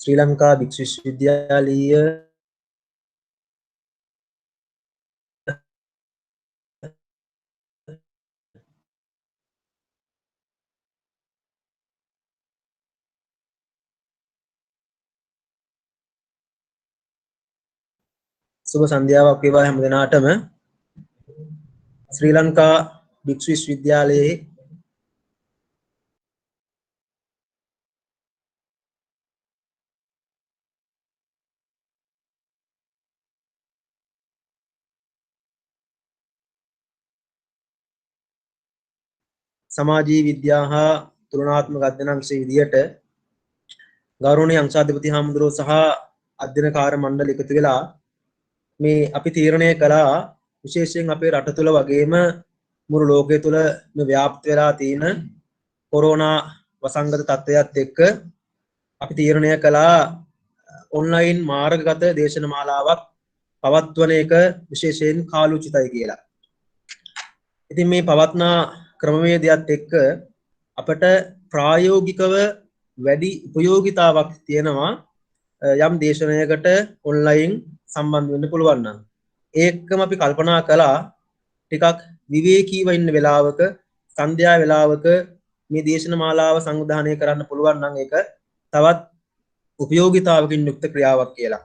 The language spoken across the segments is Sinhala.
ශ්‍රී ලංකා භික්ෂු විශ්වවිද්‍යාලීය සුබ සන්ධ්‍යාවක් වේවා හැම දිනාටම ශ්‍රී ලංකා භික්ෂු විශ්වවිද්‍යාලයේ සමාජීය විද්‍යා හා තුලනාත්මක අධ්‍යනාංශයේ විදියට ගෞරවනීය අංශාධිපති හාමුදුරුවෝ සහ අධ්‍යයන කාර්ය මණ්ඩල එකතු වෙලා මේ අපි තීරණය කළා විශේෂයෙන් අපේ රට තුළ වගේම මුළු ලෝකයේ තුළ මේ ව්‍යාප්ත වෙලා තියෙන කොරෝනා වසංගත තත්ත්වයත් එක්ක අපි තීරණය කළා ඔන්ලයින් මාර්ගගත දේශන මාලාවක් පවත්වන එක විශේෂයෙන් කාලෝචිතයි කියලා. ඉතින් මේ පවත්නා ක්‍රමවේදයත් එක්ක අපට ප්‍රායෝගිකව වැඩි උපයෝගිතාවක් තියෙනවා යම් දේශනයකට ඔන්ලයින් සම්බන්ධ වෙන්න පුළුවන් නම්. ඒකම අපි කල්පනා කළා ටිකක් විවේකීව ඉන්න වෙලාවක සන්ධ්‍යා වෙලාවක මේ දේශන මාලාව සංවිධානය කරන්න පුළුවන් නම් ඒක තවත් උපයෝගිතාවකින් යුක්ත ක්‍රියාවක් කියලා.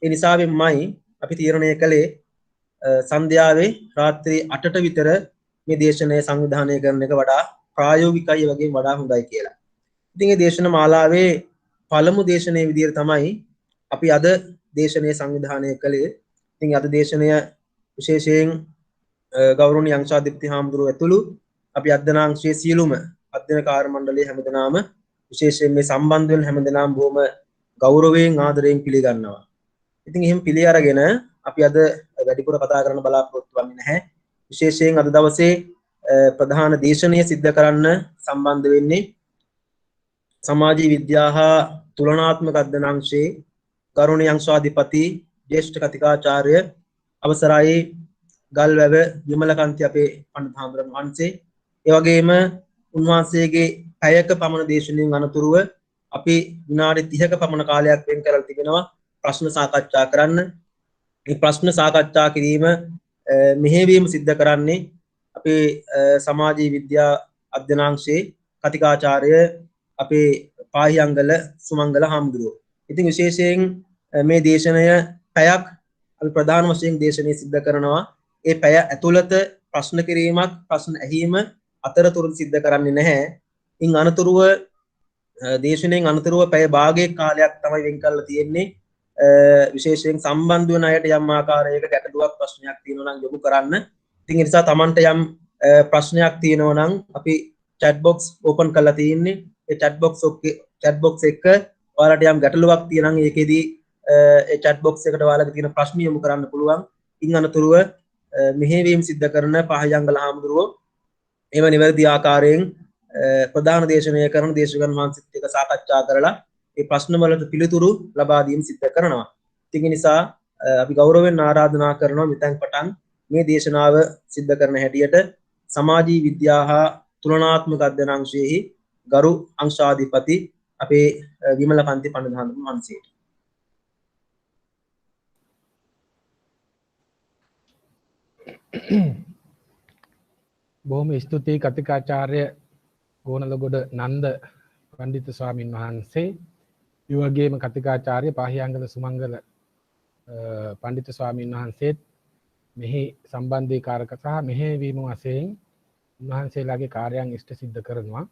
ඒ නිසාවෙන්මයි අපි තීරණය කළේ සන්ධ්‍යාවේ රාත්‍රී 8ට විතර මේ දේශනය සංවිධානය කරන එක වඩා ප්‍රායෝගිකයි වගේ වඩා හොඳයි කියලා. ඉතින් මේ දේශන මාලාවේ පළමු දේශනයේ විදිහට තමයි අපි අද දේශනය සංවිධානය කළේ. ඉතින් අද දේශනය විශේෂයෙන් ගෞරවනීය අංශාධිපති හාමුදුරුවෝ ඇතුළු අපි අධ්‍යනාංශයේ සියලුම අධ්‍යයන කාර්ය මණ්ඩලයේ හැමදෙනාම විශේෂයෙන් මේ සම්බන්ධ වෙන හැමදෙනාම බොහොම ගෞරවයෙන් ආදරයෙන් පිළිගන්නවා. ඉතින් එහෙම පිළි අරගෙන අපි අද වැඩිපුර කතා කරන්න බලාපොරොත්තු වෙන්නේ නැහැ. විශේෂයෙන් අද දවසේ ප්‍රධාන දේශනය සිද්ධ කරන්න සම්බන්ධ වෙන්නේ සමාජීය විද්‍යා හා තුලනාත්මක අධ්‍යනාංශයේ ගෞරවනීය අංශාධිපති ජ්‍යෙෂ්ඨ කතිකාචාර්ය අවසරයි ගල්වැව විමලකාන්ති අපේ පඬිත් හාමුදුරන් වහන්සේ. ඒ වගේම උන්වහන්සේගේ පැයක පමණ දේශනාවෙන් අනතුරුව අපි විනාඩි 30ක පමණ කාලයක් වෙන් කරලා තිබෙනවා ප්‍රශ්න සාකච්ඡා කරන්න. මේ ප්‍රශ්න සාකච්ඡා කිරීම මෙහෙයවීම සිද්ධ කරන්නේ අපේ සමාජීය විද්‍යා අධ්‍යනාංශයේ කතිකාචාර්ය අපේ පාහියංගල සුමංගල හාමුදුරුවෝ. ඉතින් විශේෂයෙන් මේ දේශනය පැයක් අපි ප්‍රධාන වශයෙන් දේශනය සිද්ධ කරනවා. ඒ පැය ඇතුළත ප්‍රශ්න කිරීමක් ප්‍රශ්න ඇහිීම අතරතුර සිද්ධ කරන්නේ නැහැ. ඉන් අනතුරුව දේශනෙන් අනතුරුව පැය භාගයක් කාලයක් තමයි වෙන් කරලා තියෙන්නේ. විශේෂයෙන් සම්බන්ධ වෙන අයට යම් ආකාරයක ගැටලුවක් ප්‍රශ්නයක් තියෙනවා නම් යොමු කරන්න. ඉතින් ඒ නිසා Tamanට යම් ප්‍රශ්නයක් තියෙනවා නම් අපි chat box open කරලා තියෙන්නේ. ඒ chat box එක ඔයාලට යම් ගැටලුවක් තියෙනවා නම් ඒකෙදී ඒ chat box එකට ඔයාලගේ තියෙන ප්‍රශ්න යොමු කරන්න පුළුවන්. ඉන් අනතුරුව මෙහෙයවීම සිද්ධ කරන පහයංගල හාමුදුරුවෝ ඒව නිවැරදි ආකාරයෙන් ප්‍රධාන දේශනය කරන දේශකයන් වහන්සේත් එක්ක සාකච්ඡා කරලා ඒ ප්‍රශ්න වලට පිළිතුරු ලබා දීම සිද්ධ කරනවා. ඉතින් ඒ නිසා අපි ගෞරවයෙන් ආරාධනා කරනවා මෙතෙන් පටන් මේ දේශනාව සිද්ධ කරන හැටියට සමාජීය විද්‍යා හා තුලනාත්මක අධ්‍යනාංශයේ ගරු අංශාධිපති අපේ විමලකාන්ති පඬිත් හාමුදුරුවෝ වහන්සේට. බොහොම ස්තුතියි කතිකාචාර්ය ගෝනලගොඩ නන්ද පණ්ඩිත ස්වාමින් වහන්සේ. ඒ වගේම කතිකාචාර්ය පාහියංගල සුමංගල පණ්ඩිත ස්වාමින් වහන්සේත් මෙහි සම්බන්ධීකාරක සහ මෙහෙයවීම වශයෙන් උන්වහන්සේලාගේ කාර්යයන් ඉෂ්ට සිද්ධ කරනවා.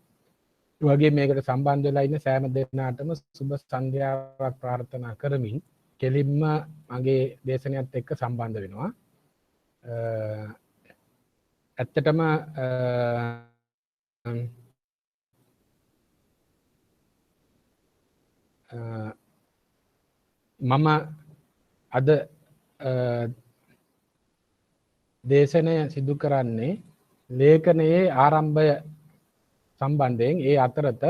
ඒ වගේම මේකට සම්බන්ධ වෙලා ඉන්න සෑම දෙනාටම සුබ සන්ධ්‍යාවක් ප්‍රාර්ථනා කරමින් කෙලින්ම මගේ දේශනයත් එක්ක සම්බන්ධ වෙනවා. ඇත්තටම මම අද දේශනය සිදු කරන්නේ ලේඛනයේ ආරම්භය සම්බන්ධයෙන් ඒ අතරත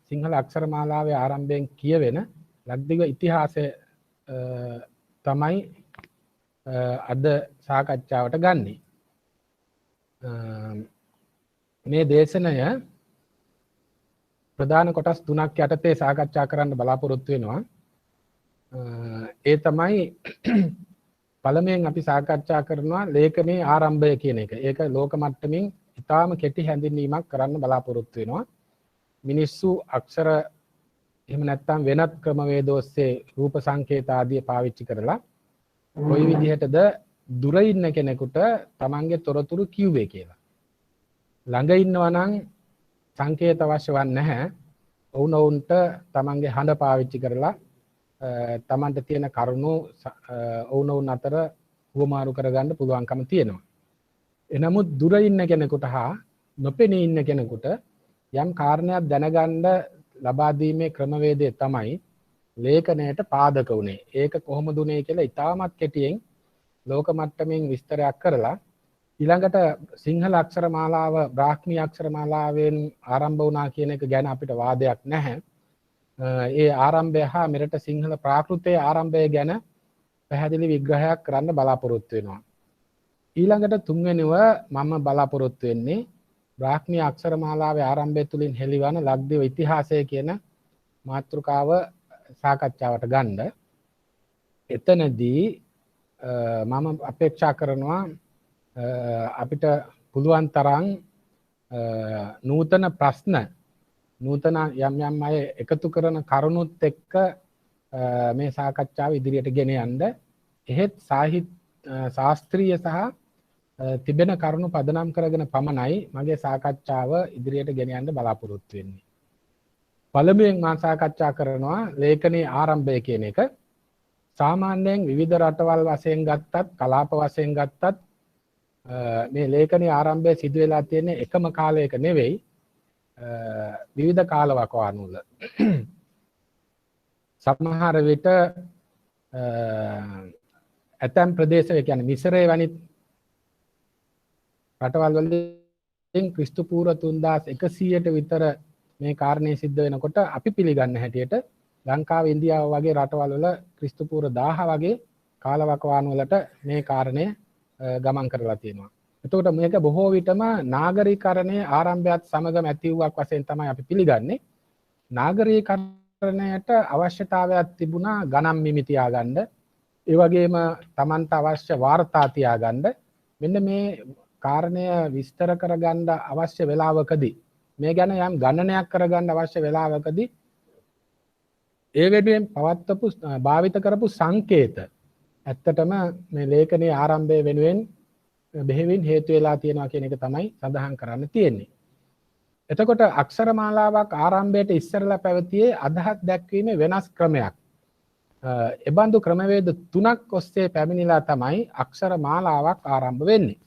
සිංහල අක්ෂර මාලාවේ ආරම්භයෙන් කියවෙන ලක්දිව ඉතිහාසය තමයි අද සාකච්ඡාවට ගන්නේ. මේ දේශනය ප්‍රධාන කොටස් 3ක් යටතේ සාකච්ඡා කරන්න බලාපොරොත්තු වෙනවා. ඒ තමයි පළමුවෙන් අපි සාකච්ඡා කරනවා ලේඛනයේ ආරම්භය කියන එක. ඒක ලෝක මට්ටමින් ඉතාම කෙටි හැඳින්වීමක් කරන්න බලාපොරොත්තු වෙනවා. මිනිස්සු අක්ෂර එහෙම නැත්නම් වෙනත් ක්‍රමවේද ඔස්සේ රූප සංකේත ආදී පාවිච්චි කරලා කොයි විදිහටද දුර ඉන්න කෙනෙකුට තමන්ගේ තොරතුරු කිව්වේ කියලා. ළඟ ඉන්නවා නම් සංකේත අවශ්‍ය වන්නේ නැහැ. ඔවුන්ට තමන්ගේ හඬ පාවිච්චි කරලා තමන්ට තියෙන කරුණු ඔවුන් අතර හුවමාරු කරගන්න පුළුවන්කම තියෙනවා. එනමුත් දුර ඉන්න කෙනෙකුට හා නොපෙනී ඉන්න කෙනෙකුට යම් කාරණයක් දැනගන්න ලබා දීමේ ක්‍රමවේදය තමයි ලේඛනයට පාදක වුණේ. ඒක කොහොමද උනේ කියලා ඉතාමත් කෙටියෙන් ලෝක මට්ටමින් විස්තරයක් කරලා ඊළඟට සිංහල අක්ෂර මාලාව බ්‍රාහ්මී අක්ෂර මාලාවෙන් ආරම්භ වුණා කියන එක ගැන අපිට වාදයක් නැහැ. ඒ ආරම්භය හා මෙරට සිංහල ප්‍රාකෘතයේ ආරම්භය ගැන පැහැදිලි විග්‍රහයක් කරන්න බලාපොරොත්තු වෙනවා. ඊළඟට තුන්වෙනිව මම බලාපොරොත්තු වෙන්නේ බ්‍රාහ්මී අක්ෂර මාලාවේ ආරම්භය තුලින් හෙළිවන ලක්දිව ඉතිහාසය කියන මාතෘකාව සාකච්ඡාවට ගන්න. එතනදී මම අපේක්ෂා කරනවා අපිට පුළුවන් තරම් නූතන ප්‍රශ්න නූතන යම් අය එකතු කරන කරුණුත් එක්ක මේ සාකච්ඡාව ඉදිරියට ගෙන යන්න. එහෙත් ශාස්ත්‍රීය සහ තිබෙන කරුණු පදනම් කරගෙන පමණයි මගේ සාකච්ඡාව ඉදිරියට ගෙන යන්න බලාපොරොත්තු වෙන්නේ. පළමුවෙන් මම සාකච්ඡා කරනවා ලේඛනයේ ආරම්භය කියන එක. සාමාන්‍යයෙන් විවිධ රටවල් වශයෙන් ගත්තත් කලාප වශයෙන් ගත්තත් මේ ලේඛනයේ ආරම්භය සිදු වෙලා තියෙන එකම කාලයක නෙවෙයි. විවිධ කාලවකවානු වල සමහර විට ඇතැම් ප්‍රදේශ ඒ කියන්නේ මිසරේ වැනි රටවල් වලින් ක්‍රිස්තු පූර්ව 3100ට විතර මේ කාරණේ සිද්ධ වෙනකොට අපි පිළිගන්න හැටියට ලංකාව ඉන්දියාව වගේ රටවල් වල ක්‍රිස්තු පූර්ව 1000 වගේ කාලවකවානු වලට මේ කාරණය ගමන් කරලා තියෙනවා. එතකොට මේක බොහෝ විටම නාගරීකරණයේ ආරම්භයත් සමගම ඇතිවුවක් වශයෙන් තමයි අපි පිළිගන්නේ. නාගරීකරණයට අවශ්‍යතාවයක් තිබුණා ගණන් මිමි තියාගන්න. ඒ වගේම Tamanta අවශ්‍ය වාර්තා තියාගන්න. මෙන්න මේ කාරණය විස්තර කරගන්න අවශ්‍ය වෙලාවකදී මේ ගැන යම් ගණනයක් කරගන්න අවශ්‍ය වෙලාවකදී ඒ වෙනුවෙන් පවත්වපු භාවිත කරපු සංකේත ඇත්තටම මේ ලේඛනයේ ආරම්භය වෙනුවෙන් බෙහෙවින් හේතු වෙලා තියෙනවා කියන එක තමයි සඳහන් කරන්න තියෙන්නේ. එතකොට අක්ෂර මාලාවක් ආරම්භයට ඉස්සරලා පැවතියේ අදහස් දැක්වීමේ වෙනස් ක්‍රමයක්. එබඳු ක්‍රමවේද තුනක් ඔස්සේ පැමිණිලා තමයි අක්ෂර මාලාවක් ආරම්භ වෙන්නේ.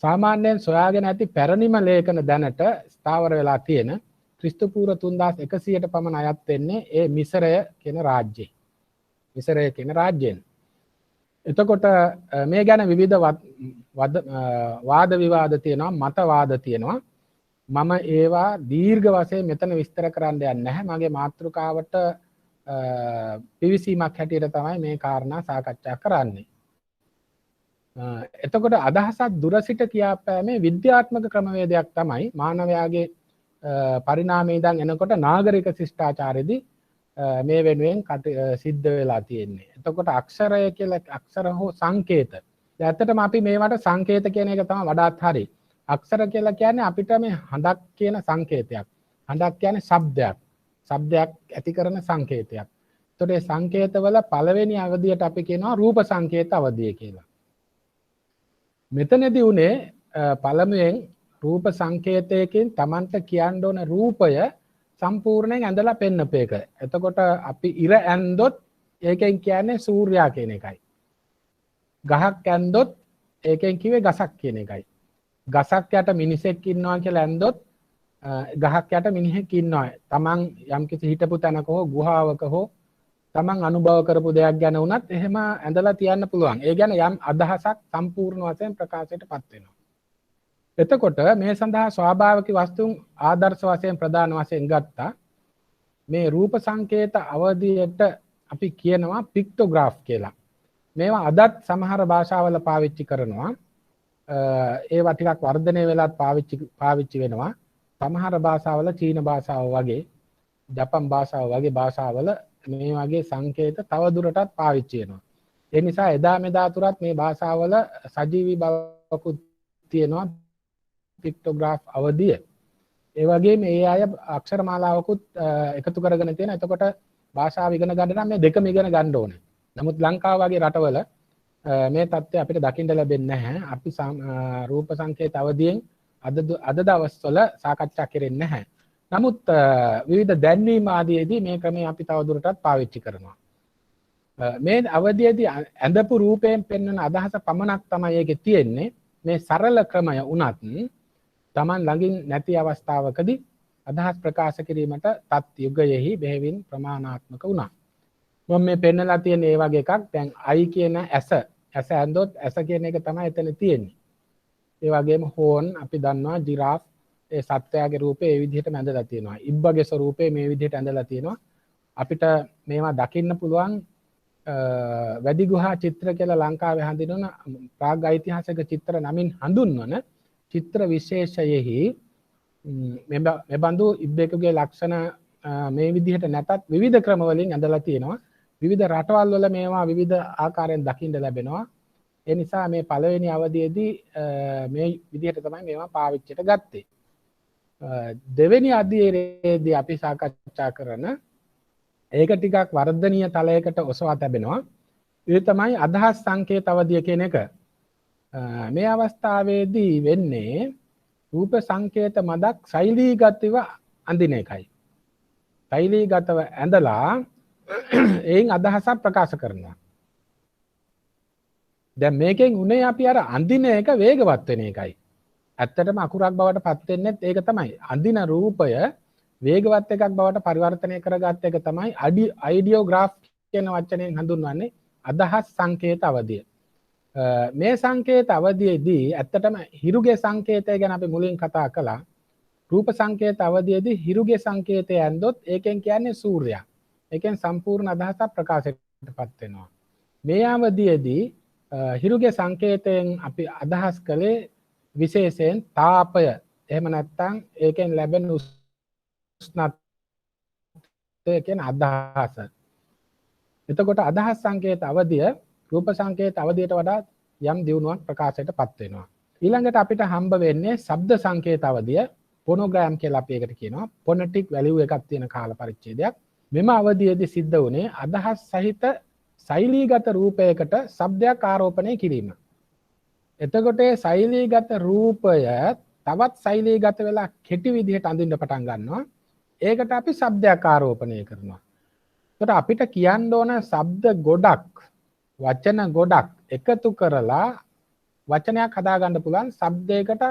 සාමාන්‍යයෙන් සොයාගෙන ඇති පැරණිම ලේඛන දැනට ස්ථාවර වෙලා තියෙන ක්‍රිස්තු පූර්ව 3100ට පමණ අයත් වෙන්නේ ඒ මිසරය කියන රාජ්‍යය. මිසරය කියන රාජ්‍යයෙන්. එතකොට මේ ගැන විවිධ වාද විවාද තියෙනවා, මතවාද තියෙනවා. මම ඒවා දීර්ඝ වශයෙන් මෙතන විස්තර කරන්න යන්නේ නැහැ. මගේ මාතෘකාවට පිවිසීමක් හැටියට තමයි මේ කාරණා සාකච්ඡා කරන්නේ. එතකොට අදහසක් දුර සිට කියාපෑමේ විද්‍යාත්මක ක්‍රමවේදයක් තමයි මානවයාගේ පරිණාමයේ ඉඳන් එනකොට නාගරික ශිෂ්ටාචාරයේදී මේ වෙනුවෙන් සිද්ධ වෙලා තියෙන්නේ. එතකොට අක්ෂරය කියලා අක්ෂර හෝ සංකේත. ඇත්තටම අපි මේවට සංකේත කියන එක තමයි වඩාත් හරි. අක්ෂර කියලා කියන්නේ අපිට මේ හඬක් කියන සංකේතයක්. හඬක් කියන්නේ ශබ්දයක්. ශබ්දයක් ඇති කරන සංකේතයක්. එතකොට මේ සංකේතවල පළවෙනි අවධියට අපි කියනවා රූප සංකේත අවධිය කියලා. මෙතනදී උනේ පළමුවෙන් රූප සංකේතයකින් Tamanta කියන්න ඕන රූපය සම්පූර්ණයෙන් ඇඳලා පෙන්නප එක. එතකොට අපි ඉර ඇන්දොත් ඒකෙන් කියන්නේ සූර්යයා කියන එකයි. ගහක් ඇන්දොත් ඒකෙන් කිව්වේ ගසක් කියන එකයි. ගසක් යට මිනිසෙක් ඉන්නවා කියලා ඇන්දොත් ගහක් යට මිනිහෙක් ඉන්නවා. Taman යම්කිසි හිටපු තැනක හෝ ගුහාවක හෝ Taman අනුභව කරපු දෙයක් ගැන වුණත් එහෙම ඇඳලා තියන්න පුළුවන්. ඒ ගැන යම් අදහසක් සම්පූර්ණ වශයෙන් ප්‍රකාශයටපත් වෙනවා. එතකොට මේ සඳහා ස්වාභාවික වස්තුන් ආදර්ශ වශයෙන් ප්‍රධාන වශයෙන් ගත්තා. මේ රූප සංකේත අවධියට අපි කියනවා පික්ටෝග්‍රාෆ් කියලා. මේවා අදත් සමහර භාෂාවල පාවිච්චි කරනවා. ඒවා ටිකක් වර්ධනය වෙලාත් පාවිච්චි වෙනවා. සමහර භාෂාවල චීන භාෂාව වගේ, ජපන් භාෂාව වගේ භාෂාවල මේ වගේ සංකේත තව දුරටත් පාවිච්චි වෙනවා. ඒ නිසා එදා මෙදා තුරත් මේ භාෂාවල සජීවී බවකුත් තියෙනවා පික්ටෝග්‍රාෆ් අවධිය. ඒ වගේම ඒ අය අක්ෂර මාලාවකුත් එකතු කරගෙන තියෙන. එතකොට භාෂාව ඉගෙන ගන්න නම් මේ දෙකම ඉගෙන ගන්න ඕනේ. නමුත් ලංකාව වගේ රටවල මේ தත්ත්වය අපිට දකින්න ලැබෙන්නේ නැහැ. අපි රූප සංකේත අවධියෙන් අද දවස්වල සාකච්ඡා කරන්නේ නැහැ. නමුත් විවිධ දැන්වීම් ආදීදී මේ ක්‍රමය අපි තවදුරටත් පාවිච්චි කරනවා. මේ අවධියේදී ඇඳපු රූපයෙන් පෙන්වන අදහස පමණක් තමයි ඒකේ තියෙන්නේ. මේ සරල ක්‍රමය උනත් Taman ළඟින් නැති අවස්ථාවකදී අදහස් ප්‍රකාශ කිරීමට තත් යුගයෙහි බෙහෙවින් ප්‍රමාණාත්මක වුණා. මම මේ පෙන්නලා තියෙන ඒ වගේ එකක් දැන් I කියන ඇස ඇඳොත් ඇස කියන එක තමයි එතන තියෙන්නේ. ඒ වගේම හෝන් අපි දන්නවා ජිරාෆ් ඒ සත්වයාගේ රූපේ ඒ විදිහට ඇඳලා තියෙනවා. ඉබ්බගේ ස්වරූපේ මේ විදිහට ඇඳලා තියෙනවා. අපිට මේවා දකින්න පුළුවන් වැදි ගුහා චිත්‍ර කියලා ලංකාවේ හඳුන්වන ප්‍රාග් ඓතිහාසික චිත්‍ර නමින් හඳුන්වන චිත්‍ර විශේෂයෙහි මෙබඳු ඉබ්බෙකුගේ ලක්ෂණ මේ විදිහට නැතත් විවිධ ක්‍රම වලින් ඇඳලා තියෙනවා. විවිධ රටවල් වල මේවා විවිධ ආකාරයෙන් දකින්න ලැබෙනවා. ඒ නිසා මේ පළවෙනි අවධියේදී මේ විදිහට තමයි මේවා පාවිච්චියට ගත්තේ. දෙවෙනි අධ්‍යයනයේදී අපි සාකච්ඡා කරන ඒක ටිකක් වර්ධනීය තලයකට ඔසවා තැබෙනවා. ඒ තමයි අදහස් සංකේත අවධිය කියන එක. මේ අවස්ථාවේදී වෙන්නේ රූප සංකේත මදක් ශෛලීගතව අඳින එකයි. ශෛලීගතව ඇඳලා එයින් අදහසක් ප්‍රකාශ කරනවා. දැන් මේකෙන් උනේ අපි අර අඳින එක වේගවත් වෙන එකයි. ඇත්තටම අකුරක් බවට පත් වෙන්නේත් ඒක තමයි. අඳින රූපය වේගවත් එකක් බවට පරිවර්තනය කරගත්ත එක තමයි අයිඩියෝග්‍රාෆ් කියන වචනයෙන් හඳුන්වන්නේ අදහස් සංකේත අවධිය. මේ සංකේත අවධියේදී ඇත්තටම හිරුගේ සංකේතය ගැන අපි මුලින් කතා කළා. රූප සංකේත අවධියේදී හිරුගේ සංකේතය ඇන්දොත් ඒකෙන් කියන්නේ සූර්යයා. ඒකෙන් සම්පූර්ණ අදහසක් ප්‍රකාශයටපත් වෙනවා. මේ අවධියේදී හිරුගේ සංකේතයෙන් අපි අදහස් කළේ විශේෂයෙන් තාපය. එහෙම නැත්නම් ඒකෙන් ලැබෙන උෂ්ණත්වය කියන අදහස. එතකොට අදහස් සංකේත අවධිය රූප සංකේත අවධියට වඩා යම් දියුණුවක් ප්‍රකාශයටපත් වෙනවා. ඊළඟට අපිට හම්බ වෙන්නේ ශබ්ද සංකේත අවධිය ෆොනෝග්‍රෑම් කියලා අපි ඒකට කියනවා. ෆොනටික් වැලියු එකක් තියෙන කාල පරිච්ඡේදයක්. මෙම අවධියේදී සිද්ධ වුණේ අදහස් සහිත ශෛලීගත රූපයකට ශබ්දයක් ආරෝපණය කිරීම. එතකොට ඒ ශෛලීගත රූපය තවත් ශෛලීගත වෙලා කෙටි විදිහට අඳින්න පටන් ගන්නවා. ඒකට අපි ශබ්දයක් ආරෝපණය කරනවා. එතකොට අපිට කියන්න ඕන ශබ්ද ගොඩක් වචන ගොඩක් එකතු කරලා වචනයක් හදාගන්න පුළුවන් ශබ්දයකට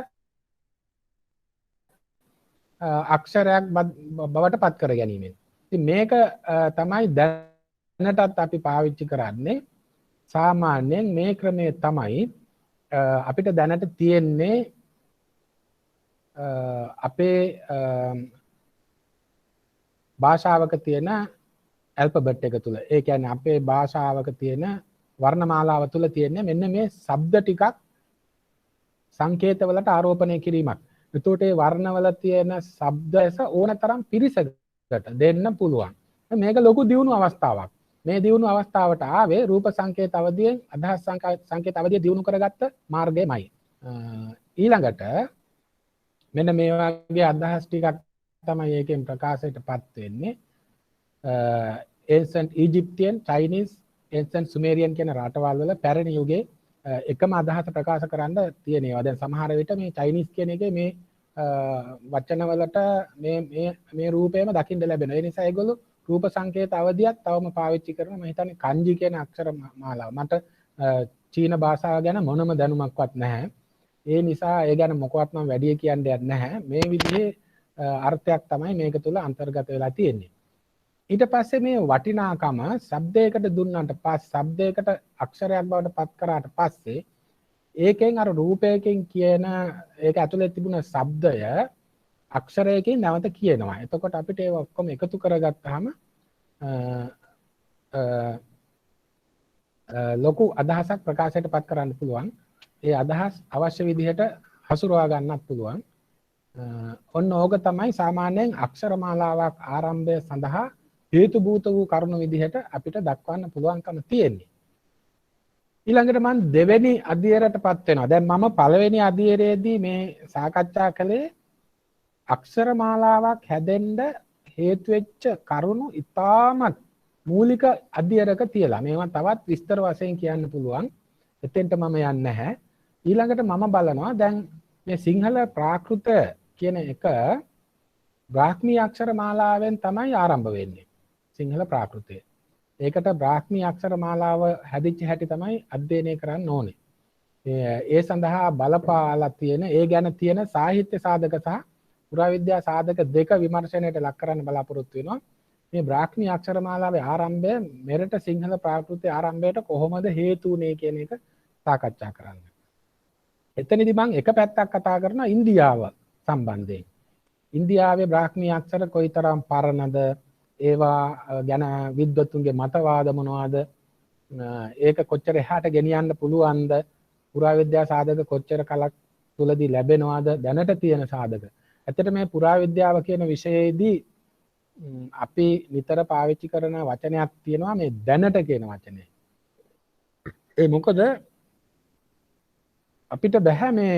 අක්ෂරයක් බවට පත් කර ගැනීමෙන්. ඉතින් මේක තමයි දැනටත් අපි පාවිච්චි කරන්නේ. සාමාන්‍යයෙන් මේ ක්‍රමය තමයි අපිට දැනට තියෙන්නේ අපේ භාෂාවක තියෙන ඇල්ෆබෙට් එක තුල. ඒ කියන්නේ අපේ භාෂාවක තියෙන වර්ණමාලාව තුල තියෙන්නේ මෙන්න මේ ශබ්ද ටිකක් සංකේතවලට ආරෝපණය කිරීමක්. එතකොට මේ වර්ණවල තියෙන ශබ්දයස ඕනතරම් පිරිසකට දෙන්න පුළුවන්. මේක ලොකු දියුණු අවස්ථාවක්. මේ දියුණු අවස්ථාවට ආවේ රූප සංකේත අවධියෙන් අදහස් සංකේත අවධිය දියුණු කරගත්ත මාර්ගයමයි. ඊළඟට මෙන්න මේ වගේ අදහස් ටිකක් තමයි ඒකෙන් ප්‍රකාශයටපත් වෙන්නේ. ancient Egyptian, Chinese, ancient Sumerian කියන රටවල් වල පැරණි යුගයේ එකම අදහස ප්‍රකාශ කරන්න තියෙනවා. දැන් සමහර විට මේ Chinese කියන එකේ මේ වචනවලට මේ රූපයම දකින්න ලැබෙනවා. ඒ නිසා ඒගොල්ලෝ රූප සංකේත අවධියක් තවම පාවිච්චි කරනවා. මම හිතන්නේ kanji කියන අක්ෂර මාලාව. මට චීන භාෂාව ගැන මොනම දැනුමක්වත් නැහැ. ඒ නිසා ඒ ගැන මොකවත් මම වැඩි කියන්න දෙයක් නැහැ. මේ විදිහේ අර්ථයක් තමයි මේක තුල අන්තර්ගත වෙලා තියෙන්නේ. ඊට පස්සේ මේ වටිනාකම શબ્දයකට දුන්නාට පස්සේ શબ્දයකට අක්ෂරයක් බවට පත් කරාට පස්සේ ඒකෙන් අර රූපයකින් කියන ඒක ඇතුලේ තිබුණ શબ્දය අක්ෂරයකින් නැවත කියනවා. එතකොට අපිට ඒක ඔක්කොම එකතු කරගත්තාම ලොකු අදහසක් ප්‍රකාශයට පත් කරන්න පුළුවන්. ඒ අදහස් අවශ්‍ය විදිහට හසුරවා ගන්නත් පුළුවන්. ඔන්න ඕක තමයි සාමාන්‍යයෙන් අක්ෂර මාලාවක් ආරම්භය සඳහා හේතු භූත වූ කරුණු විදිහට අපිට දක්වන්න පුළුවන්කම තියෙන්නේ. ඊළඟට මම දෙවෙනි අධ්‍යයනයටපත් වෙනවා. දැන් මම පළවෙනි අධ්‍යයනයේදී මේ සාකච්ඡා කළේ අක්ෂර මාලාවක් හැදෙන්න හේතු වෙච්ච කරුණු ඉතාමත් මූලික අධ්‍යයනක තියලා. මේවා තවත් විස්තර වශයෙන් කියන්න පුළුවන්. එතෙන්ට මම යන්නේ නැහැ. ඊළඟට මම බලනවා දැන් මේ සිංහල ප්‍රාකෘත කියන එක බ්‍රාහ්මී අක්ෂර මාලාවෙන් තමයි ආරම්භ වෙන්නේ. සිංහල ප්‍රාකෘතය. ඒකට බ්‍රාහ්මී අක්ෂර මාලාව හැදිච්ච හැටි තමයි අධ්‍යයනය කරන්න ඕනේ. ඒ සඳහා බලපාලා තියෙන ඒ ගැන තියෙන සාහිත්‍ය සාධක සහ පුරාවිද්‍යා සාධක දෙක විමර්ශනයට ලක් කරන්න බලාපොරොත්තු වෙනවා. මේ බ්‍රාහ්මී අක්ෂර මාලාවේ ආරම්භය මෙරට සිංහල ප්‍රාකෘතයේ ආරම්භයට කොහොමද හේතු වුනේ කියන එක සාකච්ඡා කරන්න. එතනදී මම එක පැත්තක් කතා කරනවා ඉන්දියාව සම්බන්ධයෙන්. ඉන්දියාවේ බ්‍රාහ්මී අක්ෂර කොයිතරම් පරණද, ඒවා ගැන විද්වතුන්ගේ මතවාද මොනවාද, ඒක කොච්චර එහාට ගෙනියන්න පුළුවන්ද, පුරාවිද්‍යා සාධක කොච්චර කලක් තුලදී ලැබෙනවද, දැනට තියෙන සාධක. ඇත්තට මේ පුරාවිද්‍යාව කියන විෂයයේදී අපි නිතර පාවිච්චි කරන වචනයක් තියෙනවා මේ දැනට කියන වචනේ. ඒ මොකද අපිට බෑ මේ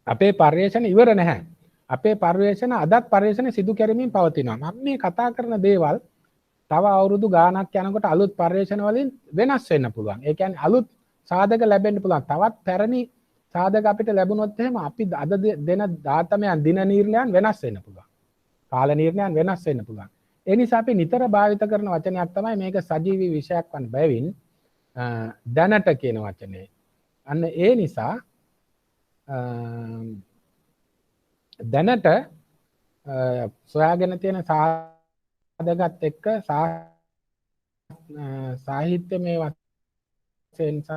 අපේ පර්යේෂණ ඉවර නැහැ. අපේ පර්යේෂණ අදත් පර්යේෂණ සිදු කරමින් පවතිනවා. මම මේ කතා කරන දේවල් තව අවුරුදු ගාණක් යනකොට අලුත් පර්යේෂණ වලින් වෙනස් වෙන්න පුළුවන්. ඒ කියන්නේ අලුත් සාධක ලැබෙන්න පුළුවන්. තවත් පැරණි සාධක අපිට ලැබුණොත් එහෙම අපි අද දෙන දාතමයන් දින නිර්ණයන් වෙනස් වෙන්න පුළුවන්. කාල නිර්ණයන් වෙනස් වෙන්න පුළුවන්. ඒ නිසා අපි නිතර භාවිත කරන වචනයක් තමයි මේක සජීවී විෂයක් වන බැවින් දැනට කියන වචනේ. අන්න ඒ නිසා දැනට සොයාගෙන තියෙන සාධකත් එක්ක සාහිත්‍යමය වශයෙන් සහ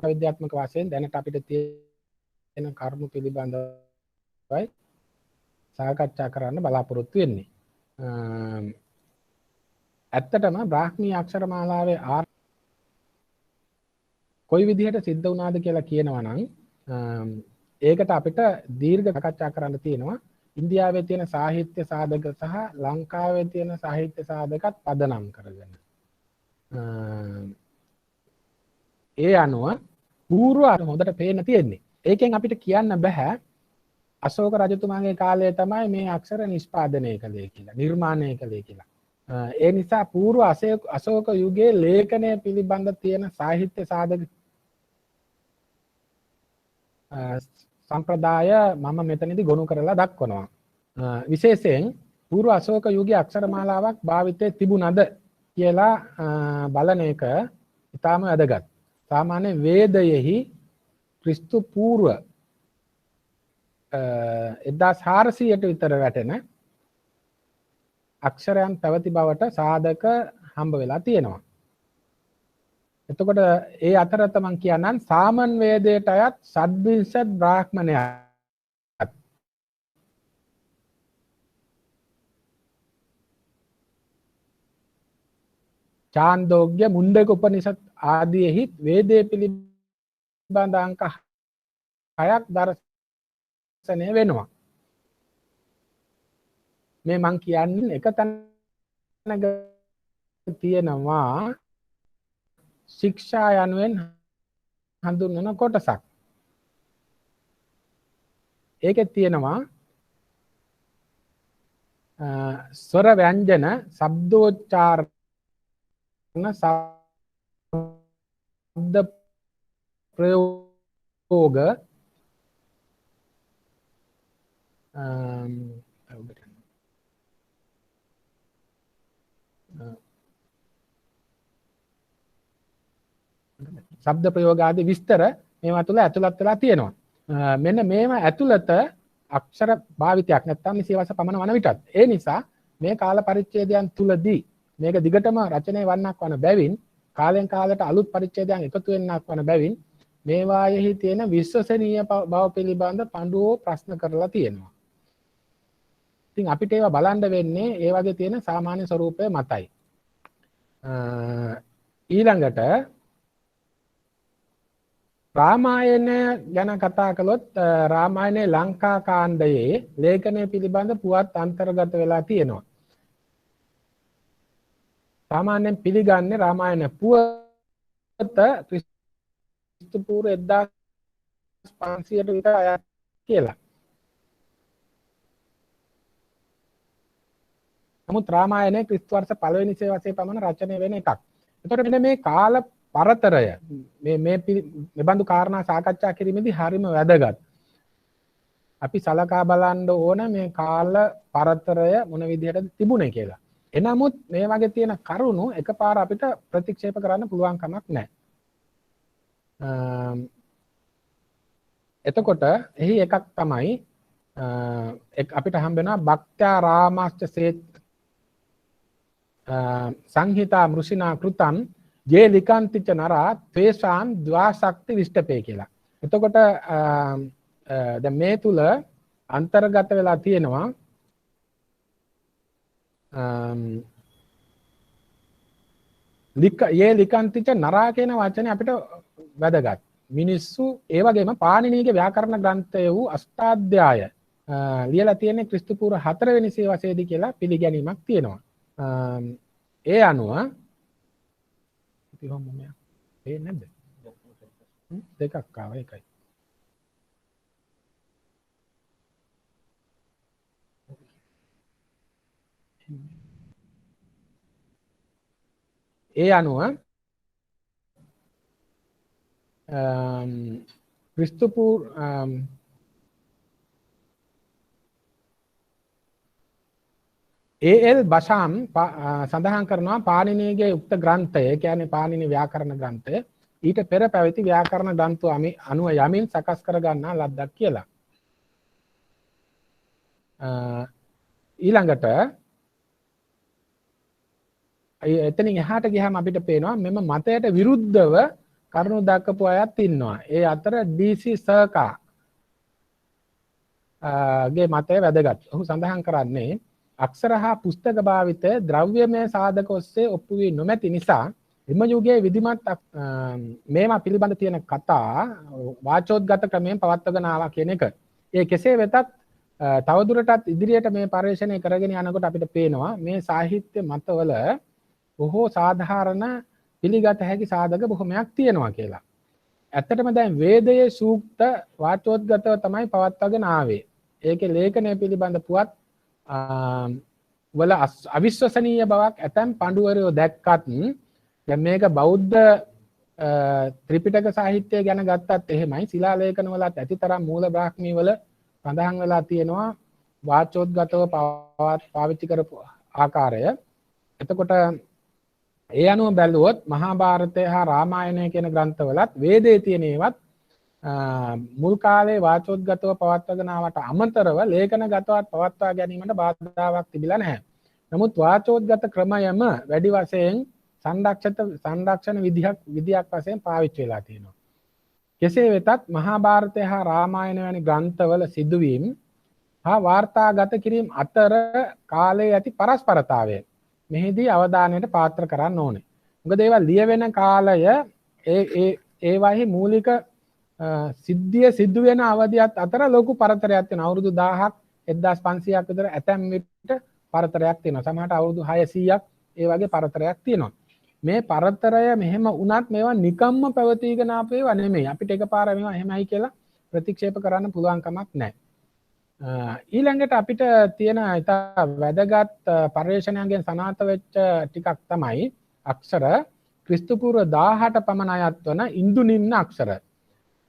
විද්‍යාත්මක වශයෙන් දැනට අපිට තියෙන කරුණු පිළිබඳවයි සාකච්ඡා කරන්න බලාපොරොත්තු වෙන්නේ. ඇත්තටම බ්‍රාහ්මී අක්ෂර මාලාවේ කොයි විදිහට සිද්ධ වුණාද කියලා කියනවා නම් ඒකට අපිට දීර්ඝ සාකච්ඡා කරන්න තියෙනවා. ඉන්දියාවේ තියෙන සාහිත්‍ය සාධක සහ ලංකාවේ තියෙන සාහිත්‍ය සාධකත් පදනම් කරගෙන. ඒ අනුව පූර්ව හොඳට පේන්න තියෙන්නේ. ඒකෙන් අපිට කියන්න බෑ අශෝක රජතුමාගේ කාලයේ තමයි මේ අක්ෂර නිෂ්පාදනය කළේ කියලා, නිර්මාණය කළේ කියලා. ඒ නිසා පූර්ව අශෝක යුගයේ ලේඛනය පිළිබඳ තියෙන සාහිත්‍ය සාධක සම්ප්‍රදාය මම මෙතනදී ගොනු කරලා දක්වනවා. විශේෂයෙන් පූර්ව අශෝක යුගයේ අක්ෂර මාලාවක් භාවිතයේ තිබුණද කියලා බලන එක ඉතාම වැදගත්. සාමාන්‍ය වේදයෙහි ක්‍රිස්තු පූර්ව 1400ට විතර වැටෙන අක්ෂරයන් පැවති බවට සාධක හම්බ වෙලා තියෙනවා. එතකොට ඒ අතරත මම කියන්නම් සාමන් වේදයට අයත් සද්විංශත් බ්‍රාහ්මණයත් චාන්දෝග්‍ය මුණ්ඩක උපනිෂද් ආදීෙහි වේදේ පිළිබඳ අංක 6ක් දර්ශනය වෙනවා. මේ මං කියන්නේ එක තැනක තියෙනවා ශික්ෂා යනුවෙන් හඳුන්වන කොටසක්. ඒකේ තියෙනවා ස්වර ව්‍යංජන ශබ්දෝච්චාරණ ශබ්ද ප්‍රයෝග ශබ්ද ප්‍රයෝග ආදී විස්තර මේවා තුළ ඇතුළත් වෙලා තියෙනවා. මෙන්න මේවා ඇතුළත අක්ෂර භාවිතයක් නැත්තම් සියවස පමණ වන විටත් ඒ නිසා මේ කාල පරිච්ඡේදයන් තුලදී මේක දිගටම රචනය වන්නක් වන බැවින් කාලෙන් කාලයට අලුත් පරිච්ඡේදයන් එකතු වෙන්නක් වන බැවින් මේවායෙහි තියෙන විශ්වසනීය බව පිළිබඳ පඬුවෝ ප්‍රශ්න කරලා තියෙනවා. ඉතින් අපිට ඒවා බලන්න වෙන්නේ ඒ වගේ තියෙන සාමාන්‍ය ස්වරූපය මතයි. ඊළඟට රාමායනය ගැන කතා කළොත් රාමායනයේ ලංකා කාණ්ඩයේ ලේඛනය පිළිබඳ පුවත් අන්තර්ගත වෙලා තියෙනවා. සාමාන්‍යයෙන් පිළිගන්නේ රාමායන පුවත ක්‍රිස්තු පූර්ව 1500ට විතර අයත් කියලා. නමුත් රාමායනයේ ක්‍රිස්තු වර්ෂ පළවෙනි සියවසේ පමණ රචනය වෙන එකක්. එතකොට මෙන්න මේ කාල පරතරය මේ බඳු කාරණා සාකච්ඡා කිරීමේදී හරිම වැදගත්. අපි සලකා බලන්න ඕන මේ කාල පරතරය මොන විදිහටද තිබුණේ කියලා. එනමුත් මේ වගේ තියෙන කරුණු එකපාර අපිට ප්‍රතික්ෂේප කරන්න පුළුවන් කමක් නැහැ. එතකොට එහි එකක් තමයි අපිට හම්බ වෙනවා භක්ත්‍යා රාමස්ච සේත් සංහිතා මෘෂිනා කෘතං ජේ ලිකන්තිච නරා ත්වේෂාන් ද්වාශක්ති විෂ්ඨපේ කියලා. එතකොට දැන් මේ තුල අන්තර්ගත වෙලා තියෙනවා යේ ලිකන්තිච නරා කියන වචනේ අපිට වැදගත්. මිනිස්සු ඒ වගේම පාණිනීගේ ව්‍යාකරණ ග්‍රන්ථය වූ අෂ්ටාධ්‍යාය ලියලා තියෙන්නේ ක්‍රිස්තු පූර්ව 4 වෙනි සියවසේදී කියලා පිළිගැනීමක් තියෙනවා. ඒ අනුව නැද්ද දෙකක් ආවා එකයි. ඒ අනුව ක්‍රිස්තු පූර්ව ඒඑල් බෂාම් සඳහන් කරනවා පාණිනීගේ උක්ත ග්‍රන්ථය කියන්නේ පාණිනී ව්‍යාකරණ ග්‍රන්ථය ඊට පෙර පැවති ව්‍යාකරණ ග්‍රන්ථ අනුව යමින් සකස් කර ගන්නා ලද්දක් කියලා. ඊළඟට එතනින් එහාට ගියාම අපිට පේනවා මෙම මතයට විරුද්ධව කරුණු දක්වපු අයත් ඉන්නවා. ඒ අතර ඩී.සී. සර්කා ගේ මතය වැදගත්. ඔහු සඳහන් කරන්නේ අක්ෂර හා පුස්තක භාවිතය ද්‍රව්‍යමය සාධක ඔස්සේ ඔප්පු වී නොමැති නිසා එම යුගයේ විධිමත් මේවා පිළිබඳ තියෙන කතා වාචෝද්ගත ක්‍රමයෙන් පවත්වාගෙන ආවා කියන එක. ඒ කෙසේ වෙතත් තවදුරටත් ඉදිරියට මේ පරිශ්‍රණය කරගෙන යනකොට අපිට පේනවා මේ සාහිත්‍ය මතවල බොහෝ සාධාරණ පිළිගත හැකි සාධක බොහොමයක් තියෙනවා කියලා. ඇත්තටම දැන් වේදයේ සූක්ත වාචෝද්ගතව තමයි පවත්වාගෙන ආවේ. ඒකේ ලේඛනය පිළිබඳ පුවත් වල අවිශ්වසනීය බවක් ඇතැම් පඬුවරයෝ දැක්කත් දැන් මේක බෞද්ධ ත්‍රිපිටක සාහිත්‍යය ගැන ගත්තත් එහෙමයි ශිලා ලේඛන වලත් ඇතිතරම් මූල බ්‍රාහ්මී වල සඳහන් වෙලා තියෙනවා වාචෝද්ගතව පාවිච්චි කරපු ආකාරය. එතකොට ඒ අනුව බැලුවොත් මහා භාරතය හා රාමායනය කියන ග්‍රන්ථවලත් වේදයේ තියෙන ඒවත් මුල් කාලේ වාචෝද්ගතව පවත්වාගෙන ආවට අමතරව ලේඛනගතවත් පවත්වා ගැනීමට බාධාවක් තිබිලා නැහැ. නමුත් වාචෝද්ගත ක්‍රමයම වැඩි වශයෙන් සංරක්ෂණ විධියක් වශයෙන් පාවිච්චි වෙලා තියෙනවා. කෙසේ වෙතත් මහා භාරතය හා රාමායන වැනි ග්‍රන්ථවල සිදුවීම් හා වාර්තාගත කිරීම අතර කාලයේ ඇති පරස්පරතාවය මෙහිදී අවධානයට පාත්‍ර කරන්න ඕනේ. මොකද ඒවා ලියවෙන කාලය ඒවාෙහි මූලික සිද්ධිය සිද්ධ වෙන අවධියත් අතර ලොකු පරතරයක් තියෙනවා. අවුරුදු 1000ක් 1500ක් විතර ඇතැම් විට පරතරයක් තියෙනවා. සමහරට අවුරුදු 600ක් ඒ වගේ පරතරයක් තියෙනවා. මේ පරතරය මෙහෙම වුණත් මේවා නිකම්ම පැවතීගෙන ආපු ඒවා නෙමෙයි. අපිට එකපාර මේවා එහෙමයි කියලා ප්‍රතික්ෂේප කරන්න පුළුවන් කමක් නැහැ. ඊළඟට අපිට තියෙන ඉතා වැදගත් පර්යේෂණයන්ගෙන් සනාථ වෙච්ච ටිකක් තමයි අක්ෂර ක්‍රිස්තු පූර්ව 18 පමණ අයත් වන ඉන්දු නිම්න අක්ෂර.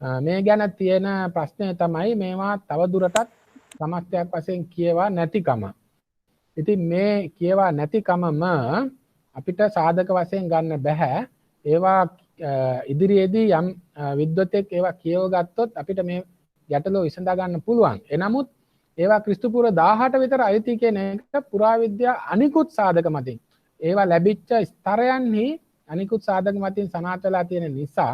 මේ ගැන තියෙන ප්‍රශ්නය තමයි මේවා තවදුරටත් සමස්තයක් වශයෙන් කියවා නැතිකම. ඉතින් මේ කියවා නැතිකමම අපිට සාධක වශයෙන් ගන්න බෑ. ඒවා ඉදිරියේදී යම් විද්වතෙක් ඒවා කියව ගත්තොත් අපිට මේ ගැටලුව විසඳා ගන්න පුළුවන්. එනමුත් ඒවා ක්‍රිස්තු පූර්ව 18 විතර අයිති කියන එක පුරාවිද්‍යා අනිකුත් සාධක මතින් ඒවා ලැබිච්ච ස්තරයන්හි අනිකුත් සාධක මතින් සනාථ වෙලා තියෙන නිසා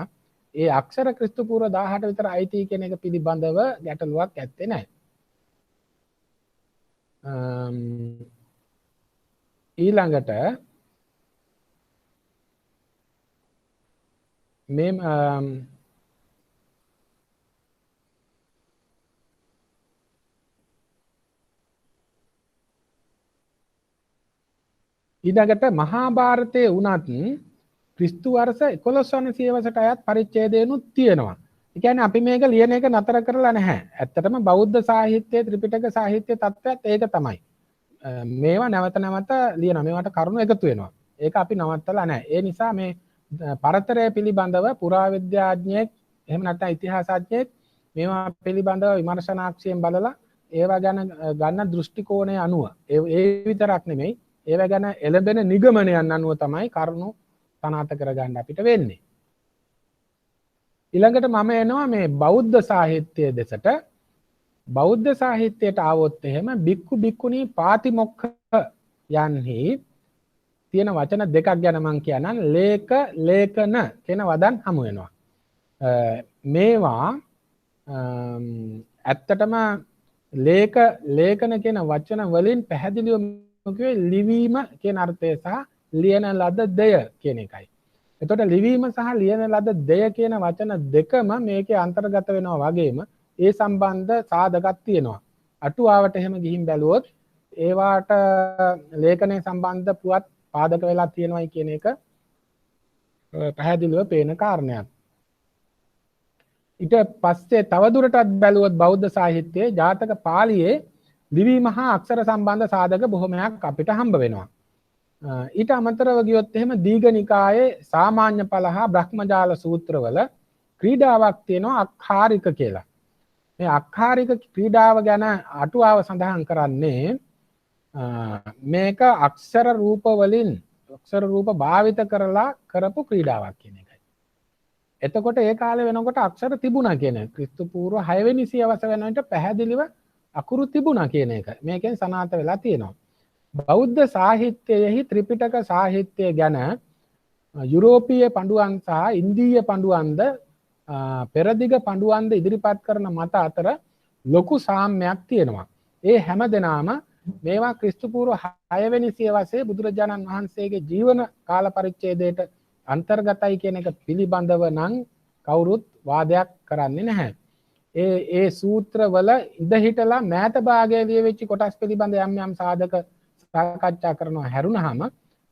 ඒ අක්ෂර ක්‍රිස්තු පූර්ව 18 විතර අයිති කියන එක පිළිබඳව ගැටලුවක් ඇත්තේ නැහැ. ඊළඟට මේ ඊළඟට මහා භාරතයේ වුණත් ක්‍රිස්තු වර්ෂ 11 වන සියවසට අයත් පරිච්ඡේදයනුත් තියෙනවා. ඒ කියන්නේ අපි මේක ලියන එක නතර කරලා නැහැ. ඇත්තටම බෞද්ධ සාහිත්‍යයේ ත්‍රිපිටක සාහිත්‍ය තත්ත්වයත් ඒක තමයි. මේවා නැවත නැවත ලියනවා. මේවට කරුණු එකතු වෙනවා. ඒක අපි නවත්තලා නැහැ. ඒ නිසා මේ පරතරය පිළිබඳව පුරාවිද්‍යාඥයෙක් එහෙම නැත්නම් ඉතිහාසඥයෙක් මේවා පිළිබඳව විමර්ශනාක්ෂයෙන් බලලා ඒවා ගැන ගන්න දෘෂ්ටි කෝණය අනුව ඒ විතරක් නෙමෙයි ඒවා ගැන එළඹෙන නිගමනයන් අනුව තමයි කරුණු සනාථ කරගන්න අපිට වෙන්නේ. ඊළඟට මම එනවා මේ බෞද්ධ සාහිත්‍ය දෙසට. බෞද්ධ සාහිත්‍යයට ආවොත් එහෙම බික්කු බික්කුණී පාතිමොක්ඛ යන්හි තියෙන වචන දෙකක් ගැන මම කියනනම් ලේක ලේඛන කියන වදන් හමු වෙනවා. මේවා ඇත්තටම ලේඛන කියන වචන වලින් පැහැදිලිවම කිව්වේ ලිවීම කියන අර්ථය සහ ලියන ලද දෙය කියන එකයි. එතකොට ලිවීම සහ ලියන ලද දෙය කියන වචන දෙකම මේකේ අන්තර්ගත වෙනවා වගේම ඒ සම්බන්ධ සාධකයක් තියෙනවා. අටුවාවට එහෙම ගිහින් බැලුවොත් ඒවාට ලේඛනයේ සම්බන්ධ පුවත් පාදක වෙලා තියෙනවායි කියන එක පැහැදිලිව පේන කාරණයක්. ඊට පස්සේ තවදුරටත් බැලුවොත් බෞද්ධ සාහිත්‍යයේ ජාතක පාළියේ ලිවීම හා අක්ෂර සම්බන්ධ සාධක බොහොමයක් අපිට හම්බ වෙනවා. ඊට අමතරව ගියොත් එහෙම දීඝනිකායේ සාමාන්‍ය ඵල හා බ්‍රහ්මජාල සූත්‍රවල ක්‍රීඩාවක් තියෙනවා අක්ඛාරික කියලා. මේ අක්ඛාරික ක්‍රීඩාව ගැන අටුවාව සඳහන් කරන්නේ මේක අක්ෂර රූප වලින් අක්ෂර රූප භාවිත කරලා කරපු ක්‍රීඩාවක් කියන එකයි. එතකොට ඒ කාලේ වෙනකොට අක්ෂර තිබුණා කියන ක්‍රිස්තු පූර්ව 6 වෙනි සියවස වෙනකොට පැහැදිලිව අකුරු තිබුණා කියන එක මේකෙන් සනාථ වෙලා තියෙනවා. බෞද්ධ සාහිත්‍යයෙහි ත්‍රිපිටක සාහිත්‍ය ගැන යුරෝපීය පඬුවන් සහ ඉන්දීය පඬුවන්ද පෙරදිග පඬුවන්ද ඉදිරිපත් කරන මත අතර ලොකු සාම්‍යයක් තියෙනවා. ඒ හැම දෙනාම මේවා ක්‍රිස්තු පූර්ව 6 වෙනි සියවසේ බුදුරජාණන් වහන්සේගේ ජීවන කාල පරිච්ඡේදයට අන්තර්ගතයි කියන එක පිළිබඳව නම් කවුරුත් වාදයක් කරන්නේ නැහැ. ඒ සූත්‍රවල ඉඳහිටලා මෑත භාගයේ ලියවිච්ච කොටස් පිළිබඳ යම් යම් සාධක සාකච්ඡා කරනවා හැරුණාම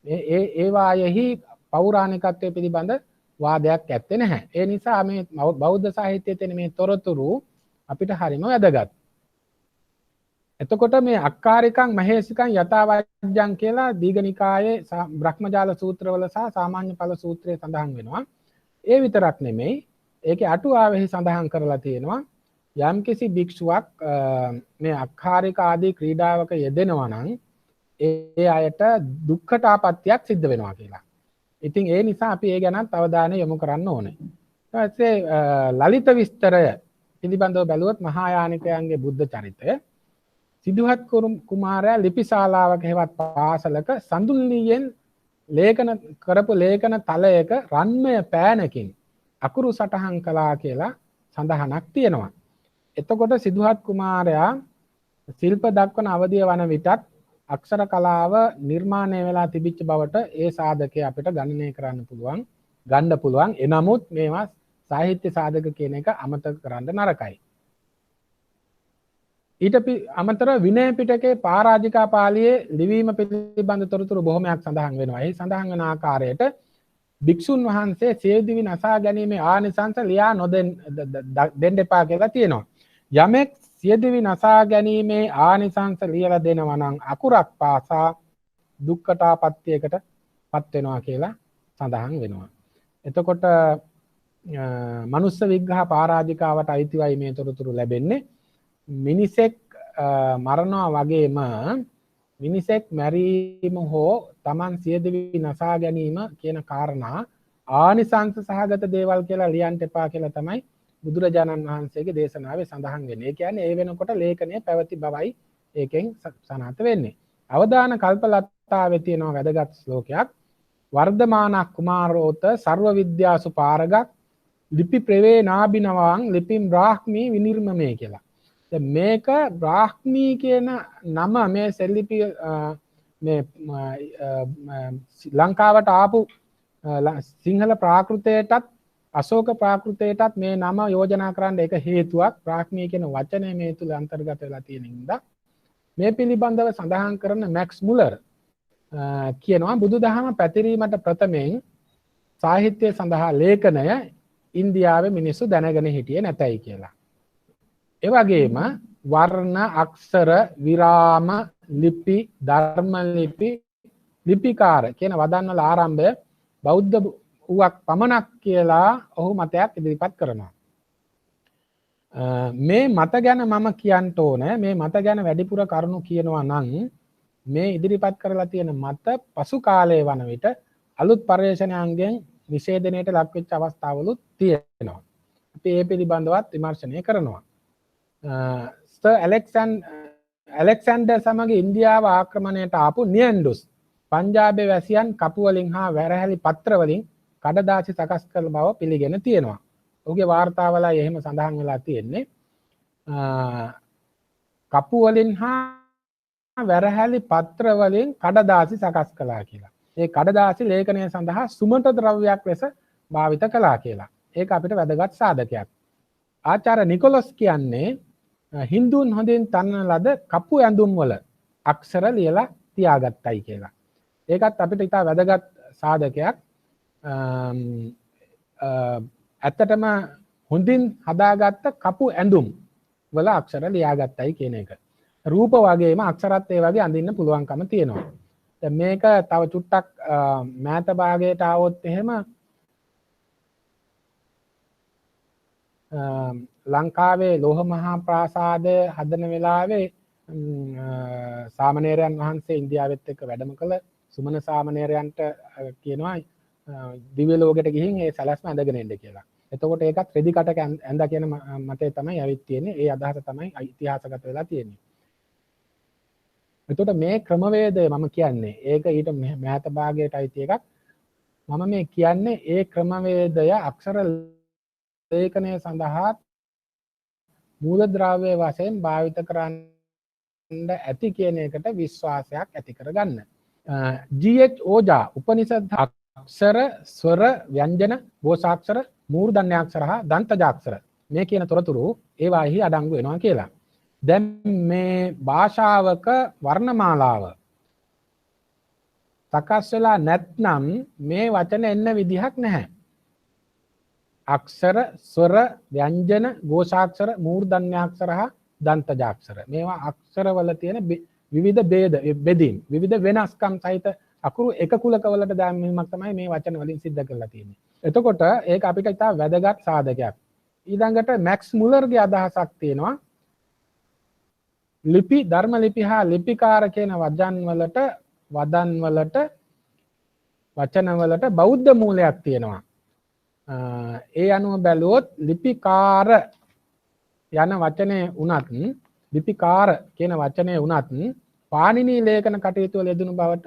ඒ වායෙහි පෞරාණිකත්වයේ පිළිබඳ වාදයක් ඇත්තේ නැහැ. ඒ නිසා මේ බෞද්ධ සාහිත්‍යයේ තියෙන මේ තොරතුරු අපිට හරිම වැදගත්. එතකොට මේ අක්කාරිකං මහේසිකං යථාවජ්ජං කියලා දීඝනිකායේ බ්‍රහ්මජාල සූත්‍රවල සහ සාමාන්‍ය ඵල සූත්‍රයේ සඳහන් වෙනවා. ඒ විතරක් නෙමෙයි ඒකේ අටුවාවෙහි සඳහන් කරලා තියෙනවා යම්කිසි භික්ෂුවක් මේ අක්කාරික ආදී ක්‍රීඩාවක යෙදෙනවා නම් ඒ අයට දුක්ඛතාපත්‍යක් සිද්ධ වෙනවා කියලා. ඉතින් ඒ නිසා අපි ඒ ගැනත් අවධානය යොමු කරන්න ඕනේ. ඊට පස්සේ ලලිත විස්තරය පිළිබඳව බැලුවොත් මහායානිකයන්ගේ බුද්ධ චරිතය සිදුහත් කුමාරයා ලිපිශාලාවක හෙවත් පාසලක සඳුල්ලියෙන් ලේඛන කරපු ලේඛන තලයක රන්මය පෑනකින් අකුරු සටහන් කළා කියලා සඳහනක් තියෙනවා. එතකොට සිදුහත් කුමාරයා ශිල්ප දක්වන අවධිය වන විටත් අක්ෂර කලාව නිර්මාණය වෙලා තිබිච්ච බවට ඒ සාධකය අපිට ගණනය කරන්න පුළුවන්, ගන්න පුළුවන්. එනමුත් මේවා සාහිත්‍ය සාධක කියන එක අමතක කරන්න නරකයි. ඊට අමතරව විනය පිටකේ පරාජිකා පාළියේ ලිවීම පිළිබඳ තොරතුරු බොහොමයක් සඳහන් වෙනවා. එහි සඳහන් වන ආකාරයට භික්ෂුන් වහන්සේ සියදිවි නසා ගැනීමේ ආනිසංස ලියා දෙන්න එපා කියලා තියෙනවා. යමෙක් සියදිවි නසා ගැනීමේ ආනිසංස ලියලා දෙනවා නම් අකුරක් පාසා දුක්ඛතාපත්‍යයකට පත් වෙනවා කියලා සඳහන් වෙනවා. එතකොට මනුස්ස විග්‍රහ පරාජිකාවට අයිතිවයි මේ තොරතුරු ලැබෙන්නේ. මිනිසෙක් මරණවා වගේම මිනිසෙක් මැරීම හෝ තමන් සියදිවි නසා ගැනීම කියන කාරණා ආනිසංස සහගත දේවල් කියලා ලියන්න එපා කියලා තමයි බුදුරජාණන් වහන්සේගේ දේශනාවේ සඳහන් වෙන්නේ. ඒ කියන්නේ ඒ වෙනකොට ලේඛනයේ පැවති බවයි ඒකෙන් සනාථ වෙන්නේ. අවදාන කල්පලත්තාවේ තියෙන වැදගත් ශ්ලෝකයක් වර්ධමාන කුමාරෝත සර්ව විද්‍යාසු පාරගක් ලිපි ප්‍රවේ නාබිනවාං ලිපිම් බ්‍රාහ්මී විනිර්මමේ කියලා. මේක බ්‍රාහ්මී කියන නම මේ සෙල්ලිපි මේ ලංකාවට ආපු සිංහල ප්‍රාකෘතයටත් අශෝක ප්‍රාකෘතයටත් මේ නම යෝජනා කරන්න එක හේතුවක් බ්‍රාහ්මී කියන වචනය මේ තුල අන්තර්ගත වෙලා තියෙන නිසා මේ පිළිබඳව සඳහන් කරන මැක්ස් මුලර් කියනවා බුදුදහම පැතිරීමට ප්‍රථමයෙන් සාහිත්‍ය සඳහා ලේඛනය ඉන්දියාවේ මිනිස්සු දැනගෙන හිටියේ නැතයි කියලා. ඒ වගේම වර්ණ, අක්ෂර, විරාම, ලිපි, ධර්ම ලිපි, ලිපිකාර කියන වදන් වල ආරම්භය බෞද්ධ වූවක් පමණක් කියලා ඔහු මතයක් ඉදිරිපත් කරනවා. මේ මත ගැන මම කියන්න ඕනේ. මේ මත ගැන වැඩිපුර කරුණු කියනවා නම් මේ ඉදිරිපත් කරලා තියෙන මත පසු කාලයේ වන විට අලුත් පර්යේෂණයන්ගෙන් නිෂේධනයට ලක් වෙච්ච අවස්ථාවලුත් තියෙනවා. අපි ඒ පිළිබඳවත් විමර්ශනය කරනවා. සර් ඇලෙක්සැන්ඩර් සමග ඉන්දියාව ආක්‍රමණයට ආපු නියන්ඩුස් පංජාබේ වැසියන් කපු වලින් හා වැරහැලි පත්‍ර වලින් කඩදාසි සකස් කළ බව පිළිගෙන තියෙනවා. ඔහුගේ වාර්තාවල එහෙම සඳහන් වෙලා තියෙන්නේ කපු වලින් හා වැරහැලි පත්‍ර වලින් කඩදාසි සකස් කළා කියලා. ඒ කඩදාසි ලේඛනය සඳහා සුමට ද්‍රව්‍යයක් ලෙස භාවිත කළා කියලා. ඒක අපිට වැදගත් සාධකයක්. ආචාර්ය නිකොලස් කියන්නේ හින්දුන් හොඳින් තන්න ලද කපු ඇඳුම් වල අක්ෂර ලියලා තියාගත්තයි කියලා. ඒකත් අපිට ඉතා වැදගත් සාධකයක්. ඇත්තටම හොඳින් හදාගත්ත කපු ඇඳුම් වල අක්ෂර ලියාගත්තයි කියන එක. රූප වගේම අක්ෂරත් ඒ වගේ අඳින්න පුළුවන්කම තියෙනවා. දැන් මේක තව චුට්ටක් මෑත භාගයට આવොත් එහෙම ලංකාවේ ලෝහ මහා ප්‍රාසාදය හදන වෙලාවේ සාමණේරයන් වහන්සේ ඉන්දියාවෙත් එක්ක වැඩම කළ සුමන සාමණේරයන්ට කියනවා දිව්‍ය ලෝකෙට ගිහින් ඒ සැලැස්ම ඇඳගෙන එන්න කියලා. එතකොට ඒකත් රෙදි කටක ඇඳ කියන මතය තමයි ඇවිත් තියෙන්නේ. ඒ අදහස තමයි ඉතිහාසගත වෙලා තියෙන්නේ. එතකොට මේ ක්‍රමවේදය මම කියන්නේ ඒක ඊට මෑත භාගයට අයිති එකක්. මම මේ කියන්නේ ඒ ක්‍රමවේදය අක්ෂර ලේඛනය සඳහා මූලද්‍රව්‍ය වශයෙන් භාවිත කරන්න ඇති කියන එකට විශ්වාසයක් ඇති කරගන්න. G.H. ඕජා උපනිෂද් අක්ෂර, ස්වර, ව්‍යංජන, ഘോഷාක්ෂර, මූර්ධන්‍යාක්ෂර හා දන්තජාක්ෂර මේ කියන තොරතුරු ඒවාෙහි අඩංගු වෙනවා කියලා. දැන් මේ භාෂාවක වර්ණමාලාව සකස් වෙලා නැත්නම් මේ වචන එන්න විදිහක් නැහැ. අක්ෂර, ස්වර, ව්‍යංජන, ഘോഷාක්ෂර, මූර්ධන්‍යාක්ෂර හා දන්තජාක්ෂර මේවා අක්ෂරවල තියෙන විවිධ බෙදීම් විවිධ වෙනස්කම් සහිත අකුරු එක කුලකවලට දැමීමක් තමයි මේ වචන වලින් සිද්ධ කරලා තියෙන්නේ. එතකොට ඒක අපිට ඉතා වැදගත් සාධකයක්. ඊළඟට මැක්ස් මුලර්ගේ අදහසක් තියෙනවා ලිපි, ධර්ම ලිපි හා ලිපිකාර කියන වචන වලට බෞද්ධ මූලයක් තියෙනවා. ඒ අනුව බැලුවොත් ලිපිකාර යන වචනය උනත් ලිපිකාර කියන වචනය උනත් පාණිනී ලේඛන කටයුතු වල යෙදුණු බවට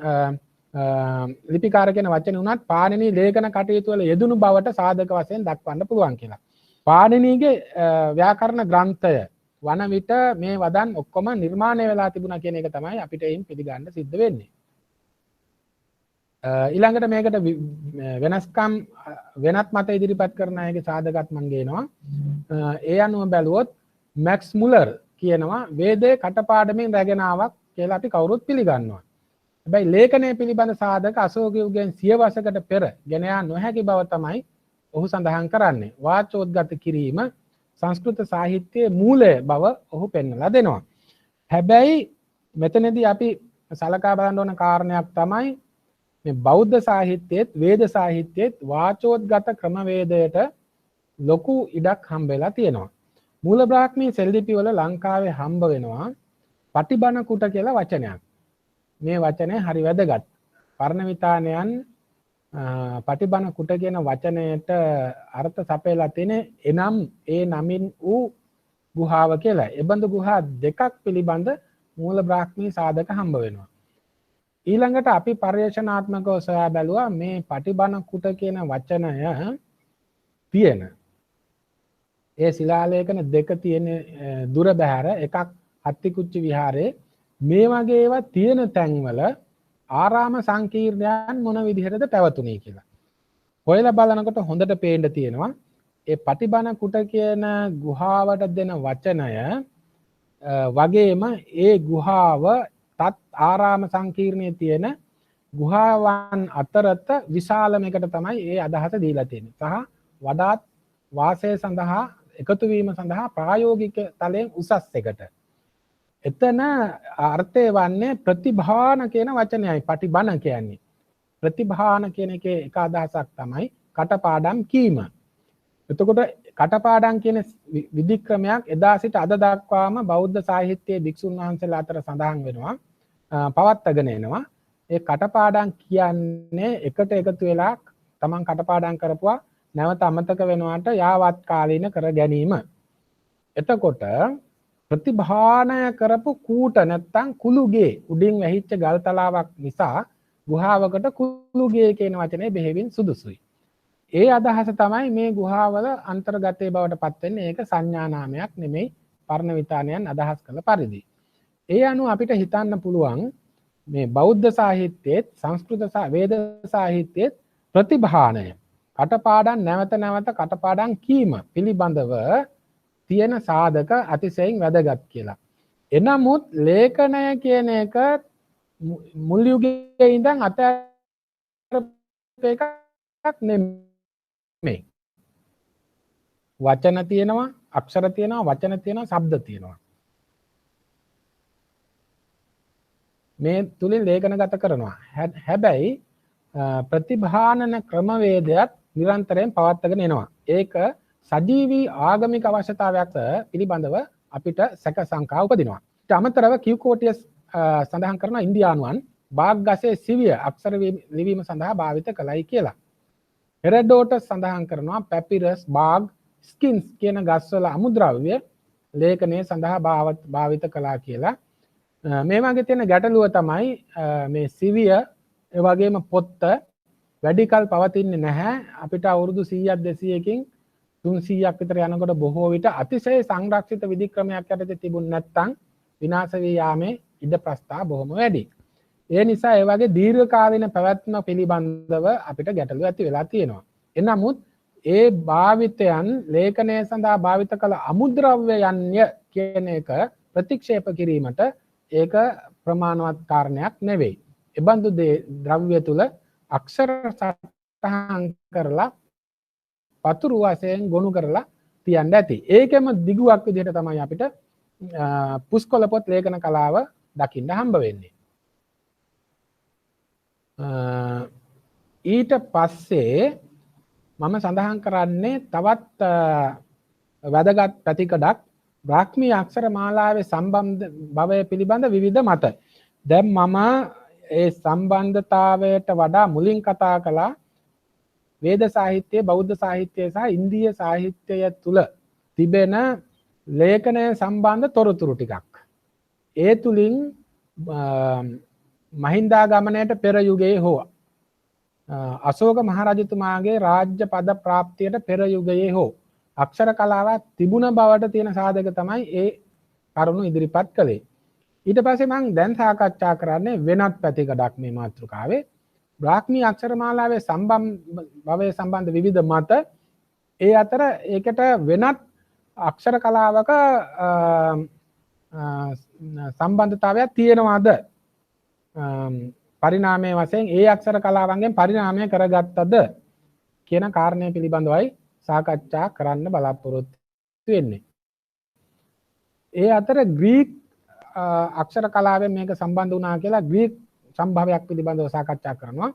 ලිපිකාර කියන වචනේ උනත් පාණිනී ලේඛන කටයුතු වල යෙදුණු බවට සාධක වශයෙන් දක්වන්න පුළුවන් කියලා. පාණිනීගේ ව්‍යාකරණ ග්‍රන්ථය වන විට මේ වදන් ඔක්කොම නිර්මාණය වෙලා තිබුණා කියන එක තමයි අපිට එයින් පිළිගන්න සිද්ධ වෙන්නේ. ඊළඟට මේකට වෙනස්කම් වෙනත් මත ඉදිරිපත් කරන අයගේ සාධකත් මම ගේනවා. ඒ අනුව බැලුවොත් මැක්ස් මුලර් කියනවා වේදයේ කටපාඩමින් රැගෙන ආවක් කියලා අපි කවුරුත් පිළිගන්නවා. හැබැයි ලේඛනය පිළිබඳ සාධක අශෝක යුගයෙන් සියවසකට පෙර ගෙන යා නොහැකි බව තමයි ඔහු සඳහන් කරන්නේ. වාචෝද්ගත කිරීම සංස්කෘත සාහිත්‍යයේ මූලය බව ඔහු පෙන්වලා දෙනවා. හැබැයි මෙතනදී අපි සලකා බලන්න ඕන කාරණයක් තමයි මේ බෞද්ධ සාහිත්‍යයේත් වේද සාහිත්‍යයේත් වාචෝද්ගත ක්‍රමවේදයට ලොකු ඉඩක් හම්බ වෙලා තියෙනවා. මූල බ්‍රාහ්මී සෙල්ලිපි වල ලංකාවේ හම්බ වෙනවා පටිබණ කුට කියලා වචනයක්. මේ වචනය හරි වැදගත්. පර්ණවිතානයන් පටිබණ කුට කියන වචනයට අර්ථ සපයලා තියෙන එනම් ඒ නමින් වූ ගුහාව කියලා. එබඳු ගුහා දෙකක් පිළිබඳ මූල බ්‍රාහ්මී සාධක හම්බ වෙනවා. ඊළඟට අපි පර්යේෂණාත්මකව සොයා බැලුවා මේ පටිබණ කුට කියන වචනය තියෙන ඒ ශිලාලේඛන දෙක තියෙන දුර බැහැර එකක් අත්තිකුච්චි විහාරයේ මේ වගේ ඒවා තියෙන තැන්වල ආරාම සංකීර්ණයන් මොන විදිහටද පැවතුනේ කියලා. හොයලා බලනකොට හොඳට පේන්න තියෙනවා ඒ පටිබණ කුට කියන ගුහාවට දෙන වචනය වගේම ඒ ගුහාව තත් ආරාම සංකීර්ණයේ තියෙන ගුහාවන් අතරත විශාලම එකට තමයි ඒ අදහස දීලා තියෙන්නේ. සහ වඩාත් වාසය සඳහා එකතු වීම සඳහා ප්‍රායෝගික තලයෙන් උසස් එකට. එතන අර්ථය වන්නේ ප්‍රතිභාන කියන වචනයයි. පටිබන කියන්නේ. ප්‍රතිභාන කියන එකේ එක අදහසක් තමයි කටපාඩම් කීම. එතකොට කටපාඩම් කියන විධික්‍රමයක් එදා සිට අද දක්වාම බෞද්ධ සාහිත්‍යයේ භික්ෂුන් වහන්සේලා අතර සඳහන් වෙනවා, පවත්වාගෙන එනවා. ඒ කටපාඩම් කියන්නේ එකට එකතු වෙලා තමන් කටපාඩම් කරපුවා නැවත අමතක වෙනවාට යාවත් කාලීන කර ගැනීම. එතකොට ප්‍රතිභානය කරපු කූට නැත්තම් කුළුගේ උඩින් වැහිච්ච ගල් තලාවක් නිසා ගුහාවකට කුළුගේ කියන වචනේ බෙහෙවින් සුදුසුයි. ඒ අදහස තමයි මේ ගුහාවල අන්තර්ගතයේ බවට පත් වෙන්නේ. ඒක සංඥා නාමයක් නෙමෙයි පරණ විතානයන් අදහස් කළ පරිදි. ඒ අනුව අපිට හිතන්න පුළුවන් මේ බෞද්ධ සාහිත්‍යයේත් සංස්කෘත වේද සාහිත්‍යයේත් ප්‍රතිභානය කටපාඩම් නැවත නැවත කටපාඩම් කීම පිළිබඳව තියෙන සාධක අතිශයින් වැදගත් කියලා. එනමුත් ලේඛනය කියන එක මුල් යුගයේ ඉඳන් අතහැරපු එකක් නෙමෙයි. වචන තියෙනවා, අක්ෂර තියෙනවා, වචන තියෙනවා, ශබ්ද තියෙනවා. මේ තුලින් ලේඛනගත කරනවා. හැබැයි ප්‍රතිභානන ක්‍රමවේදයක් නිරන්තරයෙන් පවත්වාගෙන එනවා. ඒක සජීවී ආගමික අවශ්‍යතාවයක් පිළිබඳව අපිට සැක සංකා උපදිනවා. ඊට අමතරව කියුකෝටියස් සඳහන් කරන ඉන්දියානුවන් බාග් ගසේ සිවිය අක්ෂර ලිවීම සඳහා භාවිත කළයි කියලා. හෙරඩෝටස් සඳහන් කරනවා පැපිරස්, බාග්, ස්කින්ස් කියන ගස්වල අමුද්‍රව්‍ය ලේඛනයේ සඳහා භාවිත කළා කියලා. මේ වගේ තියෙන ගැටලුව තමයි මේ සිවිය ඒ වගේම පොත්ත වැඩි කල පවතින්නේ නැහැ. අපිට අවුරුදු 100ක් 200කින් 300ක් විතර යනකොට බොහෝ විට අතිශය සංරක්ෂිත විධික්‍රමයක් යටතේ තිබුණ නැත්නම් විනාශ වී යාමේ ඉඩ ප්‍රස්ථා බොහොම වැඩි. ඒ නිසා ඒ වගේ දීර්ඝකාලීන පැවැත්ම පිළිබඳව අපිට ගැටලු ඇති වෙලා තියෙනවා. එනමුත් ඒ භාවිතයන් ලේඛනය සඳහා භාවිත කළ අමුද්‍රව්‍යයන්ය කියන එක ප්‍රතික්ෂේප කිරීමට ඒක ප්‍රමාණවත් කාරණයක් නෙවෙයි. එබඳු ද්‍රව්‍ය තුල අක්ෂර සටහන් කරලා පතුරු වශයෙන් ගොනු කරලා තියන්න ඇති. ඒකෙම දිගුවක් විදිහට තමයි අපිට පුස්කොළ පොත් ලේඛන කලාව දකින්න හම්බ වෙන්නේ. ඊට පස්සේ මම සඳහන් කරන්නේ තවත් වැදගත් පැතිකඩක් බ්‍රාහ්මී අක්ෂර මාලාවේ සම්බන්ධ භවය පිළිබඳ විවිධ මත. දැන් මම ඒ සම්බන්ධතාවයට වඩා මුලින් කතා කළා වේද සාහිත්‍යයේ, බෞද්ධ සාහිත්‍යයේ සහ ඉන්දීය සාහිත්‍යය තුල තිබෙන ලේඛනය සම්බන්ධ තොරතුරු ටිකක්. ඒ තුලින් මහින්දාගමනයට පෙර යුගයේ හෝ අශෝක මහරජතුමාගේ රාජ්‍ය පද ප්‍රාප්තියට පෙර යුගයේ හෝ අක්ෂර කලාවක් තිබුණ බවට තියෙන සාධක තමයි ඒ කරුණු ඉදිරිපත් කළේ. ඊට පස්සේ මම දැන් සාකච්ඡා කරන්නේ වෙනත් පැතිකඩක් මේ මාතෘකාවේ. බ්‍රාහ්මී අක්ෂර මාලාවේ භවයේ සම්බන්ධ විවිධ මත. ඒ අතර ඒකට වෙනත් අක්ෂර කලාවක සම්බන්ධතාවයක් තියෙනවද? පරිණාමයේ වශයෙන් ඒ අක්ෂර කලාවන්ගෙන් පරිණාමය කරගත්තද කියන කාරණය පිළිබඳවයි සාකච්ඡා කරන්න බලාපොරොත්තු වෙන්නේ. ඒ අතර ග්‍රීක් අක්ෂර කලාවෙන් මේක සම්බන්ධ වුණා කියලා ග්‍රීක් සම්භවයක් පිළිබඳව සාකච්ඡා කරනවා.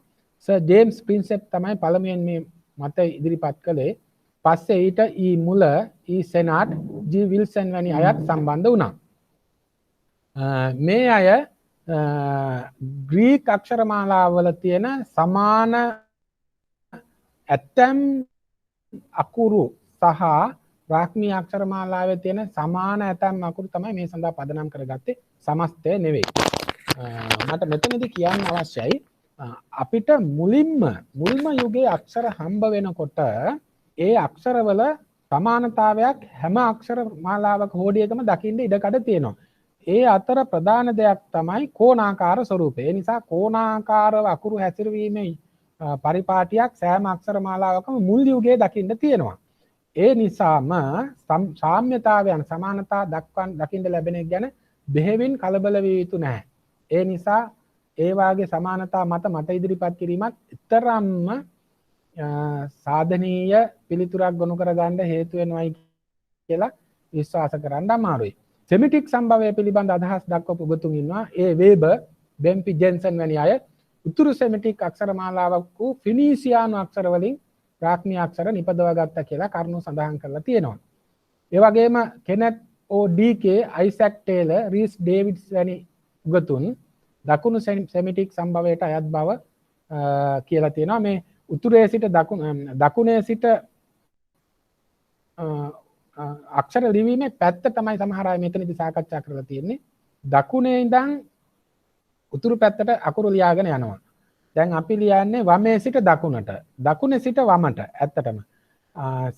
සර් ජේම්ස් ප්‍රින්සෙප් තමයි පළමුවෙන් මේ මත ඉදිරිපත් කළේ. පස්සේ ඊට ඊ මුල, ඊ සෙනාට්, ජී විල්සන් වැනි අයත් සම්බන්ධ වුණා. මේ අය ග්‍රීක් අක්ෂර මාලාවල තියෙන සමාන ඇතැම් අකුරු සහ බ්‍රාහ්මී අක්ෂර මාලාවේ තියෙන සමාන ඇතැම් අකුරු තමයි මේ සඳහා පදනම් කරගත්තේ. සමස්තය නෙවෙයි. මට මෙතනදී කියන්න අවශ්‍යයි අපිට මුල්ම යුගයේ අක්ෂර හම්බ වෙනකොට ඒ අක්ෂරවල සමානතාවයක් හැම අක්ෂර මාලාවක හෝඩියකම දකින්න ඉඩකඩ තියෙනවා. ඒ අතර ප්‍රධාන දෙයක් තමයි කෝණාකාර ස්වරූපය. ඒ නිසා කෝණාකාරව අකුරු හැසිරවීමේ පරිපාටියක් සෑම අක්ෂර මාලාවකම මුල් යුගයේ දකින්න තියෙනවා. ඒ නිසාම සාම්‍යතාවයන් සමානතා දකින්න ලැබෙන එක ගැන බෙහෙවින් කලබල විය යුතු නැහැ. ඒ නිසා ඒ වාගේ සමානතා මත ඉදිරිපත් කිරීමත් තරම්ම සාධනීය පිළිතුරක් ගොනු කරගන්න හේතු වෙනවයි කියලා විශ්වාස කරන්න අමාරුයි. සෙමිටික් සම්භවය පිළිබඳ අදහස් දක්වපු උගතුන් ඉන්නවා. ඒ වේබර්, බෙම්පි ජෙන්සන් වැනි අය උතුරු සෙමිටික් අක්ෂර මාලාවක් වූ ෆිනීසියානු අක්ෂර වලින් බ්‍රාහ්මීය අක්ෂර නිපදවා ගත්තා කියලා කරුණු සඳහන් කරලා තියෙනවා. ඒ වගේම කෙනෙත් ඕ.ඩී.කේ, අයිසැක් ටේලර්, රීස් ඩේවිඩ්ස් වැනි උගතුන් දකුණු සෙමිටික් සම්භවයට අයත් බව කියලා තියෙනවා. මේ උතුරේ සිට දකුණේ සිට අක්ෂර ලිවීමේ පැත්ත තමයි සමහර අය මෙතනදී සාකච්ඡා කරලා තියෙන්නේ. දකුණේ ඉඳන් උතුරු පැත්තට අකුරු ලියාගෙන යනවා. දැන් අපි ලියන්නේ වමේ සිට දකුණට, දකුණේ සිට වමට. ඇත්තටම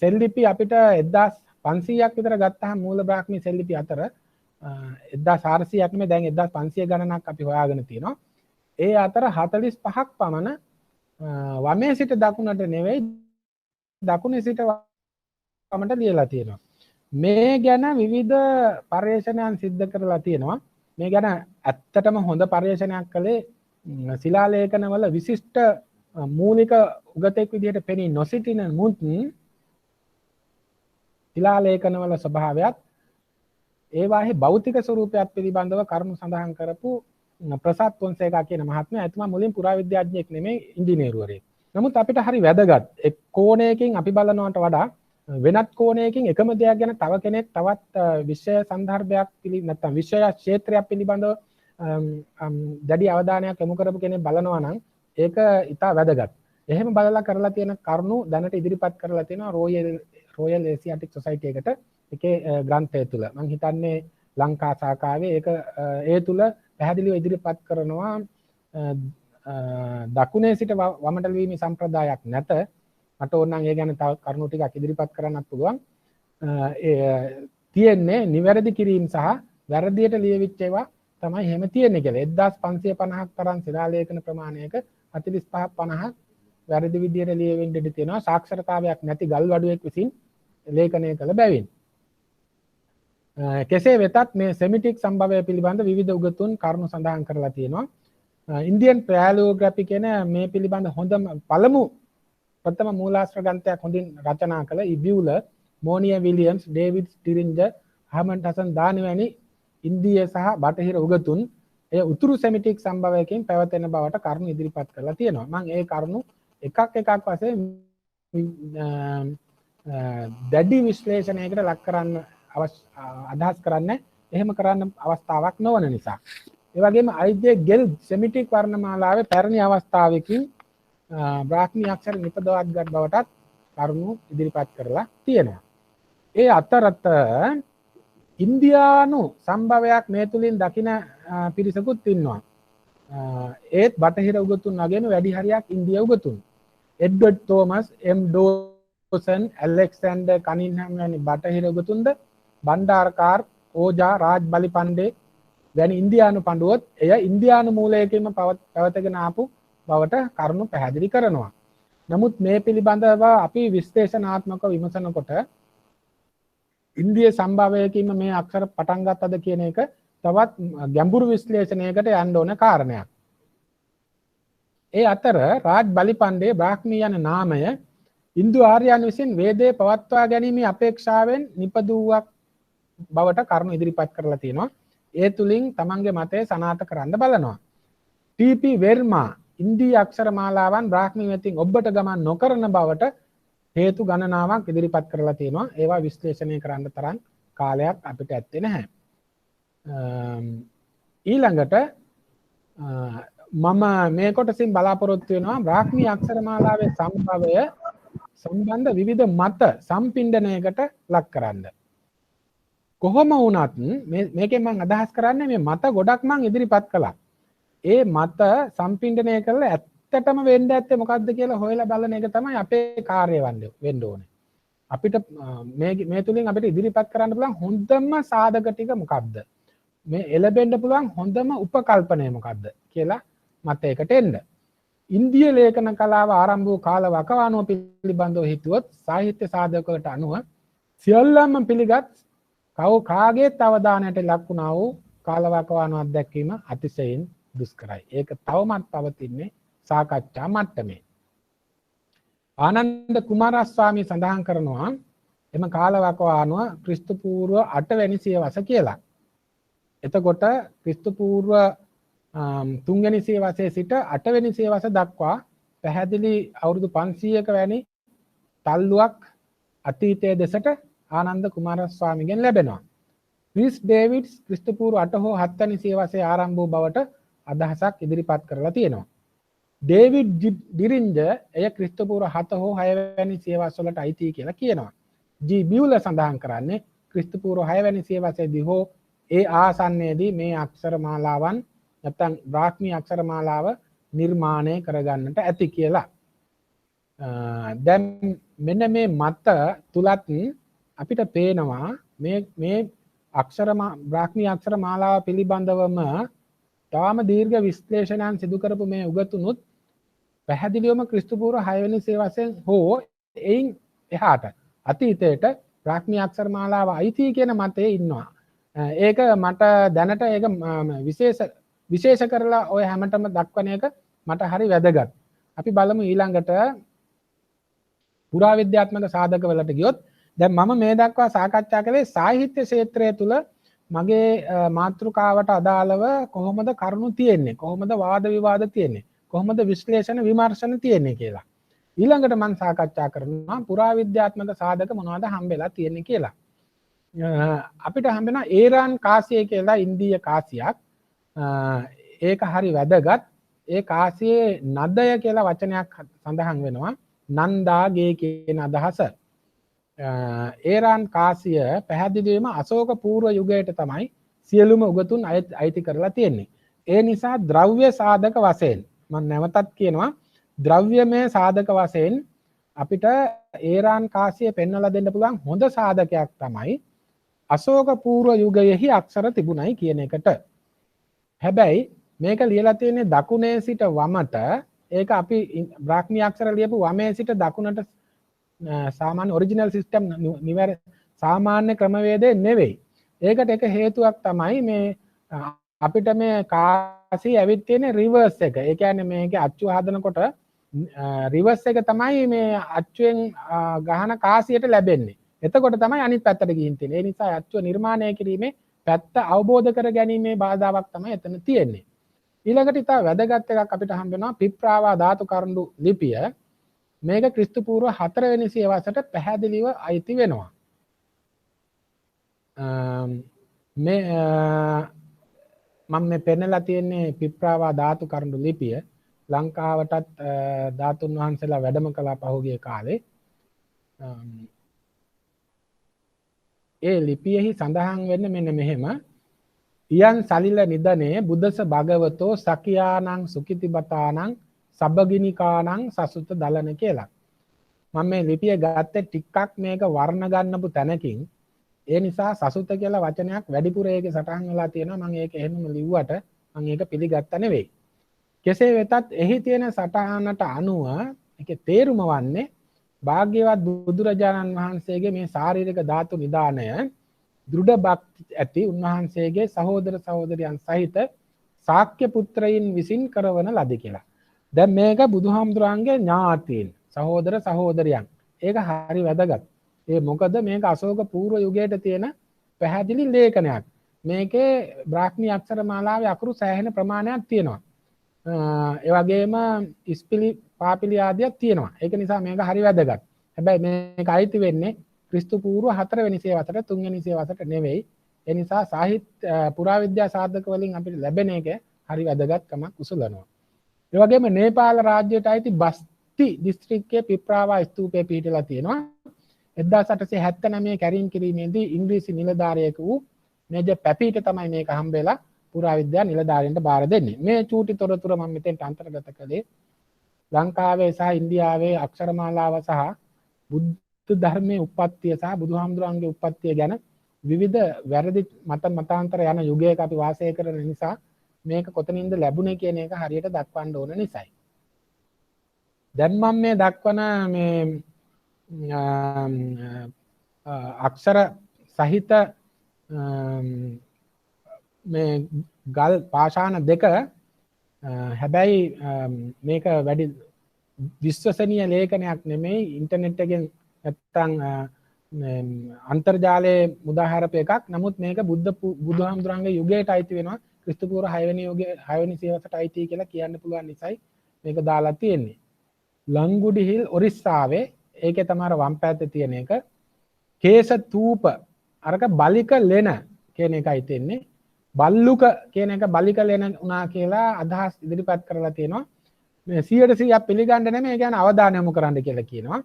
සෙල්ලිපි අපිට 1500ක් විතර ගත්තාම මූල බ්‍රාහ්මී සෙල්ලිපි අතර 1400ක් නෙමෙයි, දැන් 1500 ගණනක් අපි හොයාගෙන තියෙනවා. ඒ අතර 45ක් පමණ වමේ සිට දකුණට නෙවෙයි, දකුණේ සිට වමට ලියලා තියෙනවා. මේ ගැන විවිධ පර්යේෂණයන් සිද්ධ කරලා තියෙනවා. මේ ගැන ඇත්තටම හොඳ පර්යේෂණයක් කළේ ශිලාලේඛනවල විශිෂ්ට මූලික උගතෙක් විදිහට පෙනී නොසිටින මුත් ශිලාලේඛනවල ස්වභාවයත් ඒවාෙහි භෞතික ස්වරූපයත් පිළිබඳව කරුණු සඳහන් කරපු ප්‍රසාද් පොන්සේකා කියන මහත්මයා, එතුමා මුලින් පුරාවිද්‍යාඥයෙක් නෙමෙයි, ඉංජිනේරුවරයෙක්. නමුත් අපිට හරි වැදගත් එක් කෝණයකින් අපි බලනවට වඩා වෙනත් කෝණයකින් එකම දෙයක් ගැන තව කෙනෙක් තවත් විෂය සන්දර්භයක් නැත්නම් විෂය ක්ෂේත්‍රයක් පිළිබඳව දැඩි අවධානයක් යොමු කරපු කෙනෙක් බලනවා නම් ඒක ඉතා වැදගත්. එහෙම බලලා කරලා තියෙන කරුණු දැනට ඉදිරිපත් කරලා තියෙනවා රොයල් ඒසියාටික් සොසයිටි එකට එකේ ග්‍රන්ථය තුල. මම හිතන්නේ ලංකා ශාඛාවේ ඒක ඒ තුල පැහැදිලිව ඉදිරිපත් කරනවා දකුණේ සිට වමට ලිවීමේ සම්ප්‍රදායක් නැත. මට ඕන නම් ඒ ගැන තව කරුණු ටිකක් ඉදිරිපත් කරන්නත් පුළුවන්. තියෙන්නේ නිවැරදි කිරීම සහ වැරදියට ලියවිච්ච ඒවා තමයි එහෙම තියෙන්නේ කියලා. 1550ක් තරම් ශිලාලේඛන ප්‍රමාණයක 45ක් 50ක් වැරදි විදියට ලියවෙන්න ඉඩ තියෙනවා. සාක්ෂරතාවයක් නැති ගල්වඩුවෙක් විසින් ලේඛනය කළ බැවින්. කෙසේ වෙතත් මේ සෙමිටික් සම්භවය පිළිබඳ විවිධ උගතුන් කරුණු සඳහන් කරලා තියෙනවා. ඉන්දියන් පැලියෝග්‍රැෆි කියන මේ පිළිබඳ හොඳම පළමු ප්‍රථම මූලාශ්‍ර ග්‍රන්ථයක් හොඳින් රචනා කළ ඉබ්යුලර්, මෝනියා විලියම්ස්, ඩේවිඩ් ස්ටිරින්ජර්, අහමඩ් හසන් දානි වැනි ඉන්දීය සහ බටහිර උගතුන් එය උතුරු සෙමිටික් සම්භවයකින් පැවතෙන බවට කරුණු ඉදිරිපත් කරලා තියෙනවා. මම ඒ කරුණු එකක් වශයෙන් දැඩි විශ්ලේෂණයකට ලක් කරන්න අදහස් කරන්නේ. එහෙම කරන්න අවස්ථාවක් නොවන නිසා. ඒ වගේම අයිජේ ගෙල් සෙමිටික් වර්ණමාලාවේ පැරණි අවස්ථාවකින් බ්‍රාහ්මී අක්ෂර නිපදවත් ගත් බවටත් කරුණු ඉදිරිපත් කරලා තියෙනවා. ඒ අතරත ඉන්දියානු සම්භවයක් මේ තුලින් දකින පිරිසකුත් ඉන්නවා. ඒත් බටහිර උගතුන් වගේම වැඩි හරියක් ඉන්දියා උගතුන්. එඩ්වඩ් තෝමස්, එම් ඩෝසන්, ඇලෙක්සැන්ඩර් කනින්හම් වැනි බටහිර උගතුන්ද බණ්ඩාරකාර්, ඕජා, රාජ් බලිපණ්ඩේ වැනි ඉන්දියානු පඬුවොත් එය ඉන්දියානු මූලයකින්ම පැවතගෙන ආපු බවට කරුණු පැහැදිලි කරනවා. නමුත් මේ පිළිබඳව අපි විශ්ලේෂණාත්මකව විමසනකොට ඉන්දිය සම්භාවයකින්ම මේ අක්ෂර පටන් ගත්තද කියන එක තවත් ගැඹුරු විශ්ලේෂණයකට යන්න ඕන කාරණයක්. ඒ අතර රාජ් බලිපණ්ඩේ බ්‍රාහ්මී යන නාමය ඉන්දු ආර්යයන් විසින් වේදේ පවත්වා ගැනීමේ අපේක්ෂාවෙන් නිපදුවක් බවට කරුණු ඉදිරිපත් කරලා තියෙනවා. ඒ තුලින් තමන්ගේ මතය සනාථ කරන්න බලනවා. ටී.පී. වෙර්මා ඉන්දී අක්ෂර මාලාවන් බ්‍රාහ්මී වෙතින් ඔබට ගමන් නොකරන බවට හේතු ගණනාවක් ඉදිරිපත් කරලා තියෙනවා. ඒවා විශ්ලේෂණය කරන්න තරම් කාලයක් අපිට ඇත්තේ නැහැ. ඊළඟට මම මේ කොටසින් බලාපොරොත්තු වෙනවා බ්‍රාහ්මී අක්ෂර මාලාවේ සම්භවය සම්බන්ධ විවිධ මත සම්පින්ඩනයකට ලක් කරන්න. කොහොම වුණත් මේකෙන් මම අදහස් කරන්නේ මේ මත ගොඩක් මම ඉදිරිපත් කළා. ඒ මත සම්පින්ඩනය කරලා ඇත්තටම වෙන්න ඇත්තේ මොකද්ද කියලා හොයලා බලන එක තමයි අපේ කාර්යය වෙන්න ඕනේ. අපිට මේ තුලින් අපිට ඉදිරිපත් කරන්න පුළුවන් හොඳම සාධක ටික මොකද්ද? මේ එළබෙන්න පුළුවන් හොඳම උපකල්පනය මොකද්ද කියලා මතයකට එන්න. ඉන්දිය ලේඛන කලාව ආරම්භ වූ කාල වකවානුව පිළිබඳව හිතුවොත් සාහිත්‍ය සාධකවලට අනුව සියල්ලම පිළිගත් කාගේත් අවධානයට ලක් වුණා වූ කාල වකවානුව අත්දැකීම අතිශයින් දුෂ්කරයි. ඒක තවමත් පවතින්නේ සාකච්ඡා මට්ටමේ. ආනන්ද කුමාරස්වාමී සඳහන් කරනවා එම කාලවකවානුව ක්‍රිස්තු පූර්ව 8 වැනි සියවස කියලා. එතකොට ක්‍රිස්තු පූර්ව 3 වැනි සියවසේ සිට 8 වැනි සියවස දක්වා පැහැදිලි අවුරුදු 500ක වැනි තල්ලුවක් අතීතයේ දෙසට ආනන්ද කුමාරස්වාමීගෙන් ලැබෙනවා. ක්‍රිස් ඩේවිඩ්ස් ක්‍රිස්තු පූර්ව 8 හෝ 7 වැනි සියවසේ ආරම්භ වූ බවට අදහසක් ඉදිරිපත් කරලා තියෙනවා. ඩේවිඩ් ඩිරින්ජ එය ක්‍රිස්තු පූර්ව 7 හෝ 6 වැනි සියවස් වලට අයිති කියලා කියනවා. ජී බියුල සඳහන් කරන්නේ ක්‍රිස්තු පූර්ව 6 වැනි සියවසේදී හෝ ඒ ආසන්නයේදී මේ අක්ෂර මාලාවන් නැත්නම් බ්‍රාහ්මී අක්ෂර මාලාව නිර්මාණය කරගන්නට ඇති කියලා. දැන් මෙන්න මේ මත තුලත් අපිට පේනවා මේ බ්‍රාහ්මී අක්ෂර මාලාව පිළිබඳවම තාම දීර්ඝ විශ්ලේෂණයන් සිදු කරපු මේ උගතුනුත් පැහැදිලිවම ක්‍රිස්තු පූර්ව 6 වෙනි සියවසෙන් හෝ එයින් එහාට අතීතයට බ්‍රාහ්මී අක්ෂර මාලාව අයිති කියන මතයේ ඉන්නවා. ඒක මට දැනට ඒක විශේෂ කරලා ඔය හැමතෙම දක්වන එක මට හරි වැදගත්. අපි බලමු ඊළඟට පුරාවිද්‍යාත්මක සාධක වලට ගියොත් දැන් මම මේ දක්වා සාකච්ඡා කළේ සාහිත්‍ය ක්ෂේත්‍රය තුල මගේ මාතෘකාවට අදාළව කොහොමද කරුණු තියෙන්නේ, කොහොමද වාද විවාද තියෙන්නේ, කොහොමද විශ්ලේෂණ විමර්ශන තියෙන්නේ කියලා. ඊළඟට මම සාකච්ඡා කරනවා පුරාවිද්‍යාත්මක සාධක මොනවද හම්බෙලා තියෙන්නේ කියලා. අපිට හම්බෙනවා ඒරාන් කාසිය කියලා ඉන්දීය කාසියක්. ඒක හරි වැදගත්. ඒ කාසියේ නදය කියලා වචනයක් සඳහන් වෙනවා. නන්දාගේ කියන අදහස. ඒරාන් කාසිය පැහැදිලිවම අශෝක පූර්ව යුගයට තමයි සියලුම උගතුන් අයිති කරලා තියෙන්නේ. ඒ නිසා ද්‍රව්‍ය සාධක වශයෙන් මම නැවතත් කියනවා ද්‍රව්‍යමය සාධක වශයෙන් අපිට ඒරාන් කාසිය පෙන්වලා දෙන්න පුළුවන් හොඳ සාධකයක් තමයි අශෝක පූර්ව යුගයෙහි අක්ෂර තිබුණයි කියන එකට. හැබැයි මේක ලියලා තියෙන්නේ දකුණේ සිට වමට. ඒක අපි බ්‍රාහ්මී අක්ෂර ලියපු වමේ සිට දකුණට සාමාන්‍ය ඔරිජිනල් සිස්ටම් සාමාන්‍ය ක්‍රමවේදය නෙවෙයි. ඒකට එක හේතුවක් තමයි මේ අපිට මේ කාසිය ඇවිත් තියෙන රිවර්ස් එක. ඒ කියන්නේ මේකේ අච්චුව හදනකොට රිවර්ස් එක තමයි මේ අච්චුවෙන් ගහන කාසියට ලැබෙන්නේ. එතකොට තමයි අනිත් පැත්තට ගිහින් තියෙන්නේ. ඒ නිසා අච්චුව නිර්මාණය කිරීමේ පැත්ත අවබෝධ කර ගැනීමේ බාධාවක් තමයි එතන තියෙන්නේ. ඊළඟට ඉතා වැදගත් එකක් අපිට හම්බ වෙනවා පිප්‍රාවා ධාතු කරඬු ලිපිය. මේක ක්‍රිස්තු පූර්ව 4 වෙනි සියවසට පැහැදිලිව අයිති වෙනවා. මේ මම මේ පෙන්නලා තියෙන්නේ පිප්‍රාවා ධාතු කරඬු ලිපිය. ලංකාවටත් ධාතුන් වහන්සේලා වැඩම කළා පහුගිය කාලේ. ඒ ලිපියෙහි සඳහන් වෙන්නේ මෙන්න මෙහෙම. ඉයන් සලිල නිදනේ බුදස භගවතෝ සකියානං සුකිතිබතානං සබගිනිකානං සසුත දලන කියලා. මම මේ ලිපිය ගත්තේ ටිකක් මේක වර්ණ ගන්නපු තැනකින්. ඒ නිසා සසුත කියලා වචනයක් වැඩිපුර ඒකේ සටහන් වෙලා තියෙනවා. මම ඒක එහෙමම ලිව්වට මම ඒක පිළිගත්තා නෙවෙයි. කෙසේ වෙතත් එහි තියෙන සටහනට අනුව ඒකේ තේරුම වන්නේ භාග්‍යවත් බුදුරජාණන් වහන්සේගේ මේ ශාරීරික ධාතු නිදානය දෘಢ භක්ති ඇති උන්වහන්සේගේ සහෝදර සහෝදරියන් සහිත ශාක්‍ය පුත්‍රයින් විසින් කරවන ලද කියලා. දැන් මේක බුදුහාමුදුරන්ගේ ඥාතීන් සහෝදර සහෝදරියන්. ඒක හරි වැදගත්. ඒ මොකද මේක අශෝක පූර්ව යුගයට තියෙන පැහැදිලි ලේඛනයක්. මේකේ බ්‍රාහ්මී අක්ෂර මාලාවේ අකුරු සෑහෙන ප්‍රමාණයක් තියෙනවා. ඒ වගේම ඉස්පිලි පාපිලි ආදියක් තියෙනවා. ඒක නිසා මේක හරි වැදගත්. හැබැයි මේක අයිති වෙන්නේ ක්‍රිස්තු පූර්ව 4 වෙනි සියවසට 3 වෙනි සියවසට නෙවෙයි. ඒ නිසා සාහිත්‍ය පුරාවිද්‍යා සාධක වලින් අපිට ලැබෙන එක හරි වැදගත්කමක් උසුලනවා. ඒ වගේම නේපාල රාජ්‍යයට අයිති බස්ති දිස්ත්‍රික්කයේ පිප්‍රාවා ස්තූපය පිහිටලා තියෙනවා. 1879 කැරීම් කිරීමේදී ඉංග්‍රීසි නිලධාරියෙකු වූ මේජර් පැපීට තමයි මේක හම්බෙලා පුරාවිද්‍යා නිලධාරීන්ට බාර දෙන්නේ. මේ චූටි තොරතුර මම මෙතෙන්ට අන්තර්ගත කළේ ලංකාවේ සහ ඉන්දියාවේ අක්ෂරමාලාව සහ බුද්ධ ධර්මයේ උප්පත්තිය සහ බුදුහාමුදුරන්ගේ උප්පත්තිය ගැන විවිධ වැරදි මතාන්තර යන යුගයක අපි වාසය කරන නිසා මේක කොතනින්ද ලැබුණේ කියන එක හරියට දක්වන්න ඕන නිසායි. දැන් මම මේ දක්වන මේ අක්ෂර සහිත මේ ගල් පාෂාණ දෙක හැබැයි මේක වැඩි විශ්වසනීය ලේඛනයක් නෙමෙයි ඉන්ටර්නෙට් එකෙන් නැත්තම් අන්තර්ජාලයේ මුදාහැරපු එකක්. නමුත් මේක බුදුහාමුදුරන්ගේ යුගයට අයිති වෙනවා. ක්‍රිස්තු පූර්ව 6 වෙනි යුගයේ 6 වෙනි සියවසට අයිති කියලා කියන්න පුළුවන් නිසායි මේක දාලා තියෙන්නේ. ලංගුඩි හිල් ඔරිස්සාවේ ඒකේ තමයි වම් පැත්තේ තියෙන එක. කේස තූප අරක බලික ලෙන කියන එකයි තියෙන්නේ. බල්ලුක කියන එක බලික ලෙන උනා කියලා අදහස් ඉදිරිපත් කරලා තියෙනවා. මේ 100% පිළිගන්න නෙමෙයි ඒ කියන්නේ අවධානය යොමු කරන්න කියලා කියනවා.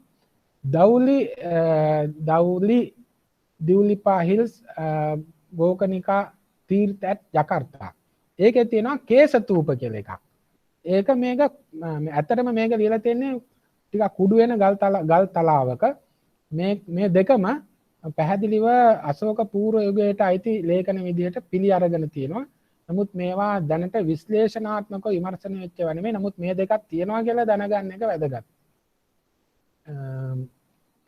දිව්ලිපා හිල්ස් ගෝකනිකා තීර්ථ ඇට් ජකාර්තා. ඒකේ තියෙනවා කේසතූප කියලා එකක්. ඒක මේක ඇත්තටම මේක ලියලා තියෙන්නේ ටිකක් කුඩු වෙන ගල් තලාවක. මේ දෙකම පැහැදිලිව අශෝක පූර්ව යුගයට අයිති ලේඛන විදිහට පිළි අරගෙන තියෙනවා. නමුත් මේවා දැනට විශ්ලේෂණාත්මකව විමර්ශනය වෙච්ච ඒවා නෙමෙයි. නමුත් මේ දෙකක් තියෙනවා කියලා දැනගන්න එක වැදගත්.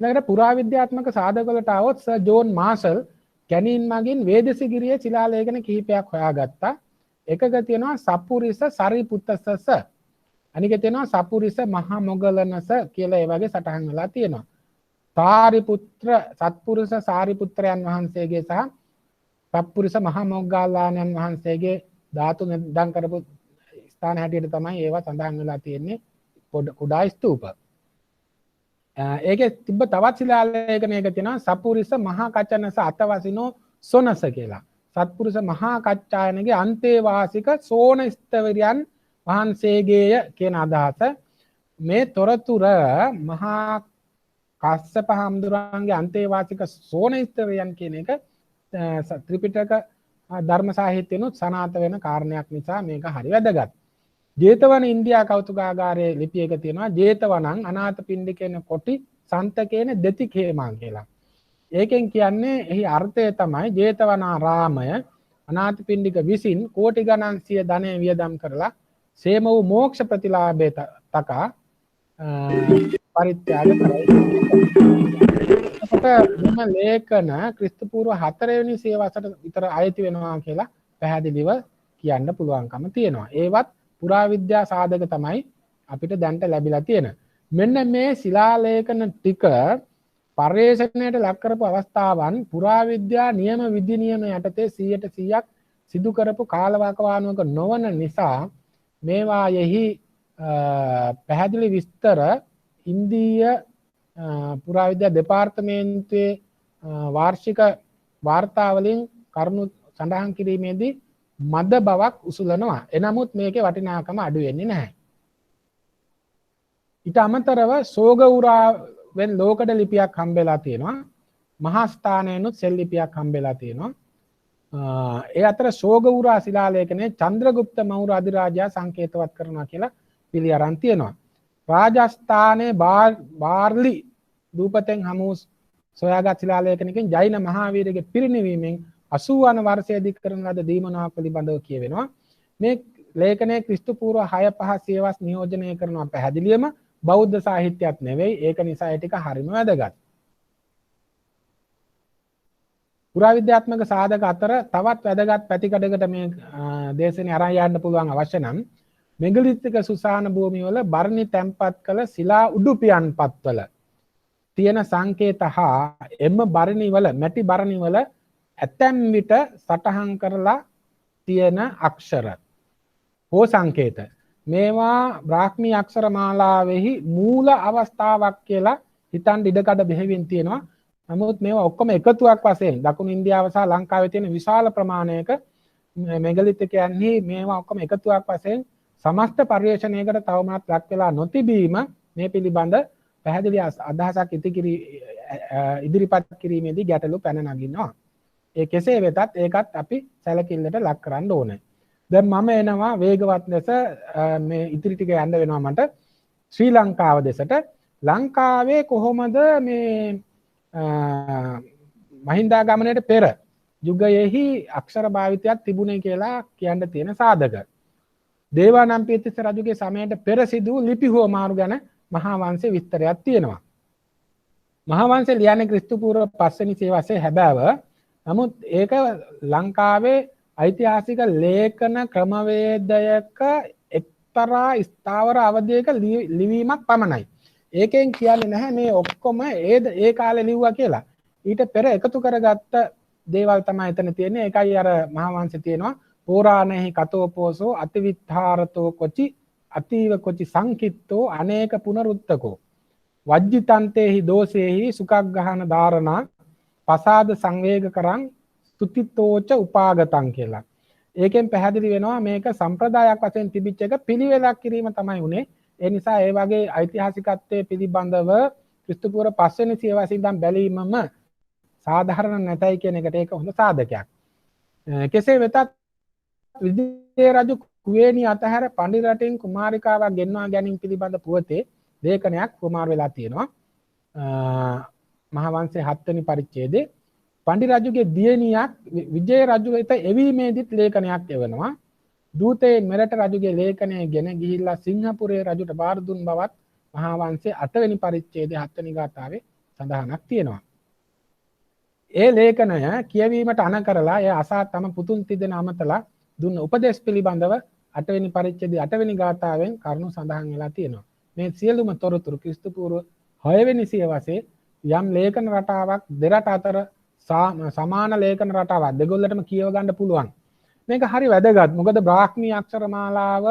ඊළඟට පුරාවිද්‍යාත්මක සාධකවලට આવොත් සර් ජෝන් මාර්ෂල් කැනීන් මගින් වේදසිගිරියේ ශිලා ලේඛන කිහිපයක් හොයාගත්තා. එකක තියෙනවා සප්පුරිස සරිපුත්තසස. අනිකේ තියෙනවා සප්පුරිස මහා මොග්ගලනස කියලා ඒ වගේ සටහන් වෙලා තියෙනවා. සත්පුරුෂ සාරිපුත්‍රයන් වහන්සේගේ සහ සප්පුරුෂ මහා මොග්ගල්ලාණන් වහන්සේගේ ධාතු නිදන් කරපු ස්ථාන හැටියට තමයි ඒවා සඳහන් වෙලා තියෙන්නේ කුඩා ස්තූප. ඒකේ තිබ්බ තවත් ශිලාලේඛනයක තියෙනවා සප්පුරුෂ මහා කච්චනස අතවසිනෝ සොනස කියලා. සත්පුරුෂ මහා කච්චායනගේ අන්තේවාසික සෝන ස්තවරයන් වහන්සේගේය කියන අදහස. මේ තොරතුර මහා කස්සප හාමුදුරන්ගේ අන්තේවාසික සෝනස්තරයන් කියන එක ත්‍රිපිටක ධර්ම සාහිත්‍යනුත් සනාථ වෙන කාරණයක් නිසා මේක හරි වැදගත්. ජේතවන ඉන්දියා කෞතුකාගාරයේ ලිපියක තියෙනවා ජේතවනං අනාථපිණ්ඩිකේන කොටි සන්තකේන දෙති khේමං කියලා. ඒකෙන් කියන්නේ එහි අර්ථය තමයි ජේතවනාරාමය අනාථපිණ්ඩික විසින් කෝටි ගණන් සිය ධනය වියදම් කරලා සේම වූ මෝක්ෂ ප්‍රතිලාභය තකා පරිත්‍යාග කරයි. එතකොට මෙම ලේඛන ක්‍රිස්තු පූර්ව 4 වෙනි සියවසට විතර අයිති වෙනවා කියලා පැහැදිලිව කියන්න පුළුවන්කම තියෙනවා. ඒවත් පුරාවිද්‍යා සාධක තමයි අපිට දැනට ලැබිලා තියෙන. මෙන්න මේ ශිලාලේඛන ටික පර්යේෂණයට ලක් කරපු අවස්ථාවන් පුරාවිද්‍යා නියම විධි නියම යටතේ 100% සිදු කරපු කාලවකවානුවක නොවන නිසා මේවායෙහි පැහැදිලි විස්තර ඉන්දීය පුරාවිද්‍යා දෙපාර්තමේන්තුවේ වාර්ෂික වාර්තාවලින් කරුණු සඳහන් කිරීමේදී මද බවක් උසුලනවා. එනමුත් මේකේ වටිනාකම අඩු වෙන්නේ නැහැ. ඊට අමතරව සෝගවුරාවෙන් ලෝකඩ ලිපියක් හම්බෙලා තියෙනවා. මහා ස්ථානයෙන්ුත් සෙල් ලිපියක් හම්බෙලා තියෙනවා. ඒ අතර සෝගවුරා ශිලාලේඛනයේ චන්ද්‍රගුප්ත මෞර්ය අධිරාජයා සංකේතවත් කරනවා කියලා පිළි අරන් තියෙනවා. රාජස්ථානයේ බාර්ලි දූපතෙන් හමු සොයාගත් ශිලාලේඛනකින් ජෛන මහාවීරගේ පිරිනිවීමෙන් 80 වන වර්ෂයේදී කරන ලද දීමනාවක් පිළිබඳව කියවෙනවා. මේ ලේඛනයේ ක්‍රිස්තු පූර්ව 6-5 සියවස් නියෝජනය කරනවා පැහැදිලිවම බෞද්ධ සාහිත්‍යයක් නෙවෙයි. ඒක නිසා ඒ ටික හරිම වැදගත්. පුරාවිද්‍යාත්මක සාධක අතර තවත් වැදගත් පැතිකඩකට මේ දේශනේ අරන් යන්න පුළුවන් අවශ්‍ය නම් මෙගලිතික සුසාන භූමිවල බර්ණි තැන්පත් කළ ශිලා උඩුපියන් පත්වල තියෙන සංකේත හා එම බර්ණිවල මැටි බර්ණිවල ඇතැම් විට සටහන් කරලා තියෙන අක්ෂර හෝ සංකේත මේවා බ්‍රාහ්මී අක්ෂර මාලාවෙහි මූල අවස්ථාවක් කියලා හිතන් ඉඩකඩ බෙහෙවින් තියෙනවා. නමුත් මේවා ඔක්කොම එකතුවක් වශයෙන් දකුණු ඉන්දියාව සහ ලංකාවේ තියෙන විශාල ප්‍රමාණයක මෙගලිතිකයන්හි මේවා ඔක්කොම එකතුවක් වශයෙන් සමස්ත පර්යේෂණයකට තවමත් ලක් වෙලා නොතිබීම මේ පිළිබඳ පැහැදිලි අදහසක් ඉදිරිපත් කිරීමේදී ගැටලු පැන නගිනවා. ඒ කෙසේ වෙතත් ඒකත් අපි සැලකිල්ලට ලක් කරන්න ඕනේ. දැන් මම එනවා වේගවත් ලෙස මේ ඉදිරි ටික යන්න වෙනවා මට ශ්‍රී ලංකාව දෙසට. ලංකාවේ කොහොමද මේ මහින්දාගමනයට පෙර යුගයෙහි අක්ෂර භාවිතයක් තිබුණේ කියලා කියන්න තියෙන සාධක. දේවානම්පියතිස්ස රජුගේ සමයට පෙර සිදු ලිපි හුවමාරු ගැන මහා වංශයේ විස්තරයක් තියෙනවා. මහා වංශය ලියන්නේ ක්‍රිස්තු පූර්ව 5 වෙනි සියවසේ හැබෑව. නමුත් ඒක ලංකාවේ ඓතිහාසික ලේඛන ක්‍රමවේදයක එක්තරා ස්ථාවර අවධියක ලිවීමක් පමණයි. ඒකෙන් කියන්නේ නැහැ මේ ඔක්කොම ඒ කාලේ ලිව්වා කියලා. ඊට පෙර එකතු කරගත්ත දේවල් තමයි එතන තියෙන්නේ. ඒකයි අර මහාවංශේ තියෙනවා පුරාණෙහි කතෝපෝසෝ අතිවිත්තරතෝ කොචි අතීව කොචි සංකිට්තෝ අනේක පුනරුත්තකෝ වජ්ජිතන්තේහි දෝෂේහි සුඛග්ගහන ධාරණා පසාද සංවේග කරන් ස්තුතිතෝච උපාගතං කියලා. ඒකෙන් පැහැදිලි වෙනවා මේක සම්ප්‍රදායක් වශයෙන් තිබිච්ච එක පිළිවෙලක් කිරීම තමයි උනේ. ඒ නිසා ඒ වගේ ඓතිහාසිකත්වයේ පිළිබඳව ක්‍රිස්තු පූර්ව 5 වෙනි සියවසේ ඉඳන් බැලීමම සාධාරණ නැතයි කියන එකට ඒක හොඳ සාධකයක්. කෙසේ වෙතත් විජය රජු කුවේණි අතහැර පඬි රටින් කුමාරිකාවක් ගෙන්වා ගැනීම පිළිබඳ පුවතේ ලේඛනයක් හුමාර වෙලා තියෙනවා. මහාවංශයේ 7 වෙනි පරිච්ඡේදයේ පඬි රජුගේ දියණියක් විජය රජු වෙත එවීමේදීත් ලේඛනයක් එවනවා. දූතයෙන් මෙරට රජුගේ ලේඛනය ගෙන ගිහිල්ලා සිංහපුරේ රජුට බාර දුන් බවත් මහාවංශයේ 8 වෙනි පරිච්ඡේදයේ 7 වෙනි ගාථාවේ සඳහනක් තියෙනවා. ඒ ලේඛනය කියවීමට අන කරලා එය අසා තම පුතුන් තිදෙන අමතලා දුන්න උපදේශ පිළිබඳව 8 වෙනි පරිච්ඡේදයේ 8 වෙනි ගාථාවෙන් කරුණු සඳහන් වෙලා තියෙනවා. මේ සියලුම තොරතුරු ක්‍රිස්තු පූර්ව 6 වෙනි සියවසේ යම් ලේඛන රටාවක් දෙරට අතර සමාන ලේඛන රටාවක් දෙගොල්ලටම කියව ගන්න පුළුවන්. මේක හරි වැදගත්. මොකද බ්‍රාහ්මී අක්ෂර මාලාව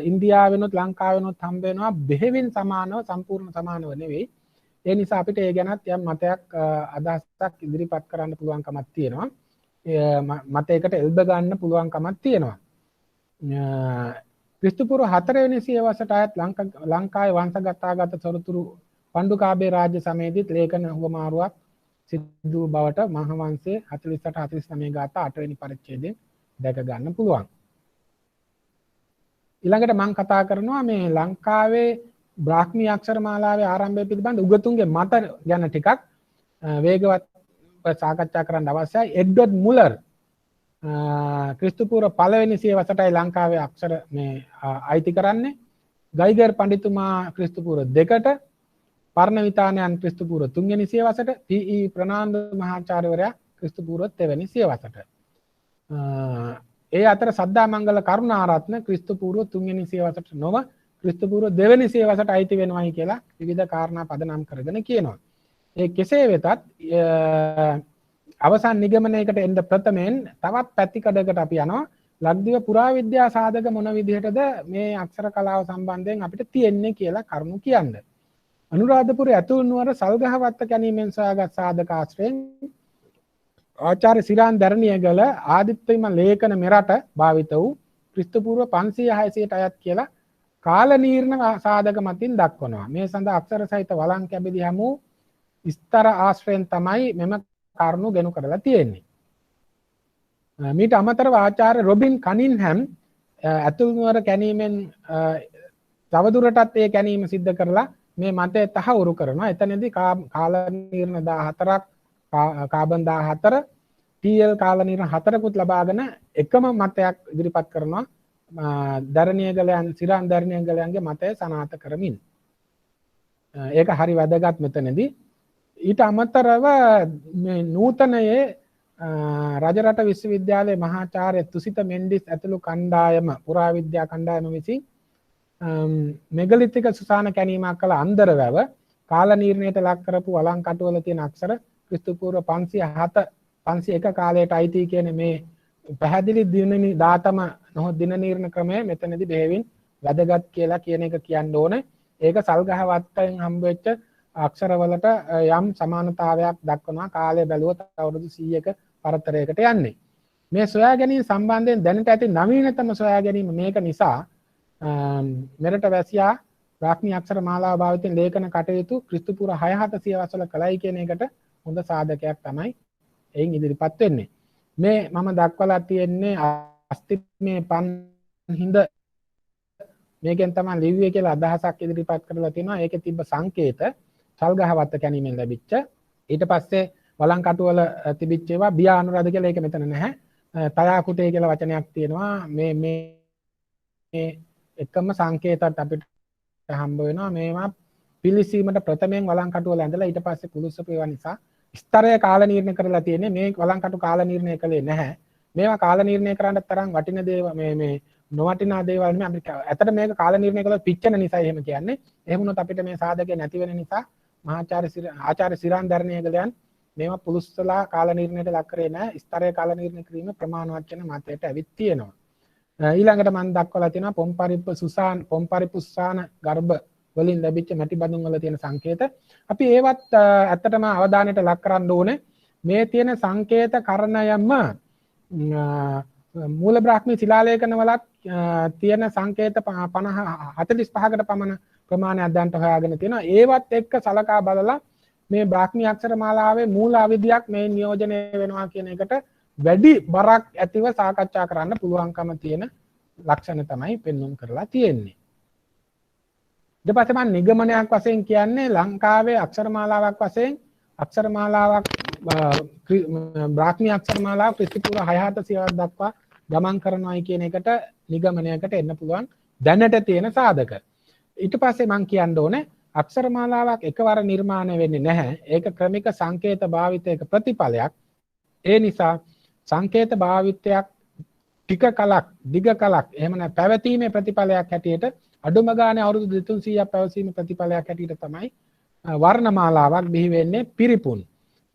ඉන්දියාවෙනුත් ලංකාවෙනුත් හම්බ වෙනවා බෙහෙවින් සමානව සම්පූර්ණ සමානව නෙවෙයි. ඒ නිසා අපිට ඒ ගැනත් යම් මතයක් අදහසක් ඉදිරිපත් කරන්න පුළුවන්කමක් තියෙනවා. මතයකට එල්බ ගන්න පුළුවන්කමක් තියෙනවා. ක්‍රිස්තු පූර්ව 4 වෙනි සියවසට අයත් ලංකාවේ වංශගතාගත තොරතුරු පණ්ඩුකාභය රාජ්‍ය සමයේදීත් ලේඛන හුවමාරුවක් සිදු බවට මහාවංශයේ 48 49 ගාථා 8 වෙනි පරිච්ඡේදයෙන් දැක ගන්න පුළුවන්. ඊළඟට මම කතා කරනවා මේ ලංකාවේ බ්‍රාහ්මී අක්ෂර මාලාවේ ආරම්භය පිළිබඳ උගතුන්ගේ මත ගැන ටිකක් වේගවත් සාකච්ඡා කරන්න අවශ්‍යයි. එඩ්වඩ් මුලර් ක්‍රිස්තු පූර්ව 1 වෙනි සියවසටයි ලංකාවේ අක්ෂර මේ අයිති කරන්නේ. ගයිගර් පඬිතුමා ක්‍රිස්තු පූර්ව 2ට, පර්ණවිතානයන් ක්‍රිස්තු පූර්ව 3 වෙනි සියවසට, පී.ඊ. ප්‍රනාන්දු මහාචාර්යවරයා ක්‍රිස්තු පූර්ව 2 වෙනි සියවසට. ඒ අතර සද්දා මංගල කරුණාරත්න ක්‍රිස්තු පූර්ව 3 වෙනි සියවසට නොව ක්‍රිස්තු පූර්ව 2 වෙනි සියවසට අයිති වෙනවායි කියලා විවිධ කාරණා පදනම් කරගෙන කියනවා. ඒ කෙසේ වෙතත් අවසන් නිගමනයකට එන්න ප්‍රථමයෙන් තවත් පැතිකඩකට අපි යනවා. ලක්දිව පුරාවිද්‍යා සාධක මොන විදිහටද මේ අක්ෂර කලාව සම්බන්ධයෙන් අපිට තියෙන්නේ කියලා කරුණු කියන්න. අනුරාධපුර ඇතුළු නුවර සල්ගහවත්ත කැණීමෙන් සොයාගත් සාධක ආශ්‍රයෙන් ආචාර්ය සිරාන් දරණියගල ආදිත්‍යම ලේඛන මෙරට භාවිත වූ ක්‍රිස්තු පූර්ව 500 600ට අයත් කියලා කාලනීර්ණ සාධක මතින් දක්වනවා. මේ සඳහා අක්ෂර සහිත වළං කැබිලි හැමු විස්තර ආශ්‍රයෙන් තමයි මෙම කරුණු ගෙනු කරලා තියෙන්නේ. මීට අමතරව ආචාර්ය රොබින් කනින්හැම් ඇතුළු නුවර කැණීමෙන් තවදුරටත් ඒ කැණීම සිද්ධ කරලා මේ මතය තහවුරු කරනවා. එතනදී කාලනීර්ණ 14ක් කාබන් 14 TL කාලනීර්ණ 4කුත් ලබාගෙන එකම මතයක් ඉදිරිපත් කරනවා. දරණියගලයන් සිරාන් දරණියගලයන්ගේ මතය සනාථ කරමින්. ඒක හරි වැදගත් මෙතනදී. ඊට අමතරව මේ නූතනයේ රජරට විශ්වවිද්‍යාලයේ මහාචාර්ය තුසිත මෙන්ඩිස් ඇතුළු කණ්ඩායම පුරාවිද්‍යා කණ්ඩායම විසින් මෙගලිතික සුසාන කැණීමක් කළ අන්දරවැව කාලනීර්ණයට ලක් කරපු වළං කටුවල තියෙන අක්ෂර ක්‍රිස්තු පූර්ව 507 501 කාලයට අයිති කියන මේ පැහැදිලි දිනනි දාතම නොහොත් දින නීර්ණ ක්‍රමය මෙතනදී බෙහෙවින් වැදගත් කියලා කියන එක කියන්න ඕනේ. ඒක සල්ගහවත්තෙන් හම්බ වෙච්ච අක්ෂරවලට යම් සමානතාවයක් දක්වනවා. කාලය බැලුවොත් අවුරුදු 100ක පරතරයකට යන්නේ. මේ සොයා ගැනීම සම්බන්ධයෙන් දැනට ඇති නවීනතම සොයා ගැනීම මේක නිසා මෙරට වැසියා බ්‍රාහ්මී අක්ෂර මාලාව භාවිතයෙන් ලේඛන කටයුතු ක්‍රිස්තු පූර්ව 6-7 සියවස්වල කළයි කියන එකට හොඳ සාධකයක් තමයි එයින් ඉදිරිපත් වෙන්නේ. මේ මම දක්වලා තියෙන්නේ අස්තිමේ පන්හිඳ මේකෙන් තමයි ලිව්වේ කියලා අදහසක් ඉදිරිපත් කරලා තිනවා. ඒකේ තිබ්බ සංකේත සල්ගහවත්ත කැණීමෙන් ලැබිච්ච. ඊට පස්සේ වළං කටුවල තිබිච්ච ඒවා බියා අනුරාධ කියලා ඒක මෙතන නැහැ. තයා කුටේ කියලා වචනයක් තියෙනවා. මේ එකම සංකේතات අපිට හම්බ වෙනවා. මේවා පිළිසීමට ප්‍රථමයෙන් වළං කටුවල ඇඳලා ඊට පස්සේ පුලුස්සපු ඒවා නිසා ස්තරය කාලනීර්ණය කරලා තියෙන්නේ. මේ වළං කටු කාලනීර්ණය කළේ නැහැ. මේවා කාලනීර්ණය කරන්න තරම් වටින දේව මේ නොවටිනා දේවල් නෙමෙයි අපි ඇත්තට මේක කාල නිර්ණය කළොත් පිච්චෙන නිසා එහෙම කියන්නේ. එහෙම වුණොත් අපිට මේ සාධකය නැති වෙන නිසා ආචාර්ය සිරාන් ධර්ණීයගලයන් මේවා පුලුස්සලා කාල නිර්ණයට ලක් කරේ නැහැ. ස්තරයේ කාල නිර්ණය කිරීම ප්‍රමාණවත් වෙන මතයට ඇවිත් තියෙනවා. ඊළඟට මම දක්වලා තියෙනවා පොම්පරිපුස්සාන ගර්භ වලින් ලැබිච්ච මැටි බඳුන් වල තියෙන සංකේත. අපි ඒවත් ඇත්තටම අවධානයට ලක් කරන්න ඕනේ. මේ තියෙන සංකේත කරණයම මූල බ්‍රාහ්මී ශිලාලේඛන වලත් තියෙන සංකේත 45කට පමණ ප්‍රමාණයක් දැන්ට හොයාගෙන තියෙනවා. ඒවත් එක්ක සලකා බලලා මේ බ්‍රාහ්මී අක්ෂර මාලාවේ මූල අවිධියක් මේ නියෝජනය වෙනවා කියන එකට වැඩි බරක් ඇතිව සාකච්ඡා කරන්න පුළුවන්කම තියෙන ලක්ෂණ තමයි පෙන්වුම් කරලා තියෙන්නේ. ඊට පස්සේ මම නිගමනයක් වශයෙන් කියන්නේ ලංකාවේ අක්ෂර මාලාවක් වශයෙන් අක්ෂර මාලාවක් බ්‍රාහ්මී අක්ෂර මාලාව ක්‍රිස්තුපූර්ව 600 දක්වා ගමන් කරනවායි කියන එකට නිගමනයකට එන්න පුළුවන් දැනට තියෙන සාධක. ඊට පස්සේ මම කියන්න ඕනේ අක්ෂර මාලාවක් එකවර නිර්මාණය වෙන්නේ නැහැ. ඒක ක්‍රමික සංකේත භාවිතයක ප්‍රතිඵලයක්. ඒ නිසා සංකේත භාවිතයක් ටික කලක් දිග කලක් එහෙම නැත්නම් පැවතීමේ ප්‍රතිඵලයක් හැටියට අඩුම ගානේ අවුරුදු 200ක් පැවසීමේ ප්‍රතිඵලයක් හැටියට තමයි වර්ණමාලාවක් බිහි වෙන්නේ පිරිපුන්.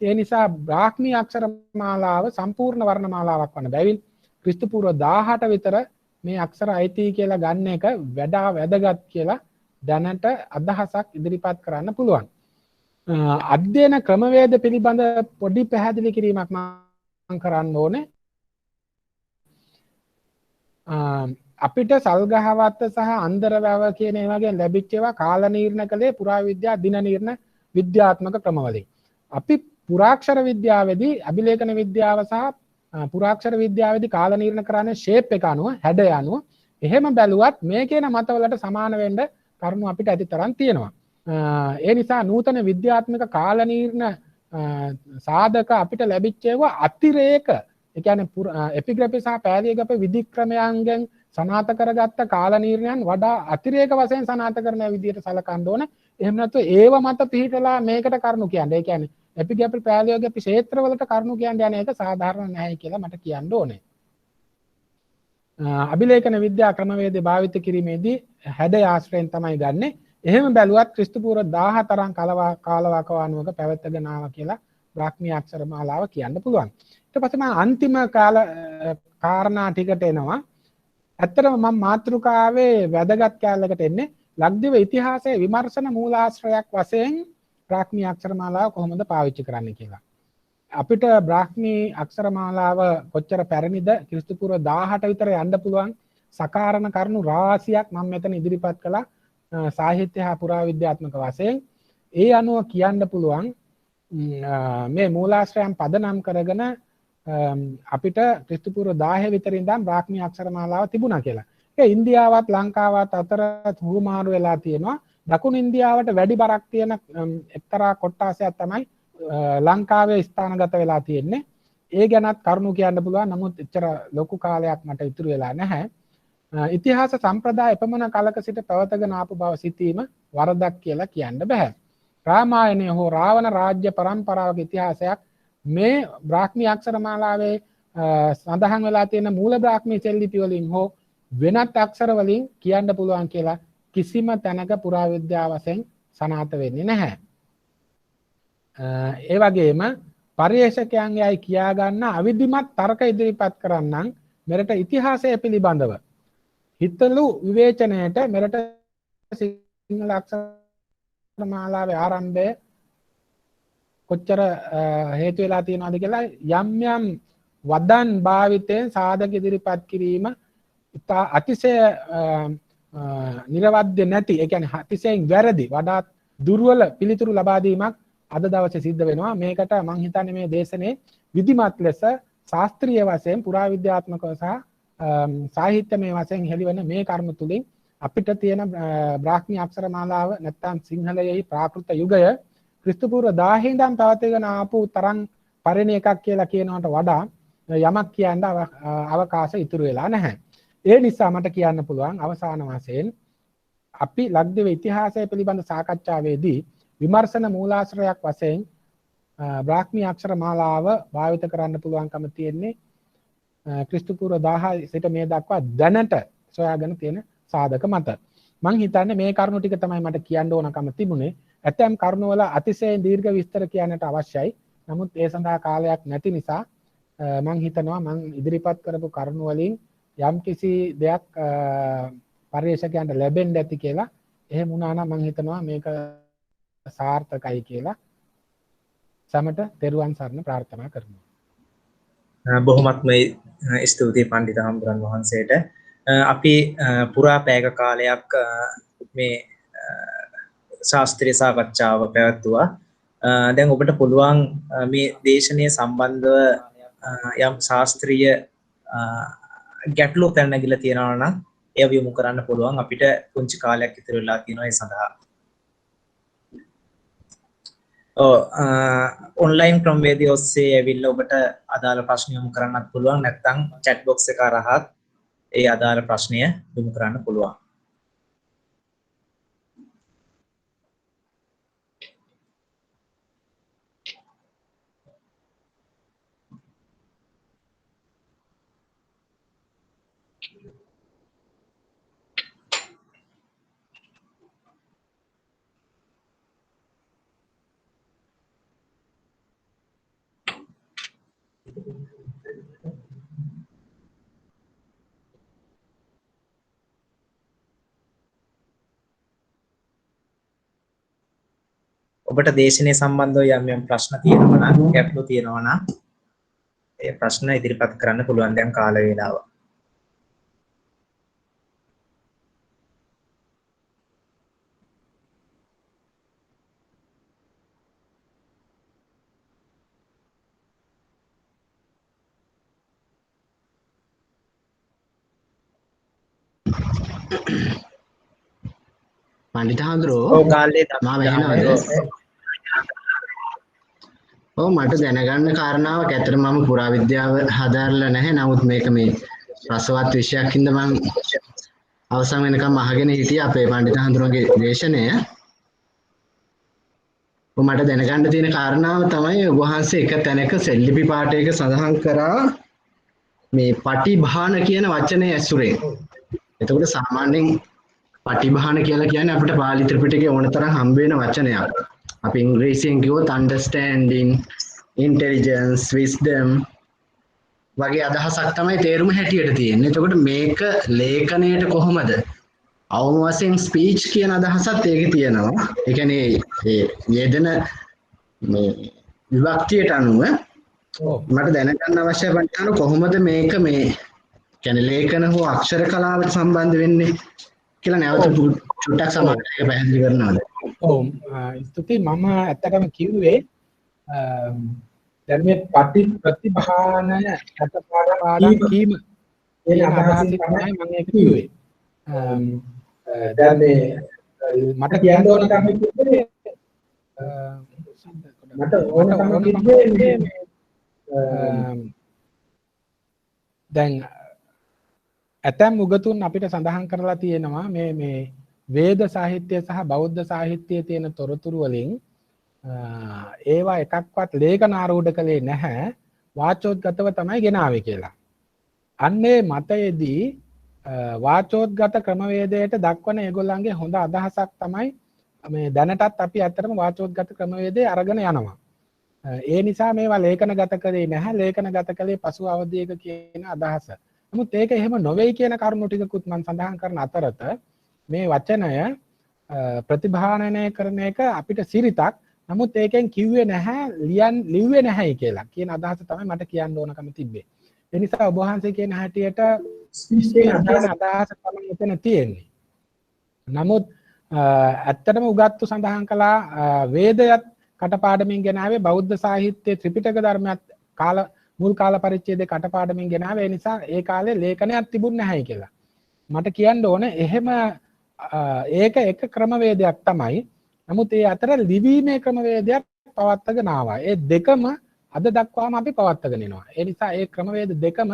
ඒ නිසා බ්‍රාහ්මී අක්ෂර මාලාව සම්පූර්ණ වර්ණමාලාවක් වන බැවින් ක්‍රිස්තු පූර්ව 18 විතර මේ අක්ෂර අයිති කියලා ගන්න එක වඩා වැදගත් කියලා දැනට අදහසක් ඉදිරිපත් කරන්න පුළුවන්. අධ්‍යයන ක්‍රමවේද පිළිබඳ පොඩි පැහැදිලි කිරීමක් මම කරන්න ඕනේ. අපිට සල්ගහවත්ත සහ අන්දරවැව කියන ඒ වගේ ලැබිච්ච ඒවා කාල නිර්ණය කළේ පුරාවිද්‍යා දින නිර්ණය විද්‍යාත්මක ක්‍රමවලින්. අපි පුරාක්ෂර විද්‍යාවේදී අභිලේඛන විද්‍යාව සහ පුරාක්ෂර විද්‍යාවේදී කාල නිර්ණය කරන්නේ ෂේප් එක අනුව හැඩය අනුව. එහෙම බැලුවත් මේ කියන මතවලට සමාන වෙන්න කරුණු අපිට ඇති තරම් තියෙනවා. ඒ නිසා නූතන විද්‍යාත්මක කාල නිර්ණය සාධක අපිට ලැබිච්ච ඒවා අතිරේක ඒ කියන්නේ එපිග්‍රැෆි සහ පෑලියග්‍රැෆි විධික්‍රමයන්ගෙන් සනාථ කරගත්ත කාල නිර්ණයන් වඩා අතිරේක වශයෙන් සනාථ කරන විදිහට සලකන්න ඕන. එහෙම නැත්නම් ඒව මත පිළිතලා මේකට කරුණු කියන්නේ. ඒ කියන්නේ එපිග්‍රැෆි පෑලියග්‍රැෆි ක්ෂේත්‍රවලට කරුණු කියන්නේ යන එක සාධාරණ නැහැ කියලා මට කියන්න ඕනේ. අභිලේඛන විද්‍යා ක්‍රමවේද භාවිත කිරීමේදී හැඩය ආශ්‍රයෙන් තමයි ගන්නෙ. එහෙම බැලුවත් ක්‍රිස්තු පූර්ව 1000 තරම් කාලවකවානුවක පැවැත්ගෙන ආවා කියලා බ්‍රාහ්මී අක්ෂර මාලාව කියන්න පුළුවන්. ඊට පස්සේ මම අන්තිම කාරණා ටිකට එනවා. ඇත්තටම මම මාතෘකාවේ වැදගත් කැලලකට එන්නේ ලක්දිව ඉතිහාසයේ විමර්ශන මූලාශ්‍රයක් වශයෙන් බ්‍රාහ්මී අක්ෂර මාලාව කොහොමද පාවිච්චි කරන්න කියලා. අපිට බ්‍රාහ්මී අක්ෂර මාලාව කොච්චර පැරණිද ක්‍රිස්තු පූර්ව 18 විතර යන්න පුළුවන් සකාරණ කරුණු රාශියක් මම මෙතන ඉදිරිපත් කළා සාහිත්‍ය හා පුරාවිද්‍යාත්මක වශයෙන්. ඒ අනුව කියන්න පුළුවන් මේ මූලාශ්‍රයන් පදනම් කරගෙන අපිට ක්‍රිස්තු පූර්ව 10 විතර ඉඳන් බ්‍රාහ්මී අක්ෂර මාලාව තිබුණා කියලා. ඒ ඉන්දියාවත් ලංකාවත් අතර හුරුමාරු වෙලා තියෙනවා. දකුණු ඉන්දියාවට වැඩි බරක් තියෙන එක්තරා කොට්ටාසයක් තමයි ලංකාවේ ස්ථානගත වෙලා තියෙන්නේ. ඒ ගැනත් කරුණු කියන්න පුළුවන්. නමුත් එච්චර ලොකු කාලයක් මට ඉතුරු වෙලා නැහැ. ඉතිහාස සම්ප්‍රදාය එපමණ කලක සිට පැවතගෙන ආපු බව සිතීම වරදක් කියලා කියන්න බෑ. රාමායනය හෝ රාවණ රාජ්‍ය පරම්පරාවක ඉතිහාසයක් මේ බ්‍රාහ්මී අක්ෂර මාලාවේ සඳහන් වෙලා තියෙන මූල බ්‍රාහ්මී සෙල්ලිපි වලින් හෝ වෙනත් අක්ෂර වලින් කියන්න පුළුවන් කියලා කිසිම තැනක පුරාවිද්‍යාව වශයෙන් සනාථ වෙන්නේ නැහැ. ඒ වගේම පරිේශකයන්ගේයි කියා ගන්න අවිධිමත් තර්ක ඉදිරිපත් කරන්නම් මෙරට ඉතිහාසය පිළිබඳව හිතලු විවේචනයට මෙරට සිංහල අක්ෂර මාලාවේ ආරම්භය කොච්චර හේතු වෙලා තියෙනවද කියලා යම් යම් වදන් භාවිතයෙන් සාධක ඉදිරිපත් කිරීම අතිශය නිර්වද්‍ය නැති ඒ කියන්නේ අතිශයින් වැරදි වඩාත් දුර්වල පිළිතුරු ලබා දීමක් අද දවසේ සිද්ධ වෙනවා. මේකට මම හිතන්නේ මේ දේශනේ විධිමත් ලෙස ශාස්ත්‍රීය වශයෙන් පුරාවිද්‍යාත්මකව සහ සාහිත්‍යමය වශයෙන් හෙළිවෙන මේ කරුණු තුලින් අපිට තියෙන බ්‍රාහ්මී අක්ෂර මාලාව නැත්තම් සිංහලයේ ප්‍රාකෘත යුගය ක්‍රිස්තු පූර්ව 1000 ඉඳන් පැවතගෙන ආපු තරම් පරිණ එකක් කියලා කියනවට වඩා යමක් කියන්න අවකාශ ඉතුරු වෙලා නැහැ. ඒ නිසා මට කියන්න පුළුවන් අවසාන වශයෙන් අපි ලක්දිව ඉතිහාසය පිළිබඳ සාකච්ඡාවේදී විමර්ශන මූලාශ්‍රයක් වශයෙන් බ්‍රාහ්මී අක්ෂර මාලාව භාවිත කරන්න පුළුවන්කම තියෙන්නේ ක්‍රිස්තු පූර්ව 1000 සිට මේ දක්වා දැනට සොයාගෙන තියෙන සාධක මත. මං හිතන්නේ මේ කරුණු ටික තමයි මට කියන්න ඕනකම තිබුණේ. ඇතැම් කරුණු වල අතිශයින් දීර්ඝ විස්තර කියන්නට අවශ්‍යයි. නමුත් ඒ සඳහා කාලයක් නැති නිසා මං හිතනවා මං ඉදිරිපත් කරපු කරුණු වලින් යම් කිසි දෙයක් පරිශකයන්ට ලැබෙන්න ඇති කියලා. එහෙම වුණා නම් මං හිතනවා මේක සාර්ථකයි කියලා. සමට තෙරුවන් සරණ ප්‍රාර්ථනා කරනවා. බොහොමත්ම ස්තුතියි පණ්ඩිත හාමුදුරන් වහන්සේට. අපි පුරා පැයක කාලයක් මේ ශාස්ත්‍රීය සාකච්ඡාව පැවැත්තුවා. දැන් ඔබට පුළුවන් මේ දේශනය සම්බන්ධව යම් ශාස්ත්‍රීය ගැටලු පැන නැගිලා තියෙනවා නම් ඒව යොමු කරන්න පුළුවන්. අපිට පුංචි කාලයක් ඉතුරු වෙලා තියෙනවා ඒ සඳහා. ඔන්ලයින් ක්‍රමවේදය ඔස්සේ ඇවිල්ලා ඔබට අදාළ ප්‍රශ්න යොමු කරන්නත් පුළුවන්. නැත්නම් chat box එක හරහා ඒ අදාළ ප්‍රශ්නය යොමු කරන්න පුළුවන්. ඔබට දේශනය සම්බන්ධව යම් ප්‍රශ්න තියෙනවා නම් ගැටලු තියෙනවා නම් ඒ ප්‍රශ්න ඉදිරිපත් කරන්න පුළුවන් දැන් කාල වේලාව. පණ්ඩිත හාමුදුරුවෝ ඔව් කාලේ මා වැහෙනවද? ඔව් මට දැනගන්න කාරණාවක් ඇත්තට මම පුරාවිද්‍යාව හදාarලා නැහැ. නමුත් මේක මේ රසවත් විෂයක් හින්දා මම අවසන් වෙනකම් අහගෙන හිටියා අපේ පණ්ඩිත හාමුදුරුවන්ගේ දේශනය. මට දැනගන්න තියෙන කාරණාව තමයි ඔබ වහන්සේ එක තැනක සෙල්ලිපි පාඨයක සඳහන් කරා මේ පටිභාන කියන වචනේ ඇසුරෙන්. එතකොට සාමාන්‍යයෙන් පටිභාන කියලා කියන්නේ අපිට පාලි ත්‍රිපිටකයේ ඕන තරම් හම්බ වෙන වචනයක්. අපි ඉංග්‍රීසියෙන් කිව්වොත් understanding, intelligence, wisdom වගේ අදහසක් තමයි තේරුම හැටියට තියෙන්නේ. එතකොට මේක ලේඛනයට කොහොමද? අවම වශයෙන් ස්පීච් කියන අදහසත් ඒකේ තියෙනවා. ඒ කියන්නේ ඒ යෙදෙන මේ විභක්තියට අනුව මට දැනගන්න අවශ්‍ය වන්නේ කොහොමද මේක මේ කියන්නේ ලේඛන හෝ අක්ෂර කලාවට සම්බන්ධ වෙන්නේ කියලා නැවත චුට්ටක් සමහරවිට පැහැදිලි කරනවාද? ඔව් ස්තුතියි. මම ඇත්තටම කිව්වේ දැන් මේ ප්‍රතිභාන කටපාඩම් කීම කියන අදහසින් තමයි මම ඒක කිව්වේ. දැන් මේ මට කියන්න ඕන කම කිව්වේ මට ඕන කම කිව්වේ දැන් ඇතැම් උගතුන් අපිට සඳහන් කරලා තියෙනවා මේ වේද සාහිත්‍ය සහ බෞද්ධ සාහිත්‍යයේ තියෙන තොරතුරු වලින් ඒවා එකක්වත් ලේඛනාරූඪ කළේ නැහැ, වාචෝද්ගතව තමයි ගෙනාවේ කියලා. අන්නේ මතයේදී වාචෝද්ගත ක්‍රමවේදයට දක්වන ඒගොල්ලන්ගේ හොඳ අදහසක් තමයි මේ දැනටත් අපි ඇත්තටම වාචෝද්ගත ක්‍රමවේදය අරගෙන යනවා. ඒ නිසා මේවා ලේඛනගත කළේ නැහැ, ලේඛනගත කළේ පසු අවධියක කියන අදහස. නමුත් ඒක එහෙම නොවේයි කියන කරුණු ටිකකුත් මම සඳහන් කරන අතරත මේ වචනය ප්‍රතිභානනය කරන එක අපිට සිරිතක්. නමුත් ඒකෙන් කිව්වේ නැහැ ලිව්වේ නැහැයි කියලා කියන අදහස තමයි මට කියන්න ඕනකම තිබ්බේ. ඒ නිසා ඔබ වහන්සේ කියන හැටියට අදහස තමයි එතන තියෙන්නේ. නමුත් ඇත්තටම උගත්තු සඳහන් කළා වේදයත් කටපාඩමින් ගෙනාවේ, බෞද්ධ සාහිත්‍යයේ ත්‍රිපිටක ධර්මයත් මුල් කාල පරිච්ඡේදයේ කටපාඩමින් ගෙනාවේ. ඒ නිසා ඒ කාලේ ලේඛනයක් තිබුණ නැහැයි කියලා. මට කියන්න ඕනේ එහෙම ඒක එක ක්‍රමවේදයක් තමයි. නමුත් ඒ අතර ලිවීමේ ක්‍රමවේදයක් පවත්වාගෙන ආවා. ඒ දෙකම අද දක්වාම අපි පවත්වාගෙන එනවා. ඒ නිසා ඒ ක්‍රමවේද දෙකම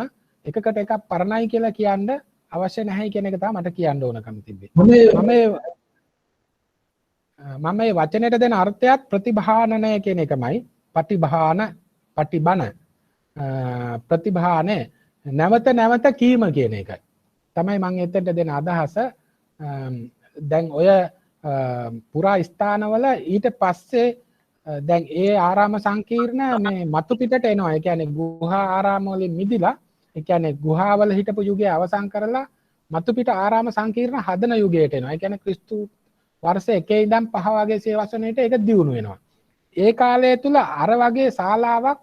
එකකට එකක් පරණයි කියලා කියන්න අවශ්‍ය නැහැ කියන එක තමයි මට කියන්න ඕනකම තිබ්බේ. මම මේ වචනයට දෙන අර්ථයත් ප්‍රතිභානනය කියන එකමයි. පටිභාන, පටිබන, ප්‍රතිභාන නැවත නැවත කීම කියන එකයි. තමයි මම එතෙන්ට දෙන අදහස. දැන් ඔය පුරා ස්ථානවල ඊට පස්සේ දැන් ඒ ආරාම සංකීර්ණ මේ මතු පිටට එනවා. ඒ කියන්නේ ගුහා ආරාම වලින් මිදිලා, ඒ කියන්නේ ගුහාවල හිටපු යුගය අවසන් කරලා මතු පිට ආරාම සංකීර්ණ හදන යුගයට එනවා. ඒ කියන්නේ ක්‍රිස්තු වර්ෂ 1 ඉඳන් 5 වගේ සේවසනයේට ඒක දියුණු වෙනවා. ඒ කාලය තුල අර වගේ ශාලාවක්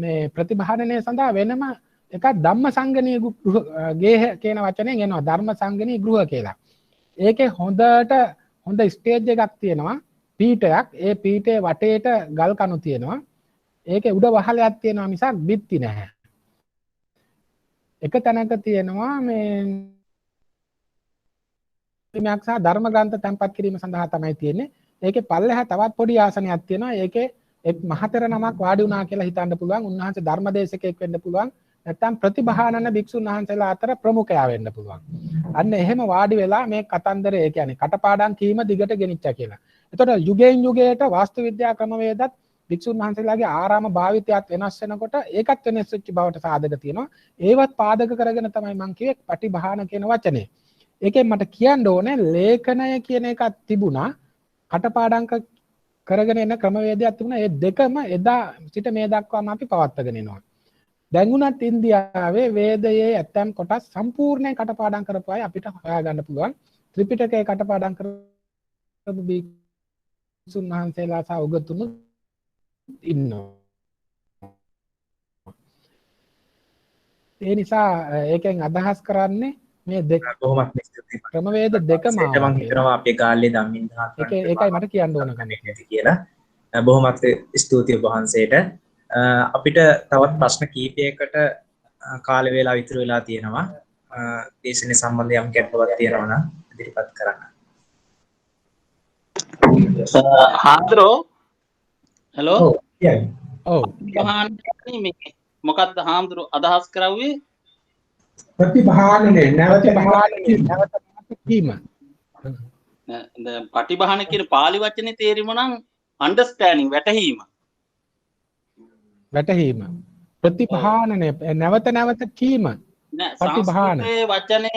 මේ ප්‍රතිභානනය සඳහා වෙනම එකක් ධම්ම සංගණී ගේහ කියන වචනයෙන් එනවා. ධර්ම සංගණී ගෘහ කියලා. ඒකේ හොඳ ස්ටේජ් එකක් තියෙනවා. පීඨයක්. ඒ පීඨයේ වටේට ගල් කණු තියෙනවා. ඒකේ උඩ වහලයක් තියෙනවා මිසක් බිත්ති නැහැ. එක තැනක තියෙනවා මේ මෙයක් සහ ධර්ම ග්‍රන්ථ තැන්පත් කිරීම සඳහා තමයි තියෙන්නේ. ඒකේ පල්ලෙහා තවත් පොඩි ආසනයක් තියෙනවා. ඒකේ එක් මහතෙර නමක් වාඩි වුණා කියලා හිතන්න පුළුවන්. උන්වහන්සේ ධර්මදේශකයෙක් වෙන්න පුළුවන්. නැත්නම් ප්‍රතිභානන භික්ෂුන් වහන්සේලා අතර ප්‍රමුඛයා වෙන්න පුළුවන්. අන්න එහෙම වාඩි වෙලා මේ කතන්දරය, ඒ කියන්නේ කටපාඩම් කීම දිගට ගෙනිච්චා කියලා. එතකොට යුගයෙන් යුගයට වාස්තු විද්‍යා ක්‍රමවේදත් භික්ෂුන් වහන්සේලාගේ ආරාම භාවිතයත් වෙනස් වෙනකොට ඒකත් වෙනස් වෙච්ච බවට සාධක තියෙනවා. ඒවත් පාදක කරගෙන තමයි මම කිව්වේ පටිභාන කියන වචනේ. ඒකෙන් මට කියන්න ඕනේ ලේඛනය කියන එකක් තිබුණා. කටපාඩම් කරගෙන එන ක්‍රමවේදයක් තිබුණා. ඒ දෙකම එදා සිට මේ දක්වාම අපි පවත්වාගෙන යනවා. දැන් උනත් ඉන්දියාවේ වේදයේ ඇතම් කොටස් සම්පූර්ණයෙන් කටපාඩම් කරපු අය අපිට හොයාගන්න පුළුවන්. ත්‍රිපිටකය කටපාඩම් කරපු භික්ෂුන් වහන්සේලා සහ උගතුණු ඉන්නවා. ඒ නිසා ඒකෙන් අදහස් කරන්නේ මේ දෙක බොහොමත් ස්තුතියි. ක්‍රමවේද දෙකම මම හිතනවා අපේ ගාල්ලේ ධම්මින් ඒකයි මට කියන්න ඕන කම කියලා. බොහොමත් ස්තුතියි වහන්සේට. අපිට තවත් ප්‍රශ්න කීපයකට කාල වේලාව ඉතුරු වෙලා තියෙනවා. දේශනේ සම්බන්ධ යම් ගැටලුවක් තියෙනවා නම් ඉදිරිපත් කරන්න. හාන්දරෝ හෙලෝ ඔව් කියන්න. ඔව් ප්‍රතිභානනේ මේ මොකක්ද හාමුදුරු අදහස් කරවුවේ? ප්‍රතිභානනේ නැවත කීම. පටිභාන කියන පාලි වචනේ තේරුම නම් අන්ඩර්ස්ටෑන්ඩින් වැටහීම. වැටහීම. ප්‍රතිභානනේ නැවත නැවත කීම. පටිභාන. සංස්කෘතයේ වචනය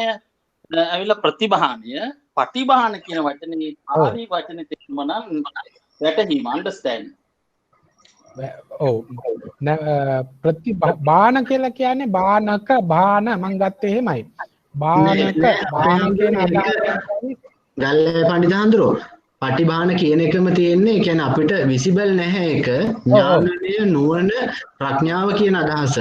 ඇවිල්ලා ප්‍රතිභානය, පටිභාන කියන වචනේ පාලි වචනේ තේරුම නම් වැටහීම අන්ඩර්ස්ටෑන්ඩින්. ඔව් ප්‍රතිභාන කියලා කියන්නේ බානක බාන මං ගත්තේ එහෙමයි. බානක බාන කියන ගල්ලේ පණ්ඩිත හඳුරෝ පටිභාන කියන එකම තියෙන්නේ. ඒ කියන්නේ අපිට විසිබල් නැහැ ඒක. ඥානය නුවණ ප්‍රඥාව කියන අදහස.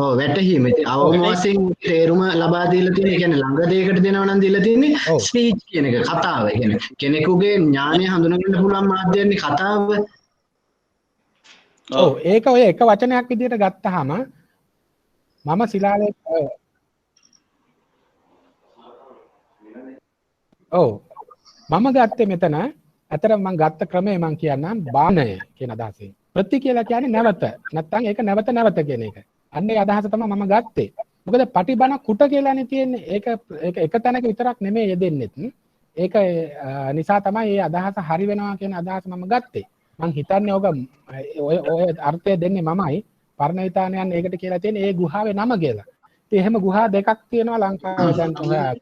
ඔව් වැටහීම. ඉතින් අවම වශයෙන් තේරුම ලබා දීලා තියෙන. ඒ කියන්නේ ළඟ දෙයකට දෙනවා නම් දීලා තියෙන්නේ ස්පීච් කියන එක කතාව. ඒ කියන්නේ කෙනෙකුගේ ඥානය හඳුනගන්න පුළුවන් මාධ්‍යයන්නේ කතාව. ඔව් ඒක ඔය එක වචනයක් විදිහට ගත්තාම මම සිලාලේ ඔව් මම ගත්තේ මෙතන අතර මම ගත්ත ක්‍රමය මම කියන්නම් බාණය කියන අදහසෙන්. ප්‍රති කියලා කියන්නේ නැවත. නැත්තම් ඒක නැවත නැවත කියන එක. අන්න ඒ අදහස තමයි මම ගත්තේ. මොකද පටිබණ කුට කියලානේ තියෙන්නේ. ඒක එක තැනක විතරක් නෙමෙයි යෙදෙන්නෙත්. ඒක නිසා තමයි මේ අදහස හරි වෙනවා කියන අදහස මම ගත්තේ. මං හිතන්නේ ඔය අර්ථය දෙන්නේ මමයි. පර්ණවිතානයන් ඒකට කියලා තියෙන්නේ ඒ ගුහාවේ නම කියලා. ඉතින් එහෙම ගුහා දෙකක් තියෙනවා ලංකාවේ දැන් ඔයා.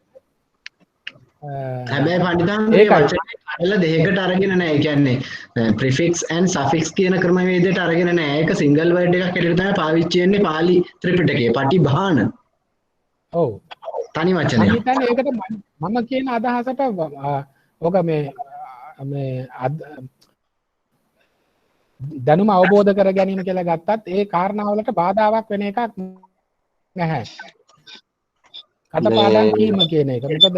හැබැයි පඬිතුන් මේ වචනේ කඩලා දෙකකට අරගෙන නැහැ. ඒ කියන්නේ prefix and suffix කියන ක්‍රමවේදයට අරගෙන නැහැ. ඒක single word එකක් හැටියට තමයි පාවිච්චි වෙන්නේ පාලි ත්‍රිපිටකයේ. පටිභාන. ඔව්. තනි වචනයක්. මම හිතන්නේ ඒකට මම කියන අදහසට ඔක මේ දැනුම අවබෝධ කර ගැනීම කියලා ගත්තත් ඒ කාරණාවලට බාධාවක් වෙන එකක් නැහැ. කටපාඩම් කීම කියන එක. මොකද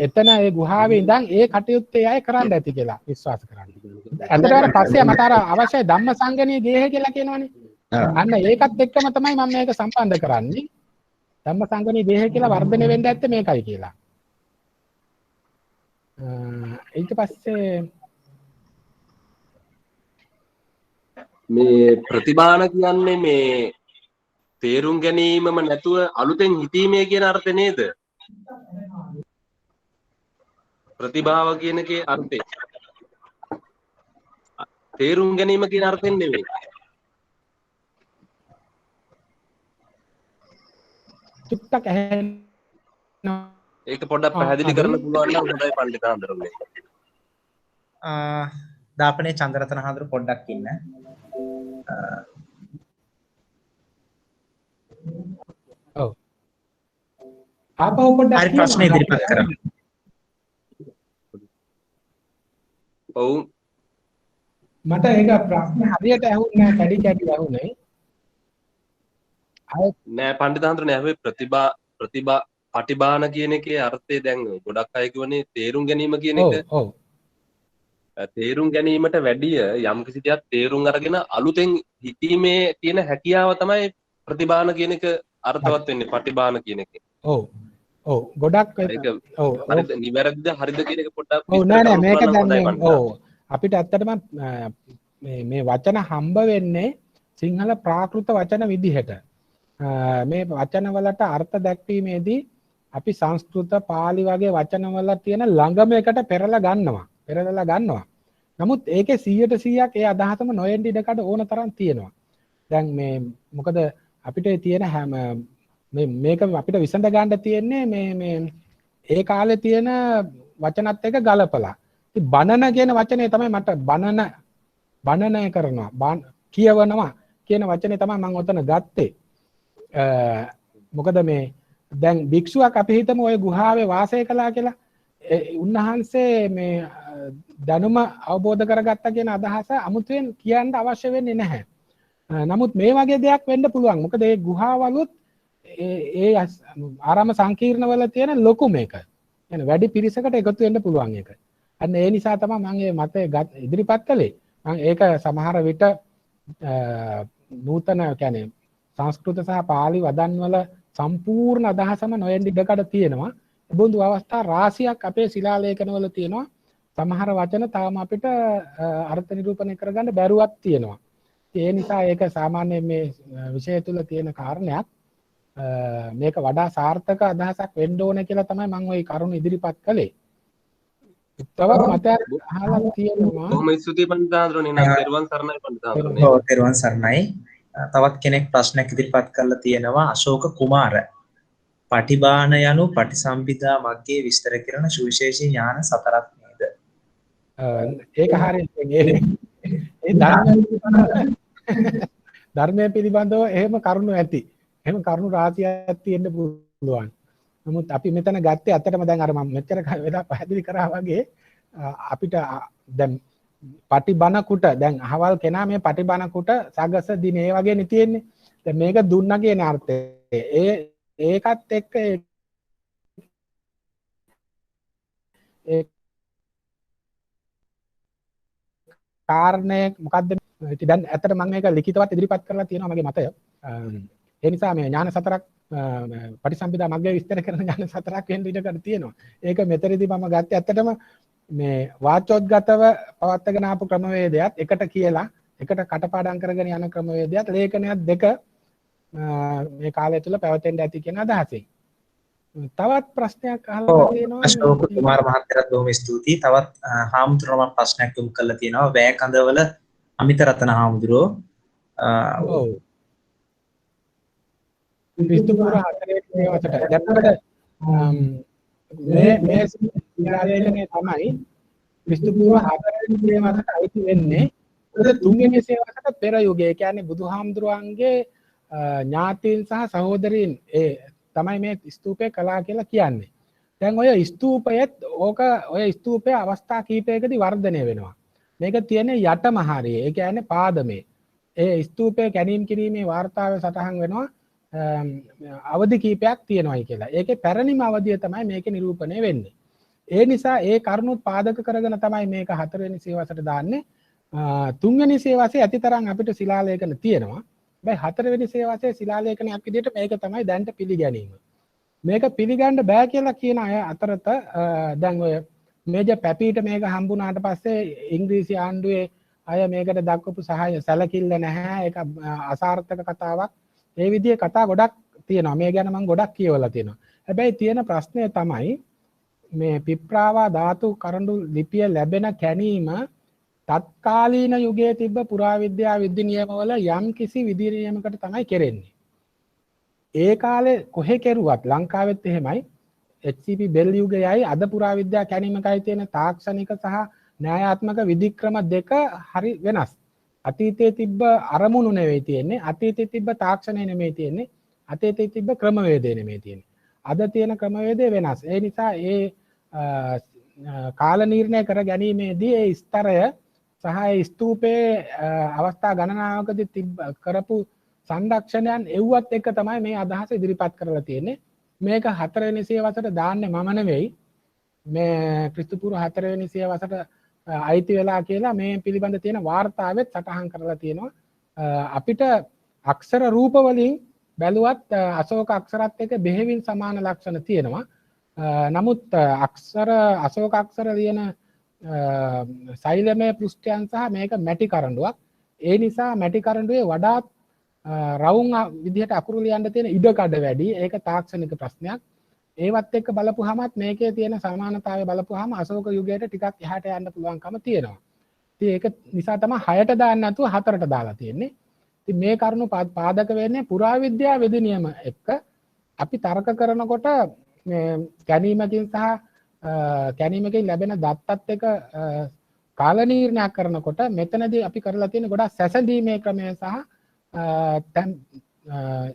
එතන ඒ ගුහාවේ ඉඳන් ඒ කටයුත්තේ අය කරන්න ඇති කියලා විශ්වාස කරන්නේ. ඇත්තටම පස්සේ මට අර අවශ්‍ය ධම්ම සංගණී ගේහ කියලා කියනවනේ. අන්න ඒකත් එක්කම තමයි මම මේක සම්බන්ධ කරන්නේ. ධම්ම සංගණී ගේහ කියලා වර්ධනය වෙන්න ඇත්තේ මේකයි කියලා. ඊට පස්සේ මේ ප්‍රතිභාන කියන්නේ මේ තේරුම් ගැනීමම නැතුව අලුතෙන් හිතීමේ කියන අර්ථය නේද? ප්‍රතිභාව කියන එකේ අර්ථය තේරුම් ගැනීම කියන අර්ථයෙන් නෙවෙයි. චුට්ටක් ඇහෙනවා. ඒක පොඩ්ඩක් පැහැදිලි අඩුයි. කරන්න පුළුවන් නම් හොඳයි පණ්ඩිත හඳුරන්නේ. දාපනේ චන්ද්‍රරතන හඳුරු පොඩ්ඩක් ඉන්න. ඔව්. ආපහු පොඩ්ඩක් හරි ප්‍රශ්න කියනවා. ඉදිරිපත් කරන්න. ඔව් මට ඒක ප්‍රශ්න හරියට ඇහුන්නේ නැහැ, කැඩි කැඩි ඇහුනේ. නෑ පණ්ඩිත හඳුරන්නේ හැබැයි ප්‍රතිභා පටිභාන කියන එකේ අර්ථය දැන් ගොඩක් අය කියවනේ තේරුම් ගැනීම කියන ඔව් එක. ඔව්. තේරුම් ගැනීමට වැඩිය යම් කිසි දෙයක් තේරුම් අරගෙන අලුතෙන් හිතීමේ තියෙන හැකියාව තමයි ප්‍රතිභාන කියන එක අර්ථවත් වෙන්නේ පටිභාන කියන එක. ඔව්. ඔව්. ගොඩක් ඒක ඔව්. හරිද නිවැරදිද හරිද කියන එක පොඩ්ඩක් ඔව් නෑ නෑ මේක කරන්න දැන් හොඳයි මේ පණ්ඩිත. ඔව් අපිට ඇත්තටම මේ වචන හම්බ වෙන්නේ සිංහල ප්‍රාකෘත වචන විදිහට. මේ වචන වලට අර්ථ දැක්වීමේදී අපි සංස්කෘත පාලි වගේ වචන වල තියෙන ළඟම එකට පෙරලා ගන්නවා. නමුත් ඒකේ 100%ක් ඒ අදහසම නොයෙන්න ඉඩකඩ ඕන තරම් තියෙනවා. දැන් මේ මොකද අපිට තියෙන හැම මේක අපිට විසඳ ගන්න තියෙන්නේ මේ ඒ කාලේ තියෙන වචනත් එක ගලපලා. ඉතින් බනන කියන වචනේ තමයි මට බනනය කරනවා කියවනවා කියන වචනේ තමයි මම ඔතන ගත්තේ. මොකද මේ දැන් භික්ෂුවක් අපි හිතමු ওই ගුහාවේ වාසය කළා කියලා. උන්වහන්සේ මේ දැනුම අවබෝධ කරගත්තා කියන අදහස අමුතුවෙන් කියන්න අවශ්‍ය වෙන්නේ නැහැ. නමුත් මේ වගේ දෙයක් වෙන්න පුළුවන්. මොකද මේ ගුහාවලුත් ඒ ආරාම සංකීර්ණවල තියෙන ලොකු මේක. يعني වැඩි පිරිසකට එකතු වෙන්න පුළුවන් ඒක. අන්න ඒ නිසා තමයි මම මේ මතය ඉදිරිපත් කළේ. මම ඒක සමහර විට නූතන කියන්නේ සංස්කෘත සහ පාලි වදන් වල සම්පූර්ණ අදහසම නොයෙන්න ඉඩකඩ තියෙනවා. බොඳු අවස්ථා රාශියක් අපේ ශිලාලේඛනවල තියෙනවා. සමහර වචන තාම අපිට අර්ථ නිරූපණය කරගන්න බැරුවක් තියෙනවා. ඒ නිසා ඒක සාමාන්‍යයෙන් මේ විෂය තුල තියෙන කාරණයක්. මේක වඩා සාර්ථක අදහසක් වෙන්න ඕන කියලා තමයි මම ওই කරුණ ඉදිරිපත් කළේ. තවත් මතයක් අහලා තියෙනවා. බොහොම ස්තුතියි පණ්ඩිත හඳුරන්නේ. නම් පෙරවන් සරණයි පණ්ඩිත හඳුරන්නේ. ඔව් තෙරුවන් සරණයි. තවත් කෙනෙක් ප්‍රශ්නයක් ඉදිරිපත් කරලා තියෙනවා අශෝක කුමාර. පටිභාන යනු පටිසම්භිදා මග්ගේ විස්තර කරන සුවිශේෂී ඥාන සතරක් නේද? ඒක හරියට ඒ ධර්මයේ පිළිබඳව එහෙම කරුණු ඇති. එහෙම කරුණු රාශියක් තියෙන්න පුළුවන්. නමුත් අපි මෙතන ගත්තේ අත්තටම දැන් අර මම මෙච්චර වෙලා පැහැදිලි කරා වගේ අපිට දැන් පටිබන කුට දැන් අහවල් කෙනා මේ පටිබන කුට සගස දිනේ වගේ නේ තියෙන්නේ. දැන් මේක දුන්නා කියන අර්ථය. ඒකත් එක්ක ඒ කාරණේ මොකද්ද? ඉතින් දැන් ඇත්තට මම මේක ලිඛිතවත් ඉදිරිපත් කරලා තියෙනවා මගේ මතය. ඒ නිසා මේ ඥාන සතරක් පටිසම්භිදා මග්ගේ විස්තර කරන ඥාන සතරක් වෙන්න ඉඩකඩ තියෙනවා. ඒක මෙතනදී මම ගත්තේ ඇත්තටම මේ වාචෝද්ගතව පවත්වාගෙන ආපු ක්‍රමවේදයත් එකට කියලා එකට කටපාඩම් කරගෙන යන ක්‍රමවේදයත් ලේඛනයත් දෙක මේ කාලය තුල පැවතෙන්න ඇති කියන අදහසෙන්. තවත් ප්‍රශ්නයක් අහලා තියෙනවා. අශෝක කුමාර මහත්තයාට බොහොම ස්තුතියි. තවත් හාමුදුරුවෝ ප්‍රශ්නයක් යොමු කරලා තියෙනවා. වැයකඳවල අමිත රතන හාමුදුරුවෝ ඔව් විස්තුපුර හතරේ මේවට දැක්කට මේ ඉලාලේඛනේ තමයි විස්තුපුර හතරේ මේවට අයිති වෙන්නේ. ඒක තුන්වෙනි සේවකට පෙර යුගයේ කියන්නේ බුදුහාමුදුරුවන්ගේ ඥාතීන් සහ සහෝදරීන් ඒ තමයි මේ ස්තූපය කළා කියලා කියන්නේ. දැන් ඔය ස්තූපයේත් ඔය ස්තූපයේ අවස්ථා කීපයකදී වර්ධනය වෙනවා. මේක තියෙන්නේ යටම හරියේ. ඒ කියන්නේ පාදමේ. ඒ ස්තූපය කැණීම් කිරීමේ වාර්තාවේ සටහන් වෙනවා අවධි කීපයක් තියෙනවායි කියලා. ඒකේ පැරණිම අවධිය තමයි මේකේ නිරූපණය වෙන්නේ. ඒ නිසා ඒ කරුණුත් පාදක කරගෙන තමයි මේක හතරවෙනි සියවසට දාන්නේ. තුන්වෙනි සියවසේ ඇතිතරම් අපිට ශිලාලේඛන තියෙනවා. හැබැයි හතරවෙනි සියවසේ ශිලාලේඛනයක් විදිහට මේක තමයි දැන්ට පිළිගැනීම. මේක පිළිගන්න බෑ කියලා කියන අය අතරත දැන් ඔය මේජර් පැපීට මේක හම්බුනාට පස්සේ ඉංග්‍රීසි ආණ්ඩුවේ අය මේකට දක්වපු සහාය සැලකිල්ල නැහැ. ඒක අසාර්ථක කතාවක්. ඒ විදිහේ කතා ගොඩක් තියෙනවා. මේ ගැන මම ගොඩක් කියවලා තියෙනවා. හැබැයි තියෙන ප්‍රශ්නය තමයි මේ පිප්‍රාවා ධාතු කරඬු ලිපිය ලැබෙන කැණීම තත්කාලීන යුගයේ තිබ්බ පුරාවිද්‍යා විද්‍ය නියමවල යම් කිසි විධි නියමකට තමයි කෙරෙන්නේ. ඒ කාලේ කොහෙ කෙරුවත් ලංකාවෙත් එහෙමයි HCP බෙල් යුගයයි අද පුරාවිද්‍යා කැණීමකයි තියෙන තාක්ෂණික සහ න්‍යායාත්මක විධික්‍රම දෙක හරි වෙනස්. අතීතයේ තිබ්බ අරමුණු නෙවෙයි තියෙන්නේ, අතීතයේ තිබ්බ තාක්ෂණය නෙමෙයි තියෙන්නේ, අතීතයේ තිබ්බ ක්‍රමවේදය නෙමෙයි තියෙන්නේ. අද තියෙන ක්‍රමවේදය වෙනස්. ඒ නිසා ඒ කාල නිර්ණය කර ගැනීමේදී ඒ ස්තරය සහ ඒ ස්තූපයේ අවස්ථා ගණනාවකදී කරපු සංරක්ෂණයන් එව්වත් එක තමයි මේ අදහස ඉදිරිපත් කරලා තියෙන්නේ. මේක 4 වෙනි සියවසට දාන්නේ මම නෙවෙයි. මේ ක්‍රිස්තු පූර්ව 4 වෙනි සියවසට අයිති වෙලා කියලා මේ පිළිබඳ තියෙන වාර්තාවෙත් සටහන් කරලා තියෙනවා. අපිට අක්ෂර රූප වලින් බැලුවත් අශෝක අක්ෂරත් එක්ක බෙහෙවින් සමාන ලක්ෂණ තියෙනවා. නමුත් අක්ෂර අශෝක අක්ෂර ලියන සෛලමය පෘෂ්ඨයන් සහ මේක මැටි කරඬුවක්. ඒ නිසා මැටි කරඬුවේ වඩාත් රවුම් විදිහට අකුරු ලියන්න තියෙන ඉඩකඩ වැඩි. ඒක තාක්ෂණික ප්‍රශ්නයක්. ඒවත් එක්ක බලපුවාමත් මේකේ තියෙන සමානතාවය බලපුවාම අශෝක යුගයට ටිකක් එහාට යන්න පුළුවන්කම තියෙනවා. ඉතින් ඒක නිසා තමයි 6ට දාන්න නැතුව 4ට දාලා තියෙන්නේ. ඉතින් මේ කරුණු පාදක වෙන්නේ පුරාවිද්‍යා විධි නියම එක්ක අපි තර්ක කරනකොට මේ කැණීමකින් සහ කැණීමකින් ලැබෙන දත්තත් එක්ක කාල නිර්ණයක් කරනකොට මෙතනදී අපි කරලා තියෙන ගොඩක් සැසඳීමේ ක්‍රමය සහ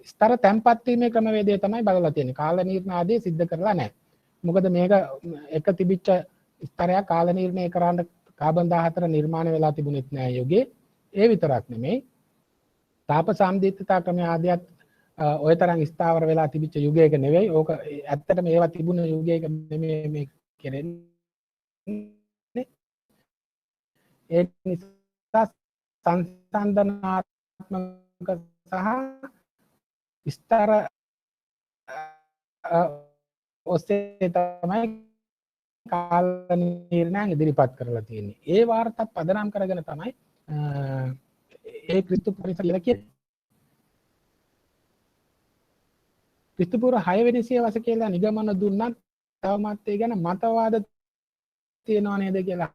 ස්තර තැන්පත් වීමේ ක්‍රමවේදය තමයි බලලා තියෙන්නේ. කාල නිර්ණය ආදී සිද්ධ කරලා නැහැ. මොකද මේක එක තිබිච්ච ස්තරයක් කාල නිර්ණය කරන්න කාබන් 14 නිර්මාණය වෙලා තිබුණෙත් නැහැ යුගයේ. ඒ විතරක් නෙමෙයි. තාප සම්දිත්තා ක්‍රමය ආදියත් ඔය තරම් ස්ථාවර වෙලා තිබිච්ච යුගයක නෙවෙයි. ඕක ඇත්තටම ඒවා තිබුණ යුගයක නෙමෙයි මේ කරන්නේ. ඒ නිසා සංසන්දනාත්මක සහ ස්තර ඔස්සේ තමයි කාල නිර්ණය ඉදිරිපත් කරලා තියෙන්නේ. ඒ වාර්තා පදනම් කරගෙන තමයි ඒ ක්‍රිස්තු පරිසර කියලා කියන්නේ. ක්‍රිස්තු පූර්ව 6 වෙනි සියවස කියලා නිගමන දුන්නත් තවමත් ඒ ගැන මතවාද තියෙනව නේද කියලා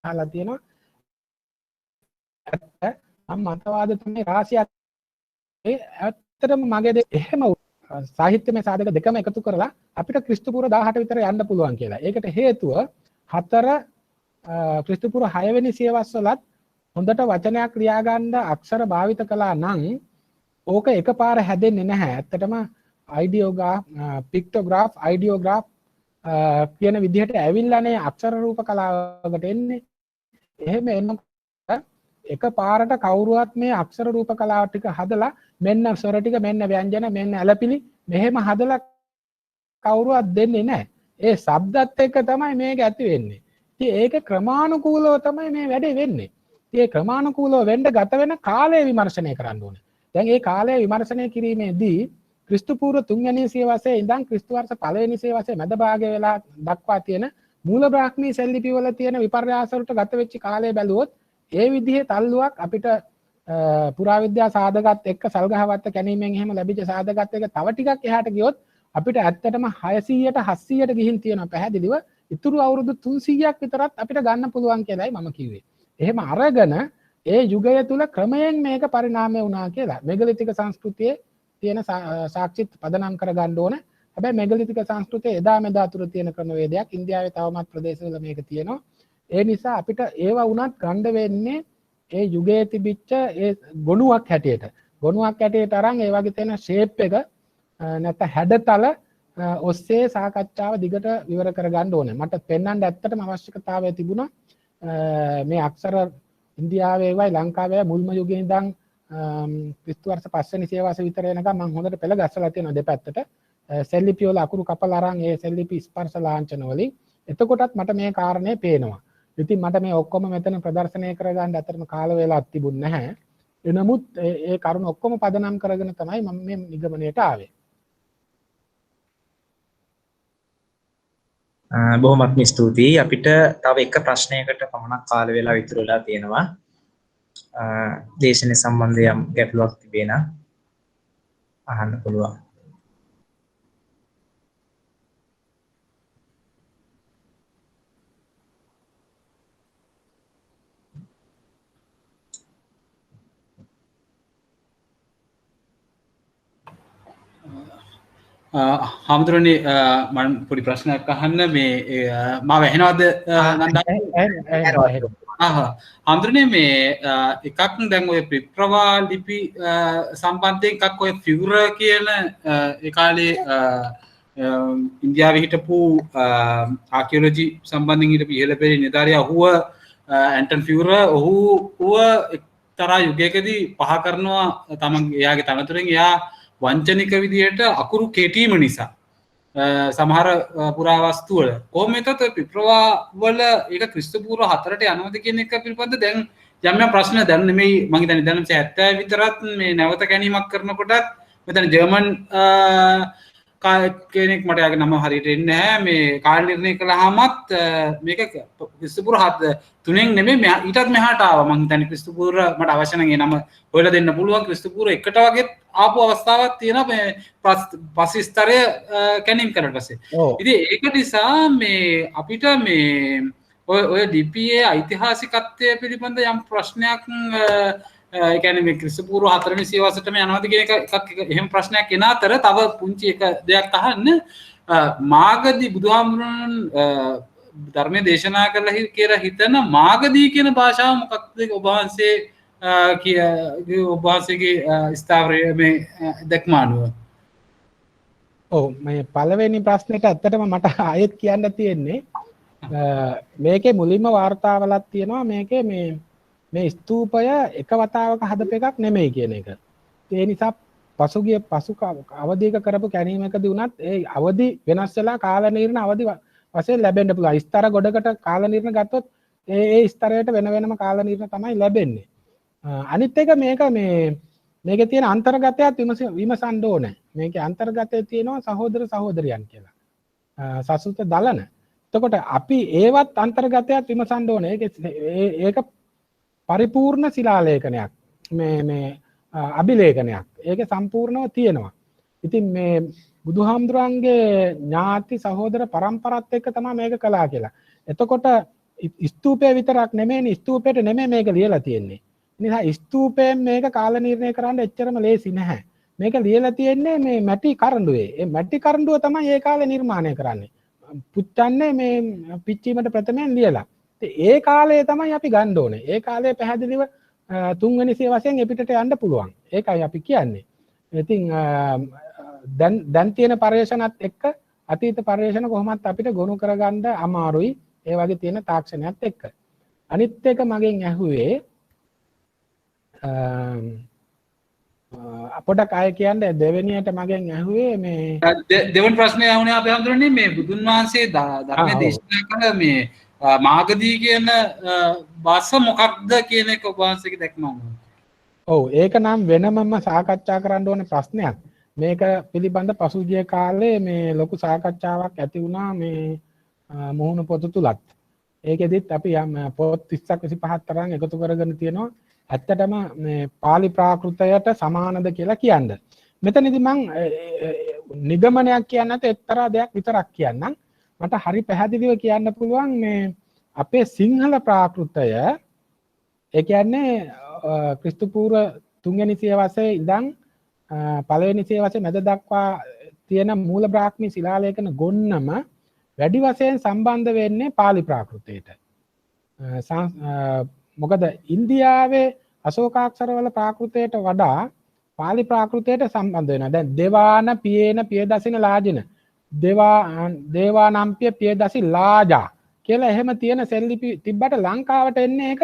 අහලා තියෙනවා. මතවාද තමයි රාශියක්. ඒ ඇත්තටම මගේ එහෙම සාහිත්‍යමය සාධක දෙකම එකතු කරලා අපිට ක්‍රිස්තු පූර්ව 18 විතර යන්න පුළුවන් කියලා. ඒකට හේතුව 4 ක්‍රිස්තු පූර්ව 6 වෙනි සියවස් වලත් හොඳට වචනයක් ලියා ගන්න අක්ෂර භාවිත කළා නම් ඕක එකපාර හැදෙන්නේ නැහැ. ඇත්තටම අයිඩියෝග්‍රාෆ්, පික්ටෝග්‍රාෆ්, අයිඩියෝග්‍රාෆ් කියන විදිහට ඇවිල්ලානේ අක්ෂර රූප කලාවකට එන්නේ. එහෙම එනකොට එක පාරට කවුරුවත් මේ අක්ෂර රූප කලාව ටික හදලා මෙන්න ස්වර ටික මෙන්න ව්‍යංජන මෙන්න ඇලපිලි මෙහෙම හදලා කවුරුවත් දෙන්නේ නැහැ. ඒ ශබ්දත් එක්ක තමයි මේක ඇති වෙන්නේ. ඉතින් ඒක ක්‍රමානුකූලව තමයි මේ වැඩේ වෙන්නේ. ඉතින් ඒ ක්‍රමානුකූලව වෙන්න ගත වෙන කාලය විමර්ශනය කරන්න ඕනේ. දැන් මේ කාලය විමර්ශනය කිරීමේදී ක්‍රිස්තු පූර්ව 3 වෙනි සියවසේ ඉඳන් ක්‍රිස්තු වර්ෂ 1 වෙනි සියවසේ මැද භාගය වෙලා දක්වා තියෙන මූල බ්‍රාහ්මී සෙල්ලිපි වල තියෙන විපර්යාස වලට ගත වෙච්ච කාලය බැලුවොත් ඒ විදිහේ තල්ලුවක් අපිට පුරාවිද්‍යා සාධකත් එක්ක සල්ගහවත්ත කැණීමෙන් එහෙම ලැබිච්ච සාධකත් එක්ක තව ටිකක් එහාට ගියොත් අපිට ඇත්තටම 600ට 700ට ගිහින් තියෙනවා පැහැදිලිව. ඉතුරු අවුරුදු 300ක් විතරත් අපිට ගන්න පුළුවන් කියලායි මම කිව්වේ. එහෙම අරගෙන ඒ යුගය තුල ක්‍රමයෙන් මේක පරිණාමය වුණා කියලා. මෙගලිතික සංස්කෘතියේ තියෙන සාක්ෂිත් පදනම් කරගන්න ඕන. හැබැයි මෙගලිතික සංස්කෘතියේ එදා මෙදා තුර තියෙන ක්‍රමවේදයක් ඉන්දියාවේ තවමත් ප්‍රදේශවල මේක තියෙනවා. ඒ නිසා අපිට ඒවා වුණත් ගන්න වෙන්නේ ඒ යුගයේ තිබිච්ච ඒ ගොනුවක් හැටියට. ගොනුවක් හැටියට අරන් ඒ වගේ තියෙන ෂේප් එක නැත්නම් හැඩතල ඔස්සේ සාකච්ඡාව දිගට විවර කරගන්න ඕනේ. මට පෙන්වන්න ඇත්තටම අවශ්‍යකතාවය තිබුණා මේ අක්ෂර ඉන්දියාවේ වයි ලංකාවේ මුල්ම යුගයේ ඉඳන් ක්‍රිස්තු වර්ෂ 5 වෙනි සියවස විතර එනකම් මම හොඳට පෙළ ගැස්සලා තියෙනවා දෙපැත්තට. සෙල්ලිපි වල අකුරු කපලා අරන් ඒ සෙල්ලිපි ස්පර්ශ ලාංඡන වලින්. එතකොටත් මට මේ කාරණේ පේනවා. ඉතින් මට මේ ඔක්කොම මෙතන ප්‍රදර්ශනය කරගන්න ඇත්තටම කාල වේලාවක් තිබුණ නැහැ. එනමුත් ඒ කරුණ ඔක්කොම පදනම් කරගෙන තමයි මම මේ නිගමනයට ආවේ. බොහොමත්ම ස්තුතියි. අපිට තව එක ප්‍රශ්නයකට පමණක් කාල වේලාව ඉතුරු වෙලා තියෙනවා. දේශනය සම්බන්ධ යම් ගැටලුවක් තිබේ නම් අහන්න පුළුවන්. හාමුදුරනේ මම පොඩි ප්‍රශ්නයක් අහන්න මේ මාව ඇහෙනවද නන්දා? හාමුදුරනේ මේ එකක් දැන් ඔය පිප්‍රවා ලිපි සම්බන්ධයෙන් එකක් ඔය ෆිගුර කියන ඒ කාලේ ඉන්දියාවේ හිටපු ආකියොලොජි සම්බන්ධයෙන් හිටපු ඉහළ පෙළේ නිලධාරියා ඔහුව ඇන්ටන් ෆිගුර ඔහුව එක්තරා යුගයකදී පහ කරනවා තමන්ගේ එයාගේ තනතුරෙන් එයා වංචනික විදියට අකුරු කෙටීම නිසා සමහර පුරාවස්තු වල කොහොම වෙතත් පිප්‍රවා වල ඒක ක්‍රිස්තු පූර්ව 4ට යනවාද කියන එක පිළිබඳ දැන් යම් ප්‍රශ්න දැන් නෙමෙයි මම හිතන්නේ දැන් 70 විතරත් මේ නැවත ගැනීමක් කරනකොටත් මෙතන ජර්මන් කෙනෙක් මට යාගේ නම හරියට එන්නේ නැහැ මේ කාල නිර්ණය කළාමත් මේක ක්‍රිස්තු පූර්ව 3න් නෙමෙයි ඊටත් මෙහාට ආවා මම හිතන්නේ ක්‍රිස්තු පූර්ව මට අවශ්‍ය නම් ඒ නම හොයලා දෙන්න පුළුවන් ක්‍රිස්තු පූර්ව 1ට වගේ ආපු අවස්ථාවක් තියෙනවා මේ පස්ස්තරය කැනීම් කරට පස්සේ ඉතින් ඒක නිසා මේ අපිට මේ ඔය ලිපියේ ඓතිහාසිකත්වය පිළිබඳ යම් ප්‍රශ්නයක් ඒ කියන්නේ මේ ක්‍රිස්තු පූර්ව 4 වෙනි සියවසටම යනවාද කියන එකක් එහෙම ප්‍රශ්නයක් එන අතර තව පුංචි එක දෙයක් අහන්න මාගදී බුදුහාමුදුරන් ධර්මයේ දේශනා කළා කියලා හිතන මාගදී කියන භාෂාව මොකක්ද ඔබ වහන්සේ ඔබ වහන්සේගේ ස්ථාවරයේ මේ දැක්මානුව? ඔව් මේ පළවෙනි ප්‍රශ්නෙට ඇත්තටම මට ආයෙත් කියන්න තියෙන්නේ මේකේ මුලින්ම වාර්තාවලක් තියෙනවා මේකේ මේ ස්තූපය එක වතාවක හදපු එකක් නෙමෙයි කියන එක. ඒ නිසා පසුගිය අවධියක කරපු කැණීමකදී වුණත් ඒ අවධි වෙනස් වෙලා කාල නිර්ණ අවධි වශයෙන් ලැබෙන්න පුළුවන්. ස්තර ගොඩකට කාල නිර්ණ ගත්තොත් ඒ ස්තරයට වෙන වෙනම කාල නිර්ණ තමයි ලැබෙන්නේ. අනිත් එක මේකේ තියෙන අන්තර්ගතයත් විමසන්න ඕනේ. මේකේ අන්තර්ගතයේ තියෙනවා සහෝදර සහෝදරියන් කියලා. සසුත දලන. එතකොට අපි ඒවත් අන්තර්ගතයත් විමසන්න ඕනේ. ඒක පරිපූර්ණ ශිලාලේඛනයක්. මේ අභිලේඛනයක්. ඒක සම්පූර්ණව තියෙනවා. ඉතින් මේ බුදුහාමුදුරන්ගේ ඥාති සහෝදර පරම්පරාවත් එක්ක තමයි මේක කළා කියලා. එතකොට ස්තූපය විතරක් නෙමෙයි ස්තූපයට නෙමෙයි මේක ලියලා තියෙන්නේ. නිසා ස්තූපයෙන් මේක කාල නිර්ණය කරන්න එච්චරම ලේසි නැහැ. මේක ලියලා තියෙන්නේ මේ මැටි කරඬුවේ. ඒ මැටි කරඬුව තමයි ඒ කාලේ නිර්මාණය කරන්නේ. පුච්චන්නේ මේ පිච්චීමට ප්‍රථමයෙන් ලියලා. ඒ කාලේ තමයි අපි ගන්න ඕනේ. ඒ කාලේ පැහැදිලිව 3 වෙනි සියවසෙන් එපිටට යන්න පුළුවන්. ඒකයි අපි කියන්නේ. ඉතින් දැන් තියෙන පරිශ්‍රණත් එක්ක අතීත පරිශ්‍රණ කොහොමත් අපිට ගොනු කරගන්න අමාරුයි. ඒ වගේ තියෙන තාක්ෂණයත් එක්ක. අනිත් එක මගෙන් ඇහුවේ පොඩක් අය කියන්නේ දෙවෙනියට මගෙන් ඇහුවේ මේ දෙවන ප්‍රශ්නය වුණේ අපි හඳුනන්නේ මේ බුදුන් වහන්සේ ධර්මයේ දේශනා කළ මේ මාගදී කියන බස මොකක්ද කියන එක ඔබ වහන්සේගේ දැක්ම මොකක්ද? ඔව් ඒක නම් වෙනමම සාකච්ඡා කරන්න ඕනේ ප්‍රශ්නයක්. මේක පිළිබඳ පසුගිය කාලේ මේ ලොකු සාකච්ඡාවක් ඇති වුණා මේ මොහුණු පොත තුලත්. ඒකෙදිත් අපි යම් පොත් 30ක් 25ක් තරම් එකතු කරගෙන තියෙනවා. ඇත්තටම මේ පාලි ප්‍රාකෘතයට සමානද කියලා කියන්න. මෙතනදී මම නිගමනයක් කියන්න නැත්නම් එක්තරා දෙයක් විතරක් කියන්නම්. මට හරි පැහැදිලිව කියන්න පුළුවන් මේ අපේ සිංහල ප්‍රාකෘතය ඒ කියන්නේ ක්‍රිස්තු පූර්ව 3 වෙනි සියවසේ ඉඳන් 5 වෙනි සියවසේ මැද දක්වා තියෙන මූල බ්‍රාහ්මී ශිලාලේඛන ගොන්නම වැඩි වශයෙන් සම්බන්ධ වෙන්නේ පාලි ප්‍රාකෘතයට. මොකද ඉන්දියාවේ අශෝකාක්ෂරවල ප්‍රාකෘතයට වඩා පාලි ප්‍රාකෘතයට සම්බන්ධ වෙනවා. දැන් දේවාන පියේන පියදසින ලාජන දේවානම්පිය පියදසි ලාජා කියලා එහෙම තියෙන සෙල්ලිපි තිබ්බට ලංකාවට එන්නේ ඒක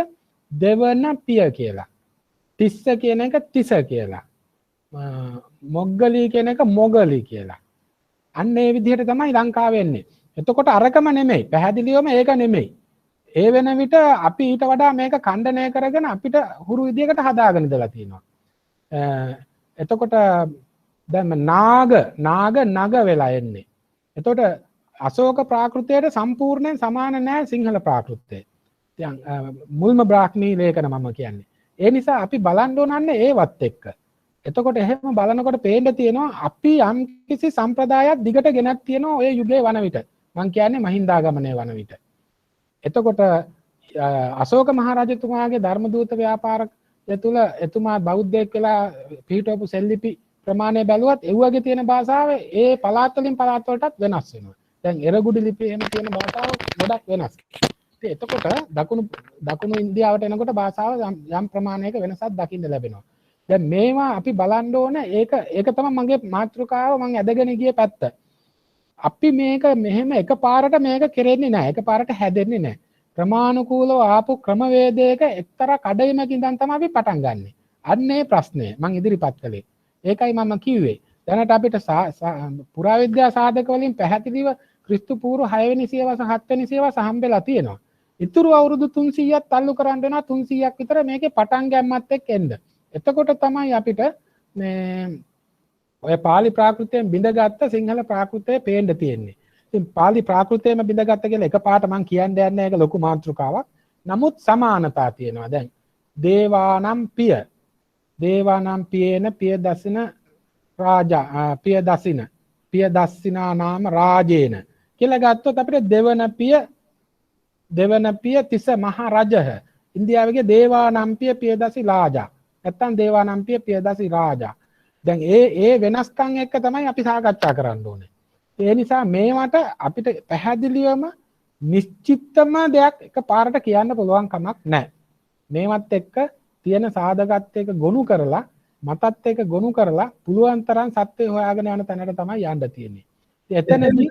දෙවන පිය කියලා. තිස්ස කියන එක තිස කියලා. මොග්ගලී කියන එක මොගලි කියලා. අන්න ඒ විදිහට තමයි ලංකාවේ එන්නේ. එතකොට අරකම නෙමෙයි. පැහැදිලිවම ඒක නෙමෙයි. ඒ වෙන විට අපි ඊට වඩා මේක ඛණ්ඩනය කරගෙන අපිට හුරු විදියකට හදාගෙන ඉඳලා තියෙනවා. එතකොට දැන් නාග නග වෙලා එන්නේ. එතකොට අශෝක ප්‍රාකෘතයට සම්පූර්ණයෙන් සමාන නැහැ සිංහල ප්‍රාකෘතය. දැන් මුල්ම බ්‍රාහ්මී ලේඛන මම කියන්නේ. ඒ නිසා අපි බලන්න ඕනන්නේ ඒවත් එක්ක. එතකොට එහෙම බලනකොට පේන්න තියෙනවා අපි යම් කිසි සම්ප්‍රදායක් දිගට ගෙනත් තියෙනවා ඔය යුගයේ වන විට. මම කියන්නේ මහින්දාගමනයේ වන විට. එතකොට අශෝක මහරජතුමාගේ ධර්මදූත ව්‍යාපාරය තුළ එතුමා බෞද්ධයෙක් වෙලා පිහිටවපු සෙල්ලිපි ප්‍රමාණය බැලුවත් ඒ වගේ තියෙන භාෂාව ඒ පළාත් වලින් පළාත් වලටත් වෙනස් වෙනවා. දැන් එරගුඩි ලිපියේ එහෙම තියෙන භාෂාව ගොඩක් වෙනස්. ඉතින් එතකොට දකුණු ඉන්දියාවට එනකොට භාෂාව යම් ප්‍රමාණයක වෙනසක් දකින්න ලැබෙනවා. දැන් මේවා අපි බලන්න ඕන ඒක තමයි මගේ මාතෘකාව මම ඇදගෙන ගිය පැත්ත. අපි මේක මෙහෙම එකපාරට මේක කෙරෙන්නේ නැහැ. එකපාරට හැදෙන්නේ නැහැ. ක්‍රමානුකූලව ආපු ක්‍රමවේදයක එක්තරා කඩයිමකින් ඉඳන් තමයි අපි පටන් ගන්නෙ. අන්න ඒ ප්‍රශ්නය මම ඉදිරිපත් කළේ. ඒකයි මම කිව්වේ. දැනට අපිට පුරාවිද්‍යා සාධක වලින් පැහැදිලිව ක්‍රිස්තු පූර්ව 6 වෙනි සියවස 7 වෙනි සියවස හම්බෙලා තියෙනවා. ඉතුරු අවුරුදු 300ක් තල්ලු කරන්න වෙනවා 300ක් විතර මේකේ පටන් ගැම්මත් එක්ක එන්න. එතකොට තමයි අපිට මේ ඔය පාලි ප්‍රාකෘතයෙන් බිඳගත්ත සිංහල ප්‍රාකෘතය පේන්න තියෙන්නේ. ඉතින් පාලි ප්‍රාකෘතයම බිඳගත්ත කියලා එකපාරට මම කියන්න යන්නේ ඒක ලොකු මාතෘකාවක්. නමුත් සමානතා තියෙනවා. දැන් දේවානම් පියේන පිය දසින රාජා පිය දස්සිනා නාම රාජේන කියලා ගත්තොත් අපිට දෙවන පිය තිස මහ රජහ ඉන්දියාවේ දේවානම්පිය පියදසි රාජා නැත්තම් දේවානම්පිය පියදසි රාජා. දැන් ඒ වෙනස්කම් එක්ක තමයි අපි සාකච්ඡා කරන්න ඕනේ. ඒ නිසා මේවට අපිට පැහැදිලිවම නිශ්චිතම දෙයක් එකපාරට කියන්න පුළුවන් කමක් නැහැ. මේවත් එක්ක තියෙන සාධකත් එක්ක ගොනු කරලා මතත් එක්ක ගොනු කරලා පුළුවන් තරම් සත්‍ය හොයාගෙන යන තැනට තමයි යන්න තියෙන්නේ. එතනදී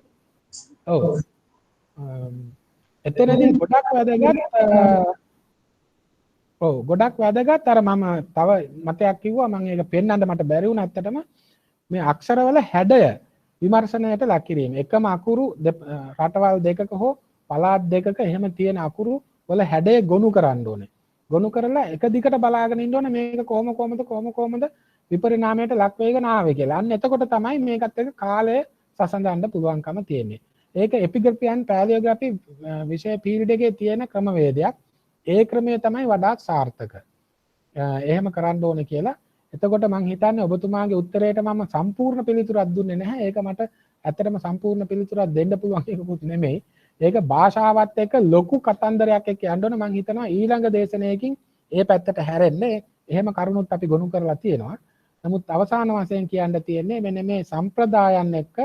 එතනදී ගොඩක් වැදගත් අර මම තව මතයක් කිව්වා මම ඒක පෙන්වන්න මට බැරි වුණා ඇත්තටම මේ අක්ෂරවල හැඩය විමර්ශනයට ලක් කිරීම. එකම අකුරු රටවල් දෙකක හෝ පළාත් දෙකක එහෙම තියෙන අකුරු වල හැඩය ගොනු කරන්න ඕනේ. ගොනු කරලා එක දිගට බලාගෙන ඉන්න ඕනේ මේක කොහොමද විපරිණාමයට ලක් වෙගෙන ආවේ කියලා. අන්න එතකොට තමයි මේකත් එක්ක කාලය සසඳන්න පුළුවන්කම තියෙන්නේ. ඒක එපිග්‍රැෆි and පැලියෝග්‍රැෆි විෂය පීරියඩ් එකේ තියෙන ක්‍රමවේදයක්. ඒ ක්‍රමය තමයි වඩාත් සාර්ථක. එහෙම කරන්න ඕනේ කියලා. එතකොට මම හිතන්නේ ඔබතුමාගේ උත්තරයට මම සම්පූර්ණ පිළිතුරක් දුන්නේ නැහැ. ඒක මට ඇත්තටම සම්පූර්ණ පිළිතුරක් දෙන්න පුළුවන් එකකුත් නෙමෙයි. ඒක භාෂාවත් එක්ක ලොකු කතන්දරයක් එක්ක යන්න ඕන. මම හිතනවා ඊළඟ දේශනාවකින් ඒ පැත්තට හැරෙන්නේ. එහෙම කරුණුත් අපි ගොනු කරලා තියෙනවා. නමුත් අවසාන වශයෙන් කියන්න තියෙන්නේ මෙන්න මේ සම්ප්‍රදායන් එක්ක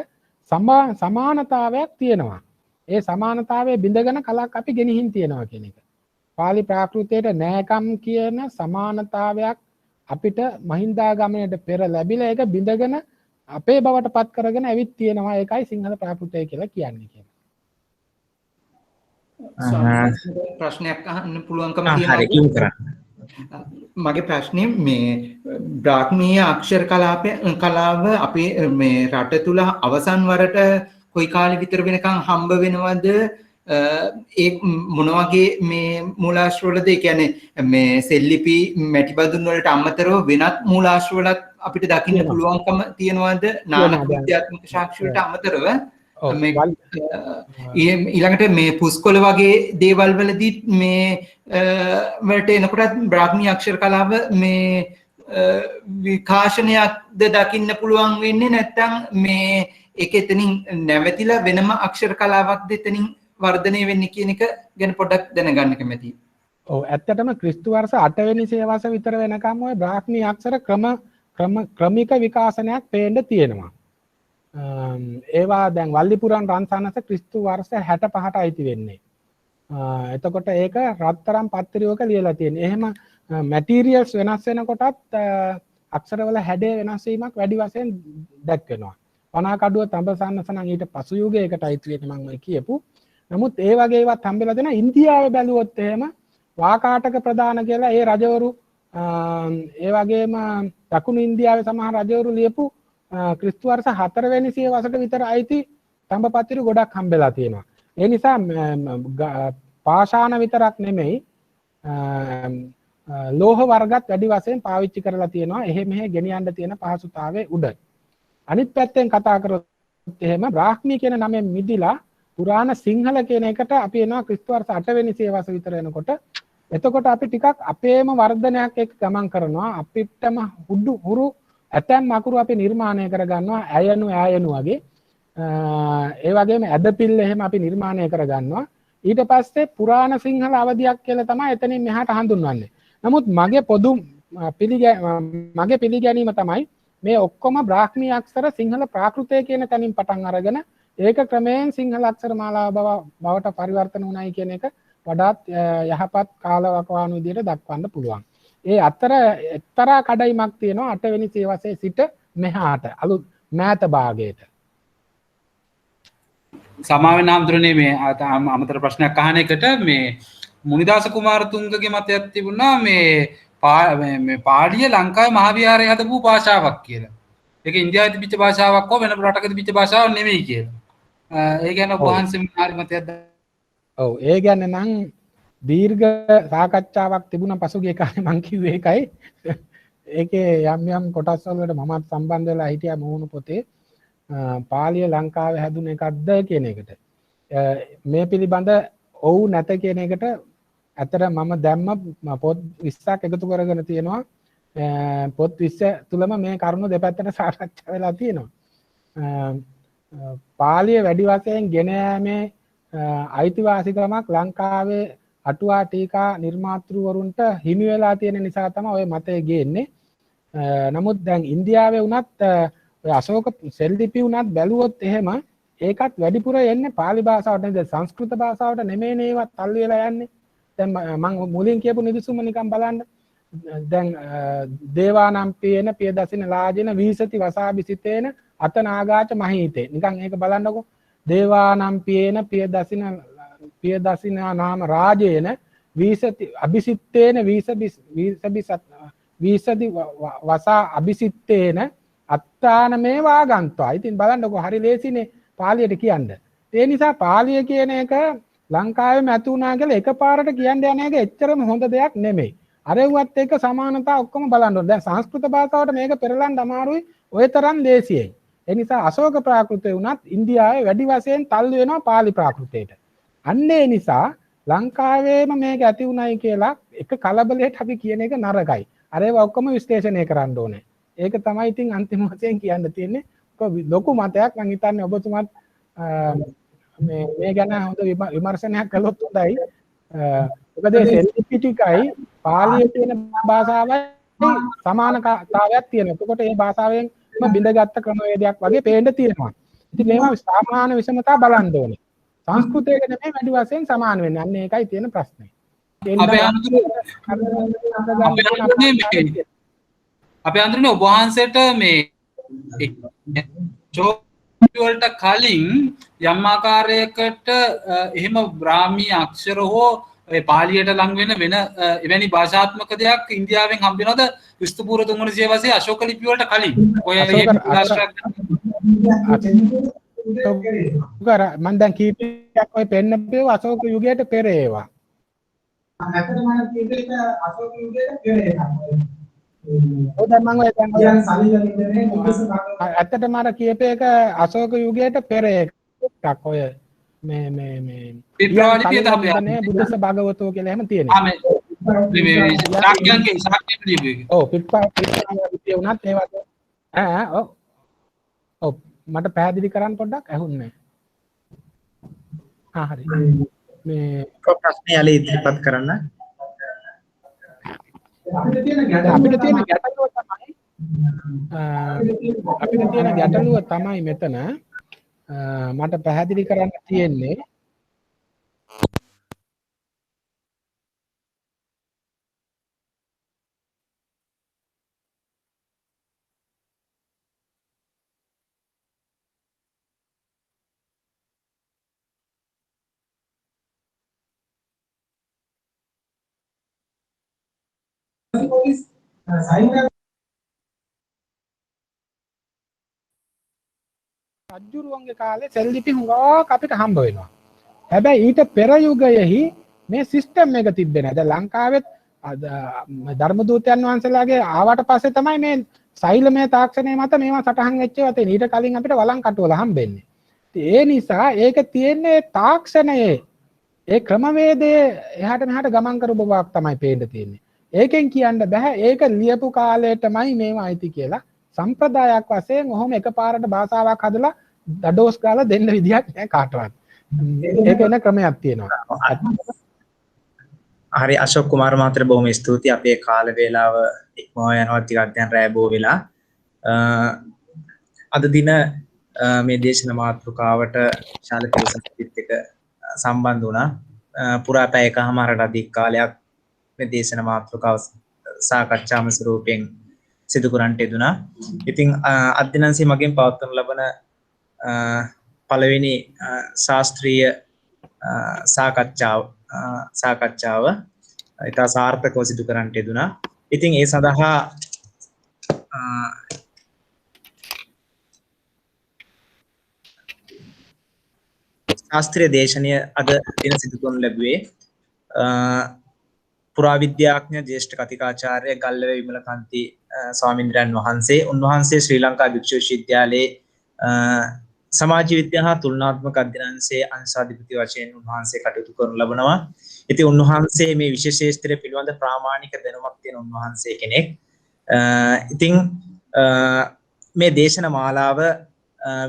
සමානතාවයක් තියෙනවා. ඒ සමානතාවයේ බිඳගෙන කලක් අපි ගෙනihin තියෙනවා කියන එක. පාලි ප්‍රාකෘතයට නෑකම් කියන සමානතාවයක් අපිට මහින්දාගමනයට පෙර ලැබිලා ඒක බිඳගෙන අපේ බවට පත් කරගෙන ඇවිත් තියෙනවා. ඒකයි සිංහල ප්‍රාකෘතය කියලා කියන්නේ කියලා. ප්‍රශ්නයක් අහන්න පුළුවන්කම තියෙනවා. මගේ ප්‍රශ්නේ මේ බ්‍රාහ්මීය අක්ෂර කලාව අපේ මේ රට තුල අවසන් වරට කොයි කාලෙ විතර වෙනකන් හම්බ වෙනවද? ඒ මොන වගේ මේ මූලාශ්‍රවලද? ඒ කියන්නේ මේ සෙල්ලිපි මැටිබදුන් වලට අමතරව වෙනත් මූලාශ්‍රවලත් අපිට දකින්න පුළුවන්කම තියනවද? නානක විද්‍යාත්මක සාක්ෂි වලට අමතරව ඊළඟට මේ පුස්කොළ වගේ දේවල් වලදී මේ වලට එනකොටත් බ්‍රාහ්මීය අක්ෂර කලාව මේ විකාශනයක්ද දකින්න පුළුවන් වෙන්නේ නැත්නම් මේ ඒක එතනින් නැවතිලා වෙනම අක්ෂර කලාවක්ද එතනින් වර්ධනය වෙන්නේ කියන එක ගැන පොඩ්ඩක් දැනගන්න කැමතියි. ඔව් ඇත්තටම ක්‍රිස්තු වර්ෂ 8 වෙනි සියවස විතර වෙනකම් ওই බ්‍රාහ්මීය අක්ෂර ක්‍රමික විකාශනයක් පේන්න තියෙනවා. ඒවා දැන් වල්ලිපුරන් රන්සනස ක්‍රිස්තු වර්ෂ 65ට අයිති වෙන්නේ. එතකොට ඒක රත්තරන් පත්‍රියක ලියලා තියෙන්නේ. එහෙම මැටීරියල්ස් වෙනස් වෙනකොටත් අක්ෂරවල හැඩය වෙනස් වීමක් වැඩි වශයෙන් දැක්වෙනවා. පනාකඩුව තඹසන්නස නම් ඊට පසු යුගයකට අයිති වෙන්නේ මම කියපු. නමුත් ඒ වගේ ඒවත් හම්බෙලා දෙනවා. ඉන්දියාවේ බැලුවොත් එහෙම වාකාටක ප්‍රදාන කියලා ඒ රජවරු ඒ වගේම දකුණු ඉන්දියාවේ සමහර රජවරු ලියපු ක්‍රිස්තු වර්ෂ 4 වෙනි සියවසට විතර අයිති තඹපත්‍රි ගොඩක් හම්බෙලා තියෙනවා. ඒ නිසා පාෂාණ විතරක් නෙමෙයි ලෝහ වර්ගත් වැඩි වශයෙන් පාවිච්චි කරලා තියෙනවා. එහෙ මෙහෙ ගෙනියන්න තියෙන පහසුතාවයේ උඩ. අනිත් පැත්තෙන් කතා කරොත් එහෙම බ්‍රාහ්මී කියන නමෙන් මිදිලා පුරාණ සිංහල කියන එකට අපි එනවා ක්‍රිස්තු වර්ෂ 8 වෙනි සියවස විතර එනකොට. එතකොට අපි ටිකක් අපේම වර්ධනයක් එක්ක ගමන් කරනවා. අපිටම හුරු ඇතැම් අකුරු අපි නිර්මාණය කරගන්නවා. ඇයනු වගේ. ඒ වගේම ඇදපිල්ල එහෙම අපි නිර්මාණය කරගන්නවා. ඊට පස්සේ පුරාණ සිංහල අවධියක් කියලා තමයි එතනින් මෙහාට හඳුන්වන්නේ. නමුත් මගේ පිළිගැනීම තමයි මේ ඔක්කොම බ්‍රාහ්මී අක්ෂර සිංහල ප්‍රාකෘතය කියන තැනින් පටන් අරගෙන ඒක ක්‍රමයෙන් සිංහල අක්ෂර මාලාව බවට පරිවර්තන වුණයි කියන එක වඩාත් යහපත් කාලවකවානු විදිහට දක්වන්න පුළුවන්. ඒ අතර එක්තරා කඩයිමක් තියෙනවා 8 වෙනි සියවසේ සිට මෙහාට අලුත් මෑත භාගයට. සමාවෙන් හාමුදුරනේ මේ අමතර ප්‍රශ්නයක් අහන එකට මේ මුනිදාස කුමාරතුංගගේ මතයක් තිබුණා මේ පාලිය ලංකාවේ මහාවිහාරයේ හදපු භාෂාවක් කියලා. ඒක ඉන්දියාවේ තිබිච්ච භාෂාවක් හෝ වෙන රටක තිබිච්ච භාෂාවක් නෙමෙයි කියලා. ඒ ගැන ඔබ වහන්සේ හරි මතයක්ද? ඔව් ඒ ගැන නම් දීර්ඝ සාකච්ඡාවක් තිබුණා පසුගිය කාලේ මං කිව්වේ ඒකයි. ඒකේ යම් කොටස් වලට මමත් සම්බන්ධ වෙලා හිටියා මොහොන පොතේ පාලිය ලංකාවේ හැදුන එකක්ද කියන එකට. මේ පිළිබඳ ඔව් නැත කියන එකට ඇතර මම දැම්ම පොත් 20ක් එකතු කරගෙන තියෙනවා. පොත් 20 තුලම මේ කරුණු දෙපැත්තට සාකච්ඡා වෙලා තියෙනවා. පාලිය වැඩි වශයෙන් ගෙන යාමේ අයිතිවාසිකමක් ලංකාවේ අටුවා ටීකා නිර්මාතෘවරුන්ට හිමි වෙලා තියෙන නිසා තමයි ඔය මතය ගේන්නේ. නමුත් දැන් ඉන්දියාවේ වුණත් ඔය අශෝක සෙල්ලිපි වුණත් බැලුවොත් එහෙම ඒකත් වැඩිපුර එන්නේ පාලි භාෂාවට නේද සංස්කෘත භාෂාවට නෙමෙයිනේ ඒවත් තල්ලු වෙලා යන්නේ. දැන් මම මුලින් කියපු නිදසුම නිකන් බලන්න. දැන් දේවානම් පියන පියදසින ලාජින වීසති වසාබිසිතේන අතනාගාච මහීතේ නිකන් ඒක බලන්නකෝ. දේවානම් පියන පියදසින නාම රාජේන වීසති අபிසිත්තේන වීසති වසා අபிසිත්තේන අත්තාන මේ වාගන්තවා. ඉතින් බලන්නකෝ හරි ලේසිනේ පාලියට කියන්න. ඒ නිසා පාලිය කියන එක ලංකාවේම ඇති වුණා කියලා එකපාරට කියන්න යන එක එච්චරම හොඳ දෙයක් නෙමෙයි. අරෙව්වත් එක්ක සමානතා ඔක්කොම බලන්න ඕනේ. දැන් සංස්කෘත භාෂාවට මේක පෙරලන්න අමාරුයි ඔය තරම් ලේසියෙන්. ඒ නිසා අශෝක ප්‍රාකෘතය වුණත් ඉන්දියාවේ වැඩි වශයෙන් තල්ලු වෙනවා පාලි ප්‍රාකෘතයට. අන්න ඒ නිසා ලංකාවේම මේක ඇති වුණයි කියලා එක කලබලයට අපි කියන එක නරකයි. අර ඒවා ඔක්කොම විශ්ලේෂණය කරන්න ඕනේ. ඒක තමයි ඉතින් අන්තිම වශයෙන් කියන්න තියෙන්නේ. ලොකු මතයක් මම හිතන්නේ ඔබතුමාත් මේ ගැන හොඳ විමර්ශනයක් කළොත් හොඳයි. මොකද සෙල්ලිපිටිකයි පාලිය කියන භාෂාවයි සමානතාවයක් තියෙනවා. එතකොට මේ භාෂාවෙන් බිඳගත්ත ක්‍රමවේදයක් වගේ පේන්න තියෙනවා. ඉතින් මේවා සාමාන්‍ය විෂමතා බලන්න ඕනේ. සංස්කෘතයක නෙමෙයි වැඩි වශයෙන් සමාන වෙන්නේ. අන්න ඒකයි තියෙන ප්‍රශ්නේ. අපේ අඳුරනේ ඔබ වහන්සේට මේ වලට කලින් යම් ආකාරයකට එහෙම බ්‍රාහ්මී අක්ෂර හෝ පාලියට ලං වෙන එවැනි භාෂාත්මක දෙයක් ඉන්දියාවෙන් හම්බ වෙනවද ක්‍රිස්තුපූර්ව 300 වසරේ අශෝක ලිපි වලට කලින්? ඔය මම දැන් කීපයක් ඔය පෙන්නපේ අශෝක යුගයට පෙර ඒවා. ඇත්තටම මම කියුවේ අශෝක යුගයට පෙර ඒවා. ඇත්තටම අර කියපේක අශෝක යුගයට පෙර එකක් ඔය මේ බුද්ධස භාගවතෝ කියලා එහෙම තියෙනවා. ඔව් පිට්පාවිතිය උනත් ඒ වගේ ඔව් මට පැහැදිලි කරන්න පොඩ්ඩක් ඇහුන්නේ. හරි. මේ ප්‍රශ්නේ යාලේ ඉදිරිපත් කරන්න. අපිට තියෙන ගැටලුව තමයි මෙතන මට පැහැදිලි කරන්න තියෙන්නේ රජුරුවන්ගේ කාලේ සෙල්ලිපි හුඟක් අපිට හම්බ වෙනවා. හැබැයි ඊට පෙර යුගයෙහි මේ සිස්ටම් එක තිබ්බේ නැහැ. දැන් ලංකාවෙත් ධර්මදූතයන් වහන්සේලාගේ ආවට පස්සේ තමයි මේ සෛලමය තාක්ෂණය මත මේවා සටහන් වෙච්ච ඒවා තියෙන්නේ. ඊට කලින් අපිට වළං කටුවල හම්බෙන්නේ. ඒ නිසා ඒක තියෙන්නේ තාක්ෂණයේ ඒ ක්‍රමවේදයේ එහාට මෙහාට ගමන් කරපු බවක් තමයි පේන්න තියෙන්නේ. ඒකෙන් කියන්න බෑ ඒක ලියපු කාලයටමයි මේවා අයිති කියලා. සම්ප්‍රදායක් වශයෙන් ඔහොම එකපාරට භාෂාවක් හදලා දඩෝස් ගාලා දෙන්න විදියක් නෑ කාටවත්. ඒක වෙන ක්‍රමයක් තියෙනවා. හරි අශෝක් කුමාර මහත්තයා බොහොම ස්තුතියි. අපේ කාල වේලාව ඉක්මවා යනවා ටිකක් දැන් රෑ බෝ වෙලා. අද දින මේ දේශන මාතෘකාවට ශාල පිරිසක් එක්ක සම්බන්ධ වුණා. පුරා පැය එකමාරකට අධික කාලයක් මේ දේශන මාතෘකාව සාකච්ඡාම ස්වරූපයෙන් සිදු කරන්නට යෙදුණා. ඉතින් අධ්‍යයනන්සේ මගෙන් පවත්වනු ලබන පළවෙනි ශාස්ත්‍රීය සාකච්ඡාව ඉතා සාර්ථකව සිදු කරන්නට යෙදුණා. ඉතින් ඒ සඳහා ශාස්ත්‍රීය දේශනය අද දින සිදු කරනු ලැබුවේ පුරාවිද්‍යාඥ ජ්‍යෙෂ්ඨ කතිකාචාර්ය ගල්ලව විමලකාන්ති ස්වාමීන්ද්‍රයන් වහන්සේ. උන්වහන්සේ ශ්‍රී ලංකා භික්ෂු විශ්වවිද්‍යාලයේ සමාජ විද්‍යා හා තුලනාත්මක අධ්‍යයනයේ අංශාධිපති වශයෙන් උන්වහන්සේ කටයුතු කරනු ලබනවා. ඉතින් උන්වහන්සේ මේ විශේෂ ක්ෂේත්‍රය පිළිබඳ ප්‍රාමාණික දැනුමක් තියෙන උන්වහන්සේ කෙනෙක්. ඉතින් මේ දේශන මාලාව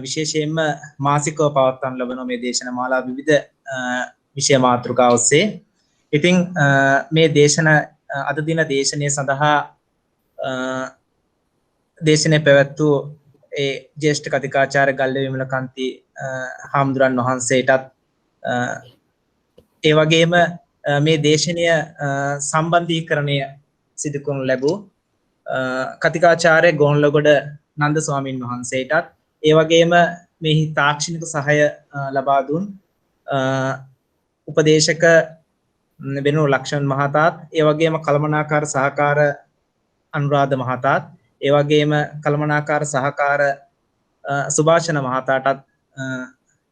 විශේෂයෙන්ම මාසිකව පවත්වන ලබන මේ දේශන මාලාව විවිධ විෂය මාතෘකා ඔස්සේ. ඉතින් මේ දේශන අද දින දේශනය සඳහා දේශනය පැවැත්වූ ඒ ජ්‍යෙෂ්ඨ කතිකාචාර්ය ගල්ලේ විමලකාන්ති හාමුදුරන් වහන්සේටත් ඒ වගේම මේ දේශනය සම්බන්ධීකරණය සිදු කරනු ලැබූ කතිකාචාර්ය ගෝන්ලගොඩ නන්ද ස්වාමින් වහන්සේටත් ඒ වගේම මෙහි තාක්ෂණික සහාය ලබා දුන් උපදේශක වෙනු ලක්ෂණ මහතාත් ඒ වගේම කළමනාකාර සහකාර අනුරාධ මහතාත් ඒ වගේම කළමනාකාර සහකාර සුභාෂණ මහතාටත්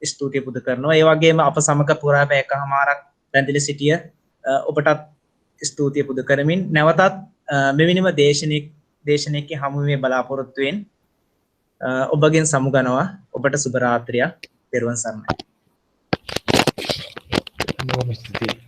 ස්තුතිය පුද කරනවා. ඒ වගේම අප සමග පුරා පැය එකමාරක් රැඳිලා සිටිය ඔබටත් ස්තුතිය පුද කරමින් නැවතත් මෙවැනිම දේශනයක හමුවීමේ බලාපොරොත්තුවෙන් ඔබගෙන් සමුගනවා. ඔබට සුබ රාත්‍රියක්. පෙරවන් සරණයි. බොහොම ස්තුතියි.